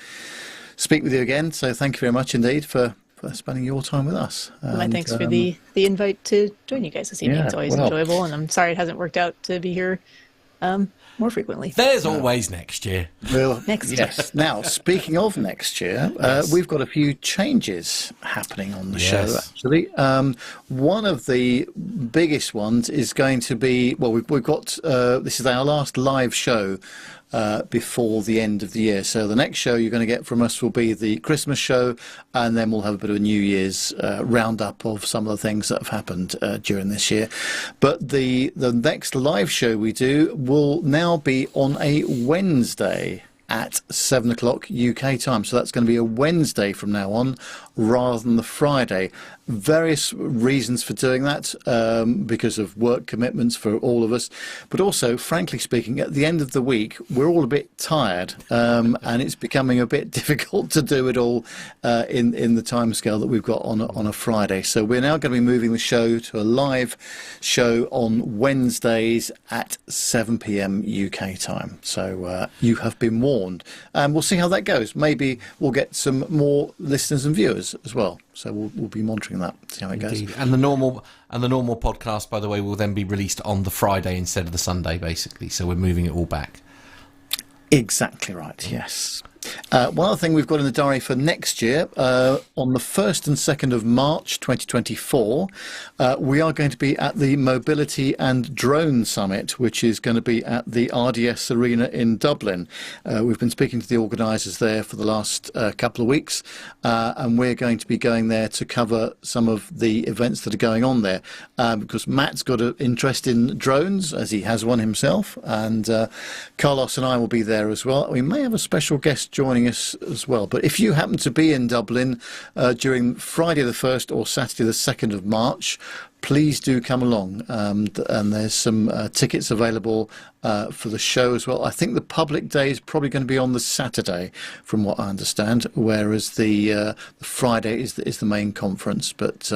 speak with you again. So thank you very much indeed for spending your time with us. My thanks for the invite to join you guys this evening. It's always enjoyable, and I'm sorry it hasn't worked out to be here more frequently. There's always next year. Well, next year. Now, speaking of next year, we've got a few changes happening on the show, actually. One of the biggest ones is going to be, we've got, this is our last live show before the end of the year. So the next show you're going to get from us will be the Christmas show, and then we'll have a bit of a New Year's roundup of some of the things that have happened during this year. But the next live show we do will now be on a Wednesday at 7 o'clock UK time. So that's going to be a Wednesday from now on rather than the Friday. Various reasons for doing that, because of work commitments for all of us, but also, frankly speaking, at the end of the week we're all a bit tired, and it's becoming a bit difficult to do it all in the timescale that we've got on a Friday. So we're now going to be moving the show to a live show on Wednesdays at 7 p.m. UK time. So you have been warned, and we'll see how that goes. Maybe we'll get some more listeners and viewers as well. So we'll be monitoring that, see how it goes. And the normal podcast, by the way, will then be released on the Friday instead of the Sunday, basically. So we're moving it all back. Exactly right. Yes. One other thing we've got in the diary for next year, on the 1st and 2nd of March 2024, we are going to be at the Mobility and Drone Summit, which is going to be at the RDS Arena in Dublin. We've been speaking to the organisers there for the last couple of weeks, and we're going to be going there to cover some of the events that are going on there, because Matt's got an interest in drones, as he has one himself, and Carlos and I will be there as well. We may have a special guest joining us as well. But if you happen to be in Dublin during Friday the 1st or Saturday the 2nd of March, please do come along. And there's some tickets available for the show as well. I think the public day is probably going to be on the Saturday, from what I understand, whereas the Friday is the main conference. But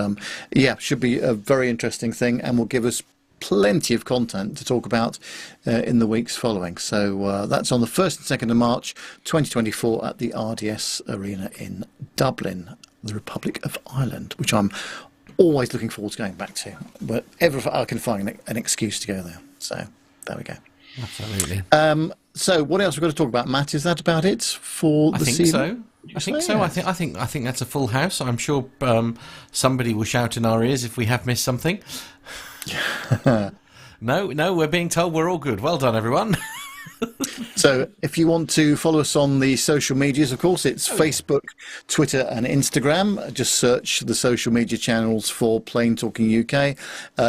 should be a very interesting thing, and will give us plenty of content to talk about in the weeks following. So that's on the 1st and 2nd of March 2024 at the RDS Arena in Dublin, the Republic of Ireland, which I'm always looking forward to going back to, whenever I can find an excuse to go there. So there we go. Absolutely. So what else we've got to talk about, Matt? Is that about it for the season? I think so. I think so. Yes. I think that's a full house. I'm sure somebody will shout in our ears if we have missed something. No, we're being told we're all good. Well done, everyone. So if you want to follow us on the social medias, of course, it's Facebook, Twitter and Instagram. Just search the social media channels for Plane Talking UK.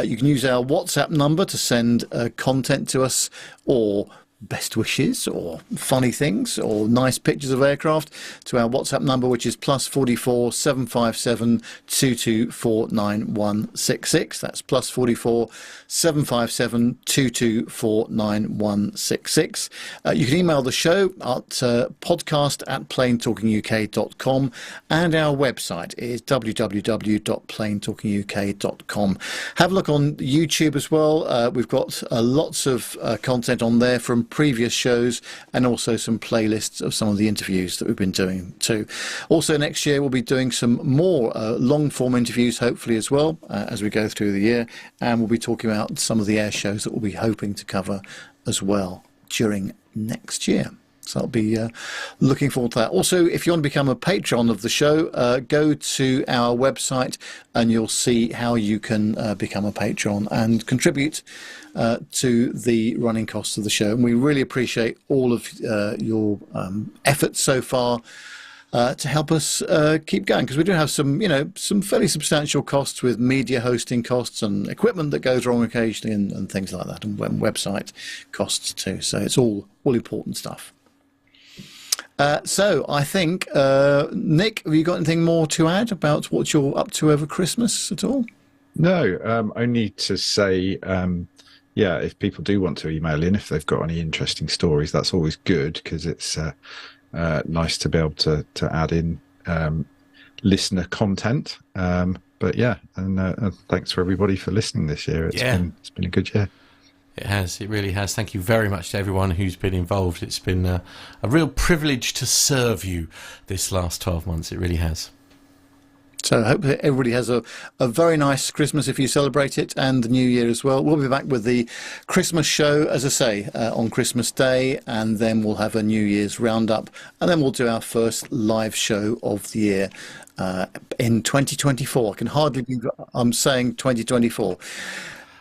You can use our WhatsApp number to send content to us, or best wishes or funny things or nice pictures of aircraft to our WhatsApp number, which is +44 757 2249 That's +44 757 2249 You can email the show at podcast@planetalkinguk.com, and our website is www.planetalkinguk.com. Have a look on YouTube as well. We've got lots of content on there from previous shows, and also some playlists of some of the interviews that we've been doing too. Also next year we'll be doing some more long form interviews, hopefully, as well, as we go through the year, and we'll be talking about some of the air shows that we'll be hoping to cover as well during next year. So I'll be looking forward to that. Also, if you want to become a patron of the show, go to our website and you'll see how you can become a patron and contribute to the running costs of the show. And we really appreciate all of your efforts so far to help us keep going, because we do have some fairly substantial costs with media hosting costs and equipment that goes wrong occasionally and things like that, and website costs too. So it's all important stuff. So I think, Nick, have you got anything more to add about what you're up to over Christmas at all? No, only to say, if people do want to email in, if they've got any interesting stories, that's always good, because it's nice to be able to add in listener content. But yeah, and thanks for everybody for listening this year. It's been a good year. It has. It really has. Thank you very much to everyone who's been involved. It's been a real privilege to serve you this last 12 months. It really has. So I hope that everybody has a very nice Christmas if you celebrate it, and the New Year as well. We'll be back with the Christmas show, as I say, on Christmas Day, and then we'll have a New Year's roundup, and then we'll do our first live show of the year in 2024. I can hardly believe I'm saying 2024.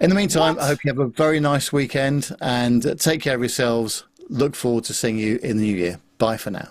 In the meantime, I hope you have a very nice weekend, and take care of yourselves. Look forward to seeing you in the New Year. Bye for now.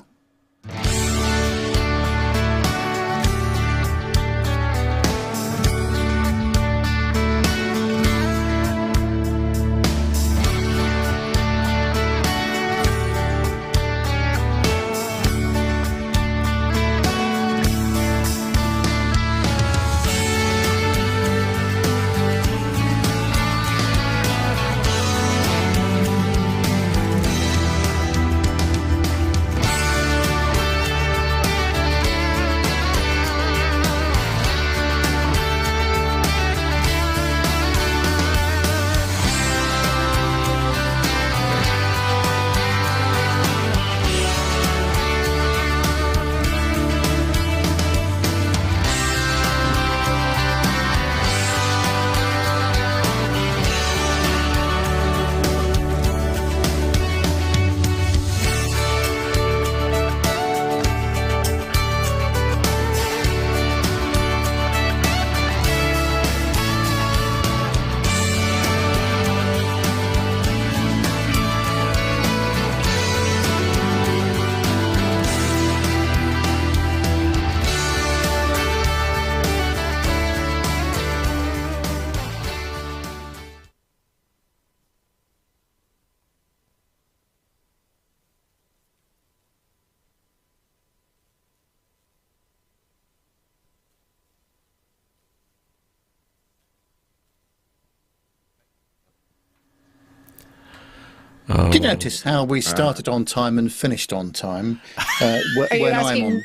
Did you notice how we started on time and finished on time? Are you asking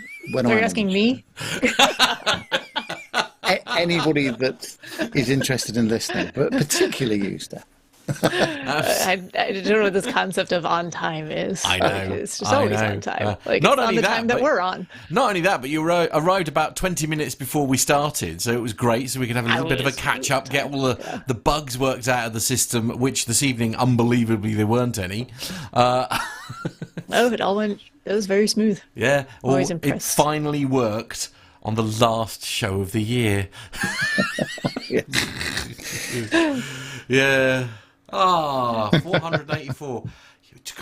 me? Anybody that is interested in listening, but particularly you, Steph. I don't know what this concept of on time is. I know. It's just always on time. Not on only the that, time that we're on. Not only that, but you arrived about 20 minutes before we started, so it was great. So we could have a little bit of a catch up, get all the bugs worked out of the system, which this evening, unbelievably, there weren't any. Oh, it all went That was very smooth. Yeah. Always It impressed. finally worked on the last show of the year. Yeah. 484.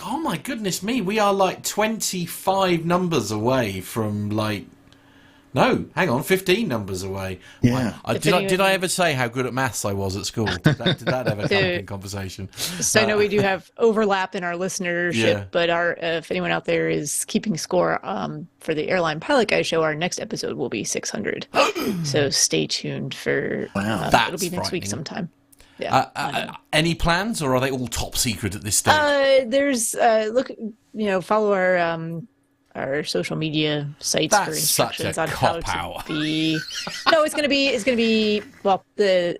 Oh my goodness me, we are like 25 numbers away from like... No, hang on, 15 numbers away. Yeah. Did I ever say how good at maths I was at school? Did that ever come up in conversation? So I know we do have overlap in our listenership, Yeah. but if anyone out there is keeping score for the Airline Pilot Guy show, our next episode will be 600. So stay tuned for Wow. it'll be next week frightening. sometime. Yeah. Any plans, or are they all top secret at this stage? There's follow our social media sites for That's such instructions a on how cop-out. to be. No, it's gonna be. Well, the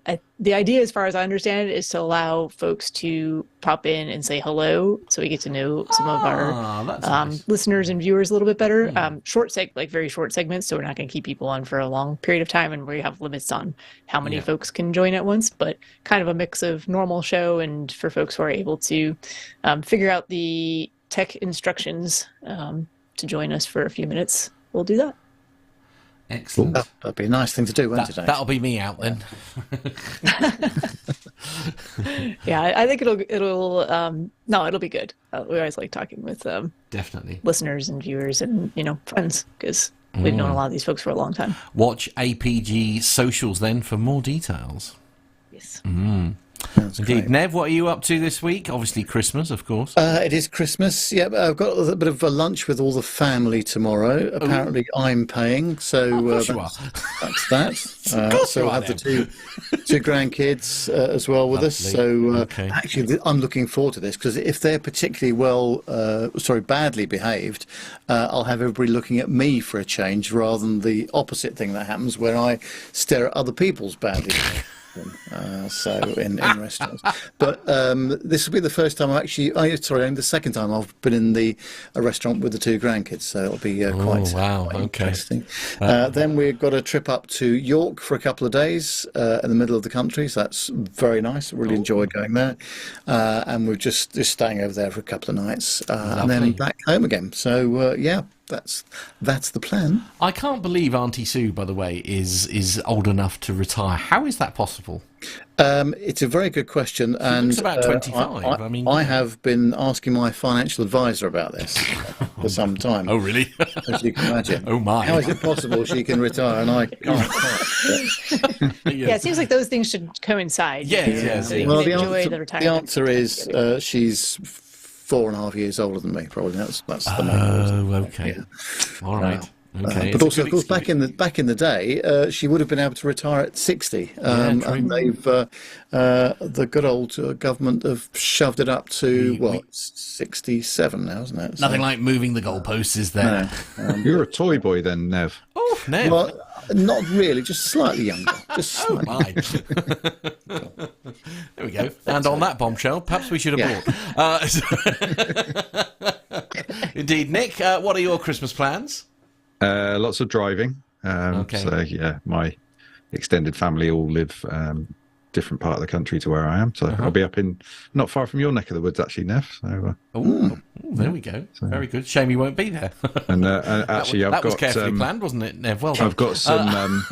idea, as far as I understand it, is to allow folks to pop in and say hello, so we get to know some of our that's nice. listeners and viewers a little bit better. Very short segments, so we're not going to keep people on for a long period of time, and we have limits on how many folks can join at once. But kind of a mix of normal show and for folks who are able to figure out the tech instructions to join us for a few minutes, we'll do that. Excellent. That'd be a nice thing to do, wouldn't it? That'll be me out then. Yeah, I think it'll be good. We always like talking with Definitely. listeners and viewers and friends, because we've known a lot of these folks for a long time. Watch APG socials then for more details. Yes. That's Indeed. great. Nev, what are you up to this week? Obviously Christmas, of course. It is Christmas. Yeah, I've got a little bit of a lunch with all the family tomorrow. Apparently, I'm paying, so course you that's that. Of course So you I'll are, have the two grandkids as well with us. Lovely. So Okay. actually, I'm looking forward to this, because if they're particularly badly behaved, I'll have everybody looking at me for a change, rather than the opposite thing that happens where I stare at other people's badly behaved. So in restaurants, but this will be the first time the second time I've been in a restaurant with the two grandkids, so it'll be quite interesting. Then we've got a trip up to York for a couple of days in the middle of the country, so that's very nice. Really enjoyed going there, and we're just staying over there for a couple of nights, and then back home again. So that's the plan. I can't believe Auntie Sue, by the way, is old enough to retire. How is that possible? It's a very good question, and looks about 25. I have been asking my financial advisor about this for some time. Oh, really? As you can imagine. Oh, my. How is it possible she can retire and I can't? Yeah, it seems like those things should coincide. Yes. So you Well, can the enjoy answer, the retirement. answer is she's 4.5 years older than me. Probably that's the main reason. Oh, okay. All right. Okay. But also, of course, back in the day, she would have been able to retire at 60, and they've the good old government have shoved it up to 67 now, isn't it? Nothing like moving the goalposts, is there? You're a toy boy then, Nev. Oh, Nev. Well, not really, just slightly younger. Just Oh, slightly. my. There we go. And on that bombshell, perhaps we should have brought. Indeed. Nick, what are your Christmas plans? Lots of driving. Okay. So, yeah, my extended family all live different part of the country to where I am. So I'll be up in not far from your neck of the woods, actually, Nev. So, There we go. Very good. Shame you won't be there. and actually, that was carefully planned, wasn't it, Nev? Well done. I've got some.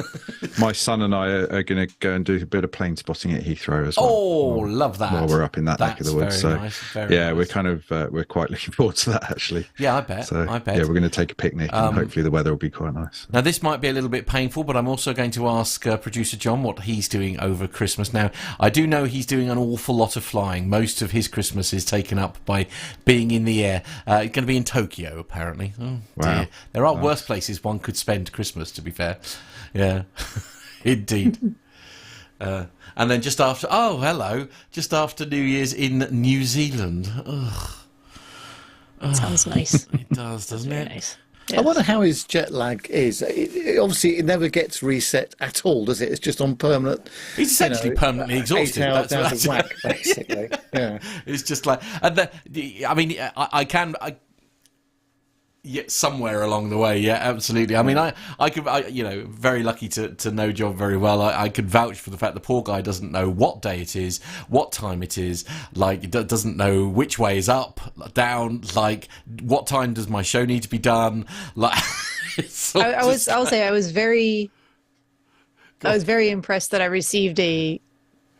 My son and I are going to go and do a bit of plane spotting at Heathrow as well. Oh, love that. While we're up in that neck of the woods. Very So nice, very nice. we're kind of we're quite looking forward to that, actually. Yeah, I bet. So I bet. yeah, we're going to take a picnic, and hopefully the weather will be quite nice. Now, this might be a little bit painful, but I'm also going to ask producer John what he's doing over Christmas. Now, I do know he's doing an awful lot of flying. Most of his Christmas is taken up by being in the air. He's going to be in Tokyo, apparently. Oh, Wow. dear. There are worse places one could spend Christmas, to be fair. Yeah, indeed. And then just after New Year's in New Zealand. Ugh. Sounds nice. It does, doesn't Very it? nice. I wonder how his jet lag is. Obviously, it never gets reset at all, does it? It's just on permanent. He's essentially permanently exhausted. 8 hours down That's to whack, basically. Yeah. It's just like, I mean, I can. Yeah, somewhere along the way, yeah, absolutely. I mean, very lucky to know John very well. I could vouch for the fact the poor guy doesn't know what day it is, what time it is, like, doesn't know which way is up, down, like, what time does my show need to be done, like... I'll say I was very impressed that I received a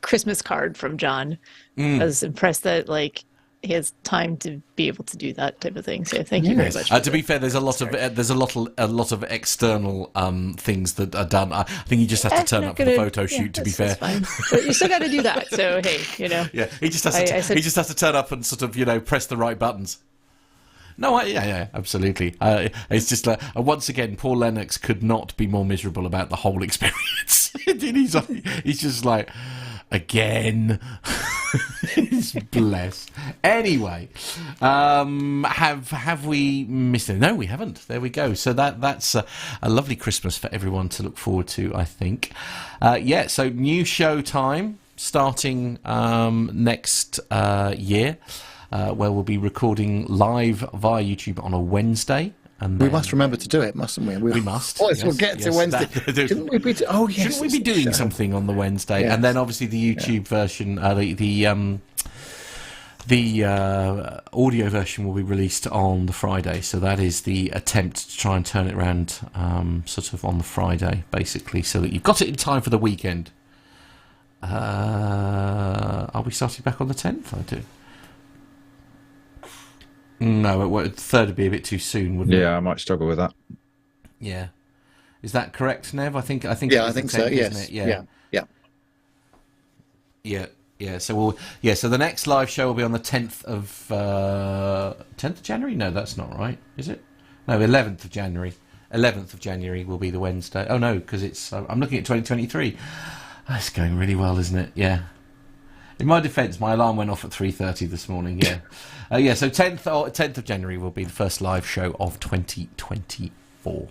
Christmas card from John. I was impressed that, like, he has time to be able to do that type of thing. So thank you very much. To be fair, there's a lot of external things that are done. I think you just have to turn up for the photo shoot. To be fair, fine. But you still got to do that. So hey, yeah, he just has to turn up and sort of press the right buttons. No, yeah, absolutely. It's just like once again, Paul Lennox could not be more miserable about the whole experience. he's just like, again. He's blessed. Anyway, have we missed it? No, we haven't. There we go. So that's a lovely Christmas for everyone to look forward to, I think. So new show time starting next year, where we'll be recording live via YouTube on a Wednesday. And we must remember to do it, mustn't we? We must. We'll get to Wednesday. Shouldn't we be? Shouldn't we be doing something on the Wednesday? Yes. And then obviously the YouTube version, the audio version will be released on the Friday. So that is the attempt to try and turn it around, sort of on the Friday, basically, so that you've got it in time for the weekend. Are we starting back on the 10th? I do. No, third would be a bit too soon, wouldn't it? Yeah, I might struggle with that. Yeah, is that correct, Nev? I think. Yeah, I think 10th, so. Yes. Isn't it? Yeah. So So the next live show will be on the 10th of January. No, that's not right, is it? No, 11th of January. 11th of January will be the Wednesday. Oh no, because it's. I'm looking at 2023. That's going really well, isn't it? Yeah. In my defence, my alarm went off at 3:30 this morning. Yeah. So 10th of January will be the first live show of 2024.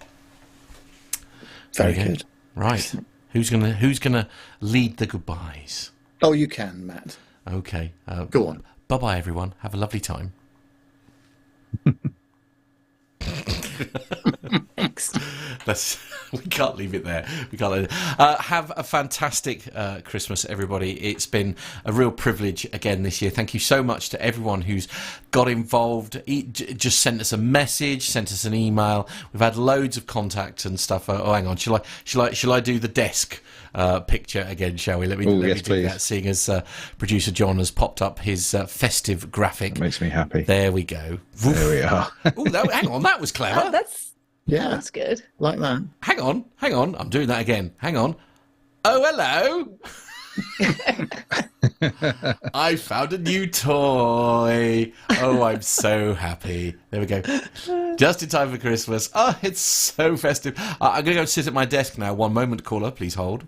Very good. Right. Who's gonna lead the goodbyes? Oh, you can, Matt. Okay. Go on. Bye-bye, everyone. Have a lovely time. Thanks. We can't leave it there. We can't leave it. Have a fantastic Christmas, everybody. It's been a real privilege again this year. Thank you so much to everyone who's got involved. Just sent us a message, sent us an email. We've had loads of contact and stuff. Oh, hang on. Shall I do the desk picture again? Shall we? Let me do that. Seeing as producer John has popped up his festive graphic. That makes me happy. There we go. There we are. Hang on. That was clever. That's good. Like that. Hang on. I'm doing that again. Hang on. Oh, hello. I found a new toy. Oh, I'm so happy. There we go. Just in time for Christmas. Oh, it's so festive. I'm going to go sit at my desk now. One moment, caller. Please hold.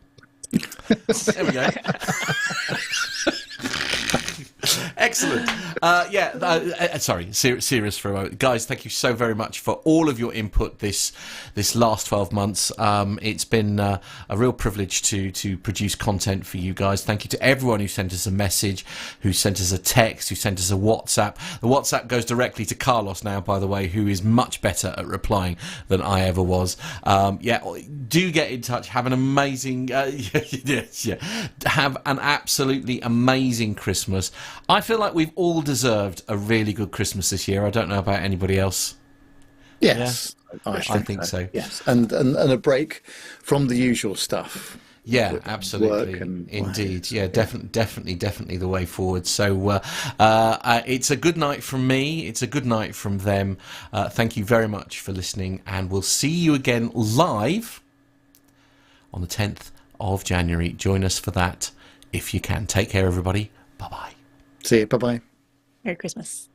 There we go. Excellent. Sorry, serious for a moment. Guys, thank you so very much for all of your input this last 12 months. It's been a real privilege to produce content for you guys. Thank you to everyone who sent us a message, who sent us a text, who sent us a WhatsApp. The WhatsApp goes directly to Carlos now, by the way, who is much better at replying than I ever was. Do get in touch. Have an amazing... Have an absolutely amazing Christmas. I feel like we've all deserved a really good Christmas this year. I don't know about anybody else. Yes, yeah? I think so. Yes, and a break from the usual stuff. Yeah, absolutely. Indeed. Yeah, definitely the way forward. So it's a good night from me. It's a good night from them. Thank you very much for listening, and we'll see you again live on the 10th of January. Join us for that if you can. Take care, everybody. Bye-bye. See you. Bye-bye. Merry Christmas.